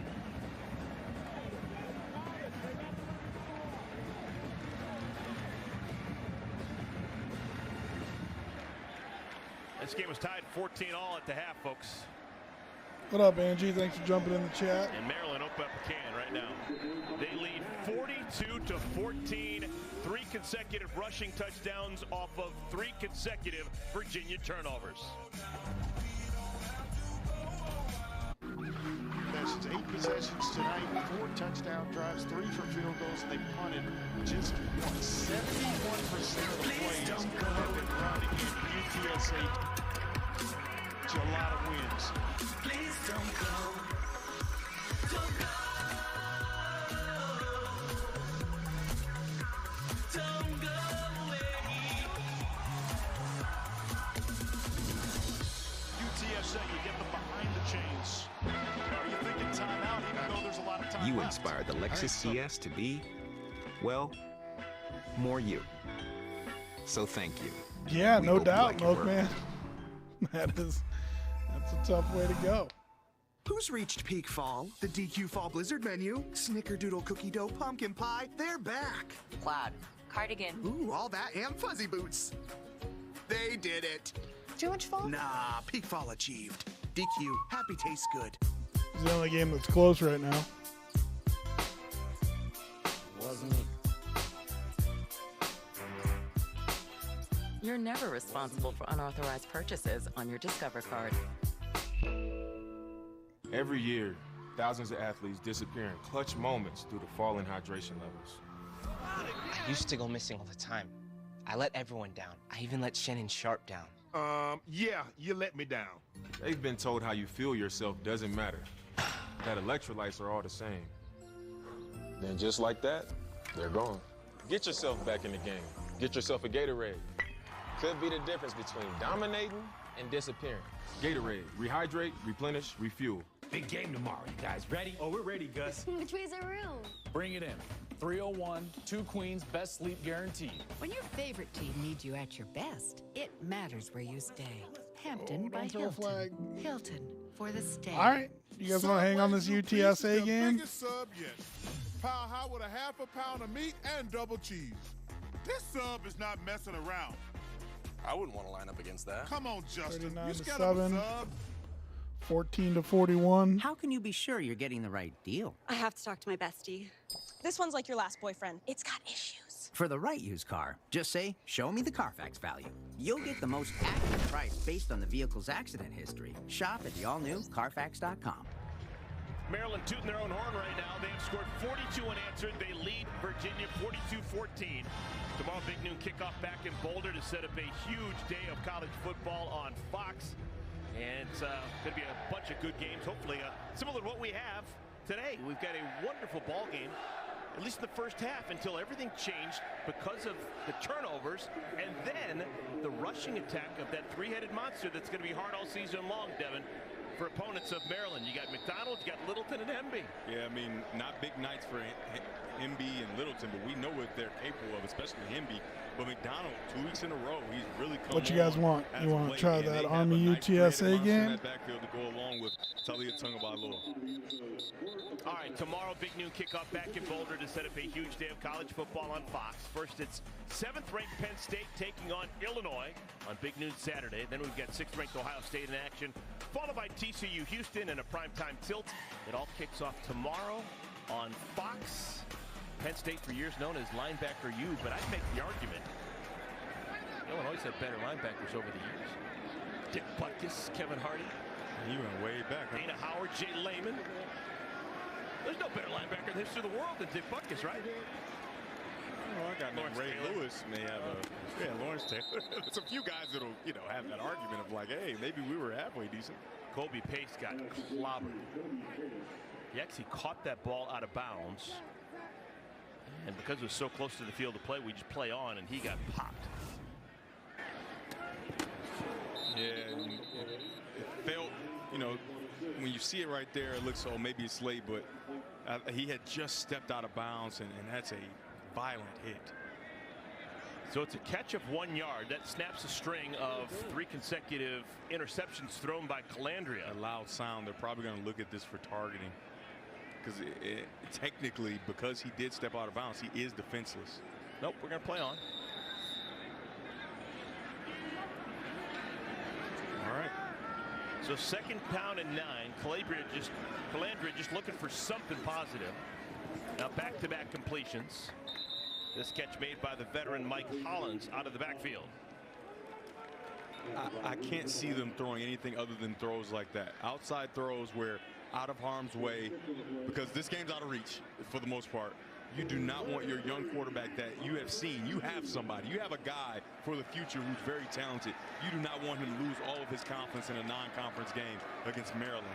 This game was tied 14-all at the half, folks. What up, Angie? Thanks for jumping in the chat. And Maryland open up a can right now. They lead 42-14. 3 consecutive rushing touchdowns off of 3 consecutive Virginia turnovers. Possessions, 8 possessions tonight, 4 touchdown drives, 3 for field goals. They punted just 71% of the plays have been run in UTSA. To a lot of wins. Please don't go. Don't go. Don't go away. UTSA, you get them behind the chains. Are you thinking timeout even though there's a lot of time You left? inspired the Lexus CS to be, well, more you. So thank you. Yeah, We no hope you doubt, like your work. Milkman. That's a tough way to go. Who's reached peak fall? The DQ Fall Blizzard menu? Snickerdoodle cookie dough pumpkin pie? They're back. Plaid. Cardigan. Ooh, all that and fuzzy boots. They did it. Too much fall? Nah, peak fall achieved. DQ, happy tastes good. It's the only game that's close right now. Wasn't it? You're never responsible for unauthorized purchases on your Discover card. Every year, thousands of athletes disappear in clutch moments due to falling hydration levels. I used to go missing all the time. I let everyone down. I even let Shannon Sharp down. Yeah, you let me down. They've been told how you feel yourself doesn't matter. That electrolytes are all the same. Then just like that, they're gone. Get yourself back in the game. Get yourself a Gatorade. Could be the difference between dominating and disappearing. Gatorade, rehydrate, replenish, refuel. Big game tomorrow. You guys ready? Oh, we're ready, Gus. Which way's our room? Bring it in. 301, 2 queens, best sleep guaranteed. When your favorite team needs you at your best, it matters where you stay. Hampton by Hilton. Hilton for the stay. All right. You guys want to hang on this UTSA game? Biggest sub yet. Pound hot with a half a pound of meat and double cheese. This sub is not messing around. I wouldn't want to line up against that. Come on, Justin. 39-7. 14-41. How can you be sure you're getting the right deal? I have to talk to my bestie. This one's like your last boyfriend. It's got issues. For the right used car, just say, show me the Carfax value. You'll get the most accurate price based on the vehicle's accident history. Shop at the all-new Carfax.com. Maryland tooting their own horn right now. They have scored 42 unanswered. They lead Virginia 42-14. Tomorrow, big noon kickoff back in Boulder to set up a huge day of college football on Fox. And it's going to be a bunch of good games, hopefully similar to what we have today. We've got a wonderful ball game, at least in the first half, until everything changed because of the turnovers and then the rushing attack of that three-headed monster that's going to be hard all season long, Devin, for opponents of Maryland. You got McDonald, you got Littleton and Hemby. Yeah, I mean, not big nights for Hemby and Littleton, but we know what they're capable of, especially Hemby. But McDonald, 2 weeks in a row, he's really come What you guys want? You want to try that Army UTSA game? That backfield to go along with Talia Tungabailoa. All right, tomorrow, big noon kickoff back in Boulder to set up a huge day of college football on Fox. First, it's 7th-ranked Penn State taking on Illinois on big noon Saturday. Then we've got 6th-ranked Ohio State in action, followed by TCU Houston and a primetime tilt. It all kicks off tomorrow on Fox. Penn State for years known as linebacker U, but I'd make the argument Illinois had better linebackers over the years. Dick Butkus, Kevin Hardy. He went way back. Dana Howard, Jay Lehman. There's no better linebacker in the history of the world than Dick Butkus, right? Well, I got Ray Taylor. Lewis may have Lawrence Taylor. There's a few guys that'll, have that argument of like, hey, maybe we were halfway decent. Kobe Pace got clobbered. He actually caught that ball out of bounds. And because it was so close to the field of play, we just play on, and he got popped. Yeah, and it felt, when you see it right there, it looks, maybe it's late, but he had just stepped out of bounds, and that's a violent hit. So it's a catch of 1 yard. That snaps a string of 3 consecutive interceptions thrown by Calandria. A loud sound. They're probably going to look at this for targeting. Because technically, because he did step out of bounds, he is defenseless. Nope, we're going to play on. All right. So 2nd down and 9. Calandria just looking for something positive. Now back-to-back completions. This catch made by the veteran Mike Hollins out of the backfield. I can't see them throwing anything other than throws like that. Outside throws where out of harm's way, because this game's out of reach for the most part. You do not want your young quarterback that you have seen. You have somebody. You have a guy for the future who's very talented. You do not want him to lose all of his confidence in a non-conference game against Maryland.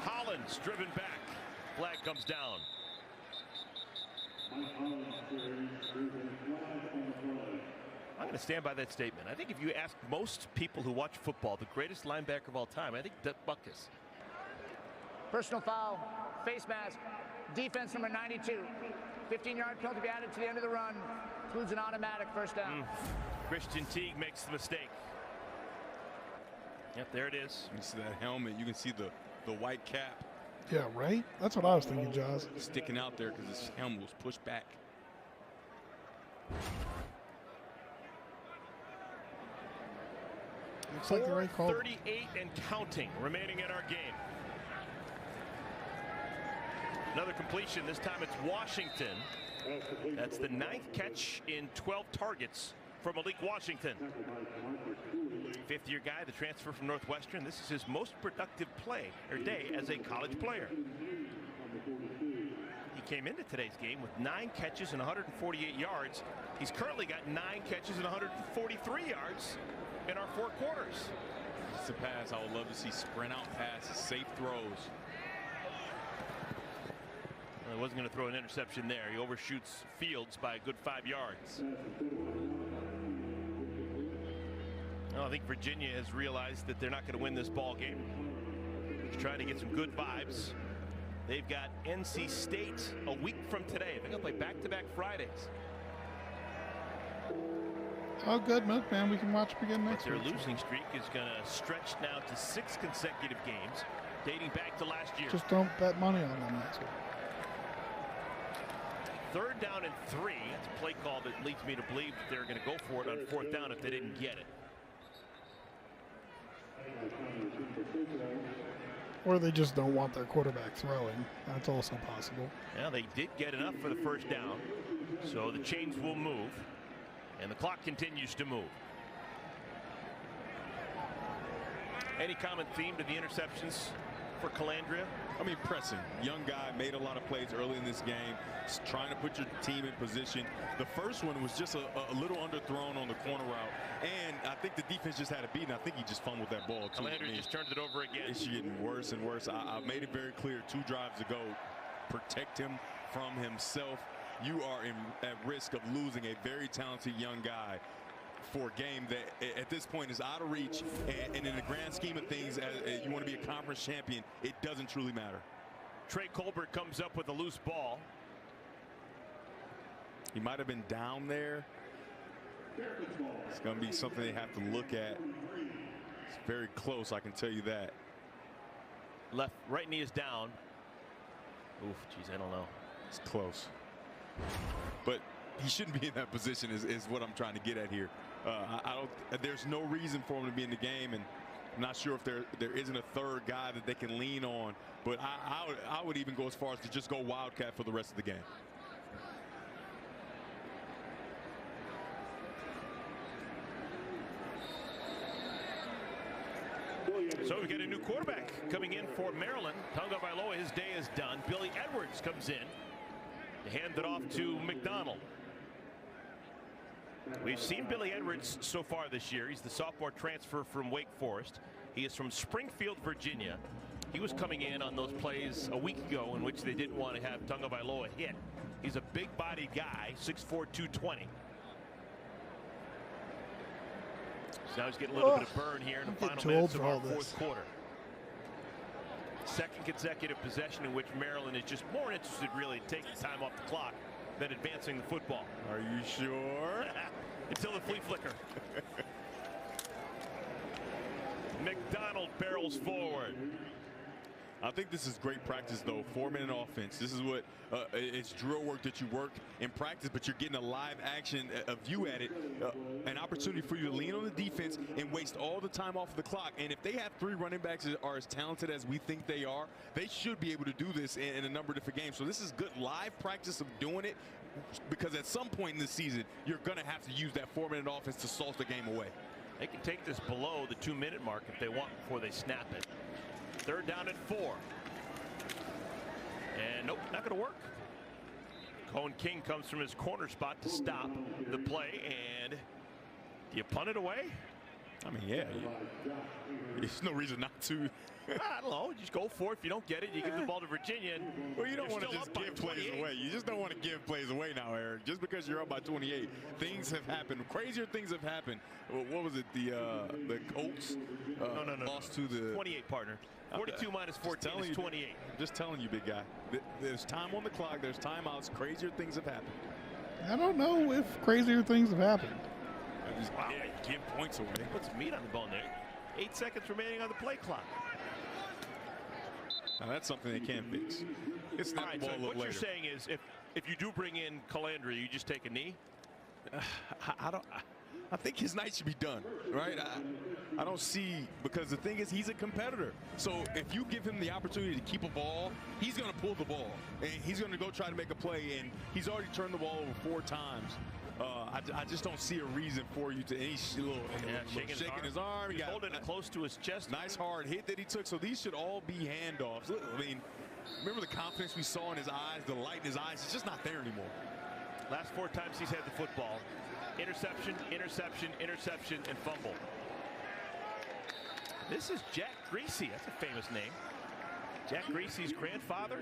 Hollins driven back. Flag comes down. I'm going to stand by that statement. I think if you ask most people who watch football, the greatest linebacker of all time, I think Dick Butkus. Personal foul, face mask, defense number 92. 15-yard penalty to be added to the end of the run. Includes an automatic first down. Christian Teague makes the mistake. Yep, there it is. You see that helmet. You can see the white cap. Yeah, right? That's what I was thinking, Jaws. Sticking out there because his helmet was pushed back. Looks like the right call. 38 and counting remaining in our game. Another completion. This time it's Washington. That's the 9th catch in 12 targets for Malik Washington. 5th-year guy, the transfer from Northwestern. This is his most productive day as a college player. He came into today's game with 9 catches and 148 yards. He's currently got 9 catches and 143 yards in our 4 quarters. It's a pass I would love to see. Sprint out passes, safe throws. Well, he wasn't going to throw an interception there. He overshoots Fields by a good 5 yards. Well, I think Virginia has realized that they're not going to win this ball game. They're trying to get some good vibes. They've got NC State a week from today. They're going to play back-to-back Fridays. Oh, good, man. We can watch them again next week. Their week. Losing streak is going to stretch now to 6 consecutive games, dating back to last year. Just don't bet money on them next week. 3rd down and 3. It's a play call that leads me to believe that they're going to go for it on 4th down if they didn't get it. Or they just don't want their quarterback throwing. That's also possible. Yeah, they did get enough for the 1st down. So the chains will move. And the clock continues to move. Any common theme to the interceptions for Calandria? I mean, pressing. Young guy, made a lot of plays early in this game. Just trying to put your team in position. The first one was just a little underthrown on the corner route. And I think the defense just had a beat, and I think he just fumbled that ball, too. Calandria just turned it over again. It's getting worse and worse. I made it very clear 2 drives ago. Protect him from himself. You are at risk of losing a very talented young guy for a game that at this point is out of reach, and in the grand scheme of things, as you want to be a conference champion, it doesn't truly matter. Trey Colbert comes up with a loose ball. He might have been down there. It's going to be something they have to look at. It's very close, I can tell you that. Right knee is down. Oof, geez, I don't know. It's close. But he shouldn't be in that position is what I'm trying to get at here. There's no reason for him to be in the game, and I'm not sure if there isn't a 3rd guy that they can lean on. But I would even go as far as to just go Wildcat for the rest of the game. So we get a new quarterback coming in for Maryland. Tonga Vailoa, his day is done. Billy Edwards comes in to hand it off to McDonald. We've seen Billy Edwards so far this year. He's the sophomore transfer from Wake Forest. He is from Springfield, Virginia. He was coming in on those plays a week ago in which they didn't want to have Tonga Vailoa hit. He's a big-bodied guy, 6'4", 220. So now he's getting a little bit of burn here in the final minutes of our 4th quarter. 2nd consecutive possession in which Maryland is just more interested really in taking time off the clock than advancing the football. Are you sure? Until the flea flicker. McDonald barrels forward. I think this is great practice, though. 4-minute offense. This is what it's drill work that you work in practice, but you're getting a live action, a view at it, an opportunity for you to lean on the defense and waste all the time off the clock. And if they have 3 running backs that are as talented as we think they are, they should be able to do this in a number of different games. So this is good live practice of doing it, because at some point in the season, you're going to have to use that 4-minute offense to salt the game away. They can take this below the 2-minute mark if they want before they snap it. 3rd down and 4. And nope, not going to work. Cohen King comes from his corner spot to stop the play. And do you punt it away? I mean, yeah. There's no reason not to. I don't know. Just go for it. If you don't get it, you give the ball to Virginia. And well, you don't want to just give plays away. You just don't want to give plays away now, Eric. Just because you're up by 28. Things have happened. Crazier things have happened. What was it? The Colts lost to the 28 partner. 42 minus 14 is 28. I'm just telling you, big guy. There's time on the clock. There's timeouts. Crazier things have happened. I don't know if crazier things have happened. Wow. Yeah, give points away. Put some meat on the bone there. 8 seconds remaining on the play clock. Now that's something they can't fix. It's not the ball so what later. You're saying is if you do bring in Calandria, you just take a knee? I think his night should be done, right? I don't see, because the thing is, he's a competitor. So if you give him the opportunity to keep a ball, he's going to pull the ball. And he's going to go try to make a play, and he's already turned the ball over 4 times. I just don't see a reason for you to shaking his arm. He's holding it close to his chest. Nice hard hit that he took. So these should all be handoffs. Look, I mean, remember the confidence we saw in his eyes, the light in his eyes. It's just not there anymore. Last 4 times he's had the football. Interception, interception, interception, and fumble. This is Jack Greasy. That's a famous name. Jack Greasy's grandfather,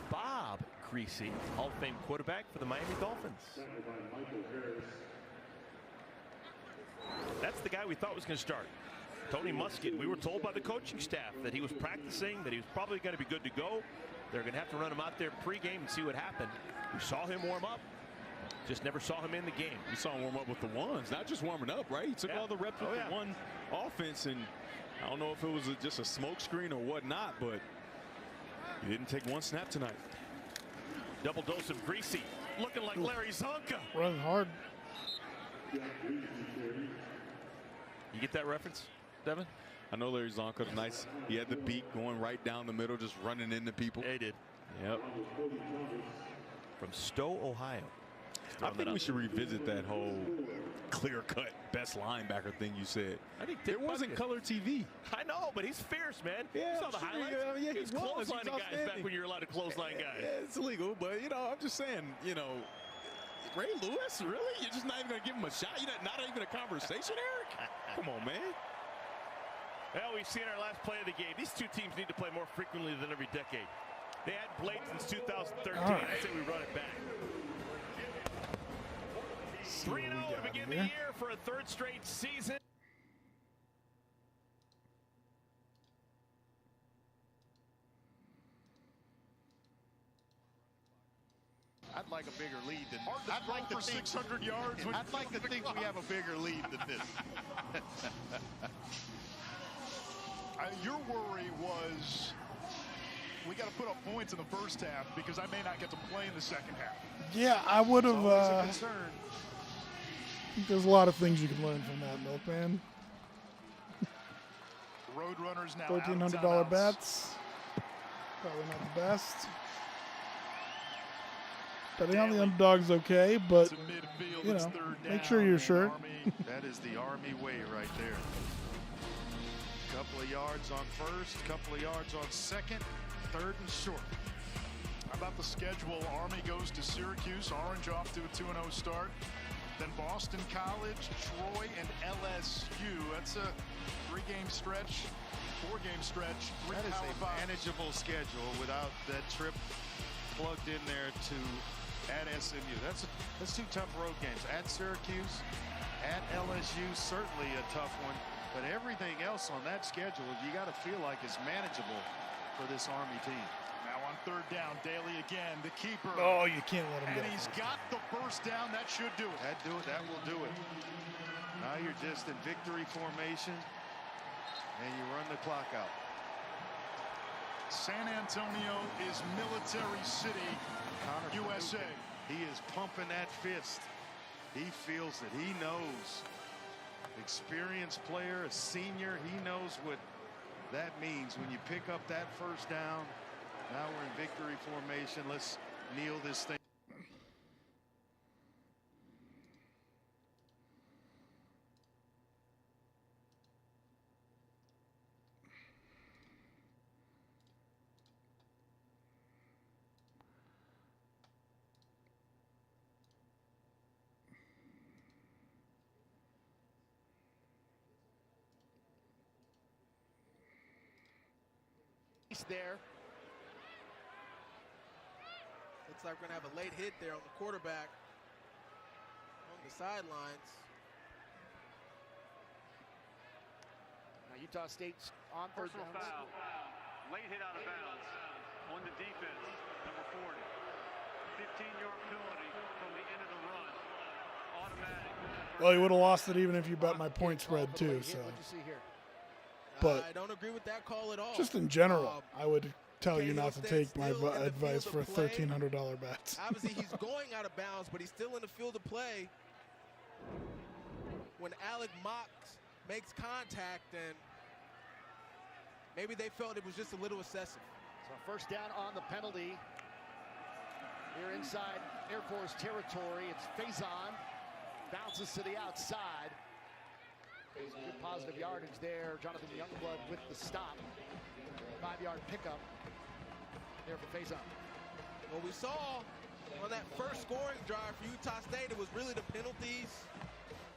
Bob Greasy, Hall of Fame quarterback for the Miami Dolphins. That's the guy we thought was going to start. Tony Muskett. We were told by the coaching staff that he was practicing, that he was probably going to be good to go. They're going to have to run him out there pregame and see what happened. We saw him warm up. Just never saw him in the game. We saw him warm up with the ones, not just warming up, right? He took all the reps with the one offense, and I don't know if it was just a smoke screen or whatnot, but he didn't take one snap tonight. Double dose of Greasy, looking like Larry Zonka. Running hard. You get that reference, Devin? I know Larry Zonka was nice. He had the beat going right down the middle, just running into people. They did. Yep. From Stowe, Ohio. I think we should revisit that whole clear-cut best linebacker thing you said. I think there wasn't color TV. I know, but he's fierce, man. Yeah, you saw the highlights. Yeah, he was clotheslining guys back when you were allowed to clothesline guys. Yeah, it's illegal, but you know, I'm just saying, you know, Ray Lewis, really? You're just not even going to give him a shot? You're not even a conversation, Eric? Come on, man. Well, we've seen our last play of the game. These two teams need to play more frequently than every decade. They had Blake since 2013. Right. I say we run it back. 3-0 to begin the year for a third straight season. I'd like a bigger lead than this. I'd like for 600 yards. I'd like to think we have a bigger lead than this. Your worry was we got to put up points in the first half because I may not get to play in the second half. Yeah, I would have. I think there's a lot of things you can learn from that, Milkman. Roadrunners now $1,300 bets. Probably not the best. Betting on the underdog's okay, but you know, make sure you're sure. That is the Army way right there. Couple of yards on first, couple of yards on second, third and short. How about the schedule? Army goes to Syracuse, Orange off to a 2-0 start. Then Boston College, Troy, and LSU. That's a 3-game stretch, 4-game stretch. That is a manageable schedule without that trip plugged in there to at SMU. That's two tough road games. At Syracuse, at LSU, certainly a tough one. But everything else on that schedule, you got to feel like is manageable for this Army team. Now on third down, Daly again, the keeper. Oh, you can't let him And get he's got the first down. That should do it. That will do it. Now you're just in victory formation, and you run the clock out. San Antonio is Military City, USA. He is pumping that fist. He feels it. He knows. Experienced player, a senior, he knows what that means when you pick up that first down. Now we're in victory formation. Let's kneel this thing. There. Looks like we're going to have a late hit there on the quarterback on the sidelines. Now Utah State's on third down. Foul. Late hit out of bounds on the defense, number 40. 15-yard penalty from the end of the run. Automatic. Well, you would have lost it even if you bet my point spread too. So. What you see here? But I don't agree with that call at all. Just in general, I would tell you not to take my advice for $1,300 bets. Obviously, he's going out of bounds, but he's still in the field of play. When Alec Mox makes contact, and maybe they felt it was just a little excessive. So first down on the penalty. Here inside Air Force territory, it's Faison. Bounces to the outside. Good positive yardage there. Jonathan Youngblood with the stop. 5-yard pickup there for Faison. Well, we saw on that first scoring drive for Utah State, it was really the penalties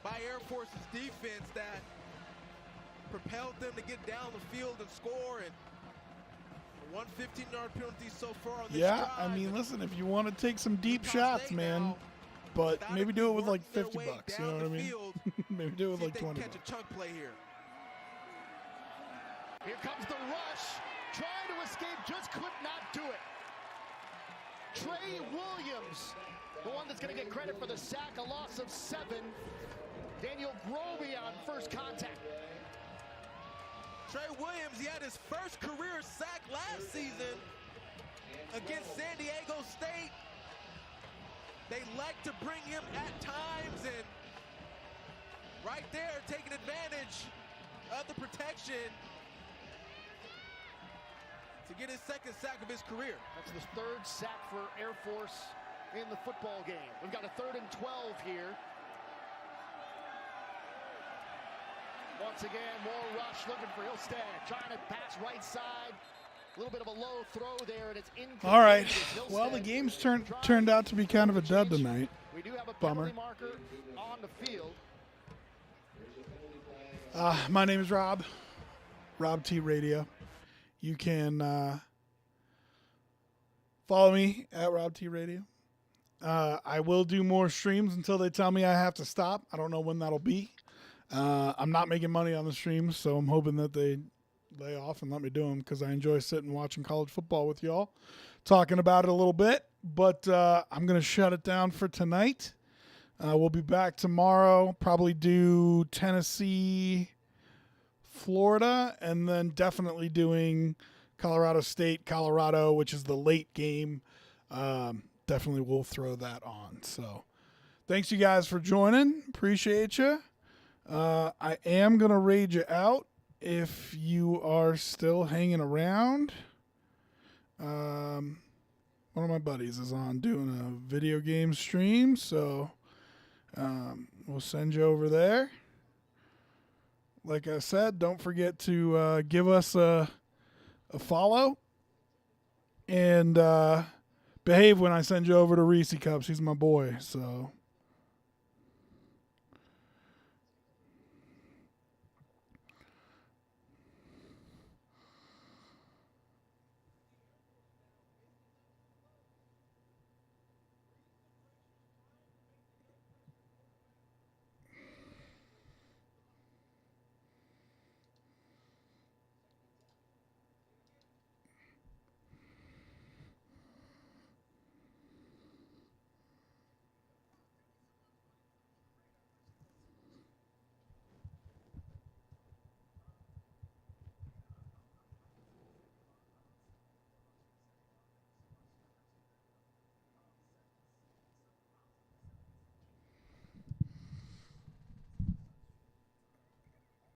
by Air Force's defense that propelled them to get down the field and score. And one 15-yard penalty so far on this drive. I mean, listen, if you want to take some deep shots, man, but maybe do it with like $50. You know what I mean? Maybe do it with like 20. Catch a chunk play here. Here comes the rush. Trying to escape, just could not do it. Trey Williams, the one that's going to get credit for the sack, a loss of 7. Daniel Groby on first contact. Trey Williams, he had his first career sack last season against San Diego State. They like to bring him at times, and right there taking advantage of the protection to get his second sack of his career. That's the 3rd sack for Air Force in the football game. We've got a 3rd and 12 here. Once again, more rush looking for Hillstead. Trying to pass right side. A little bit of a low throw there, and it's incomplete. All right. Well, the game's turned out to be kind of a dud tonight. We do have a Bummer. penalty marker on the field. My name is Rob. Rob T Radio. You can follow me at Rob T Radio. I will do more streams until they tell me I have to stop. I don't know when that'll be. I'm not making money on the streams, so I'm hoping that they lay off and let me do them because I enjoy sitting and watching college football with y'all, talking about it a little bit. But I'm going to shut it down for tonight. We'll be back tomorrow, probably do Tennessee, Florida, and then definitely doing Colorado State, Colorado, which is the late game. Definitely will throw that on. So thanks you guys for joining. Appreciate you. I am going to raid you out if you are still hanging around. One of my buddies is on doing a video game stream, so we'll send you over there. Like I said, don't forget to give us a follow and behave when I send you over to Reese Cups. He's my boy, so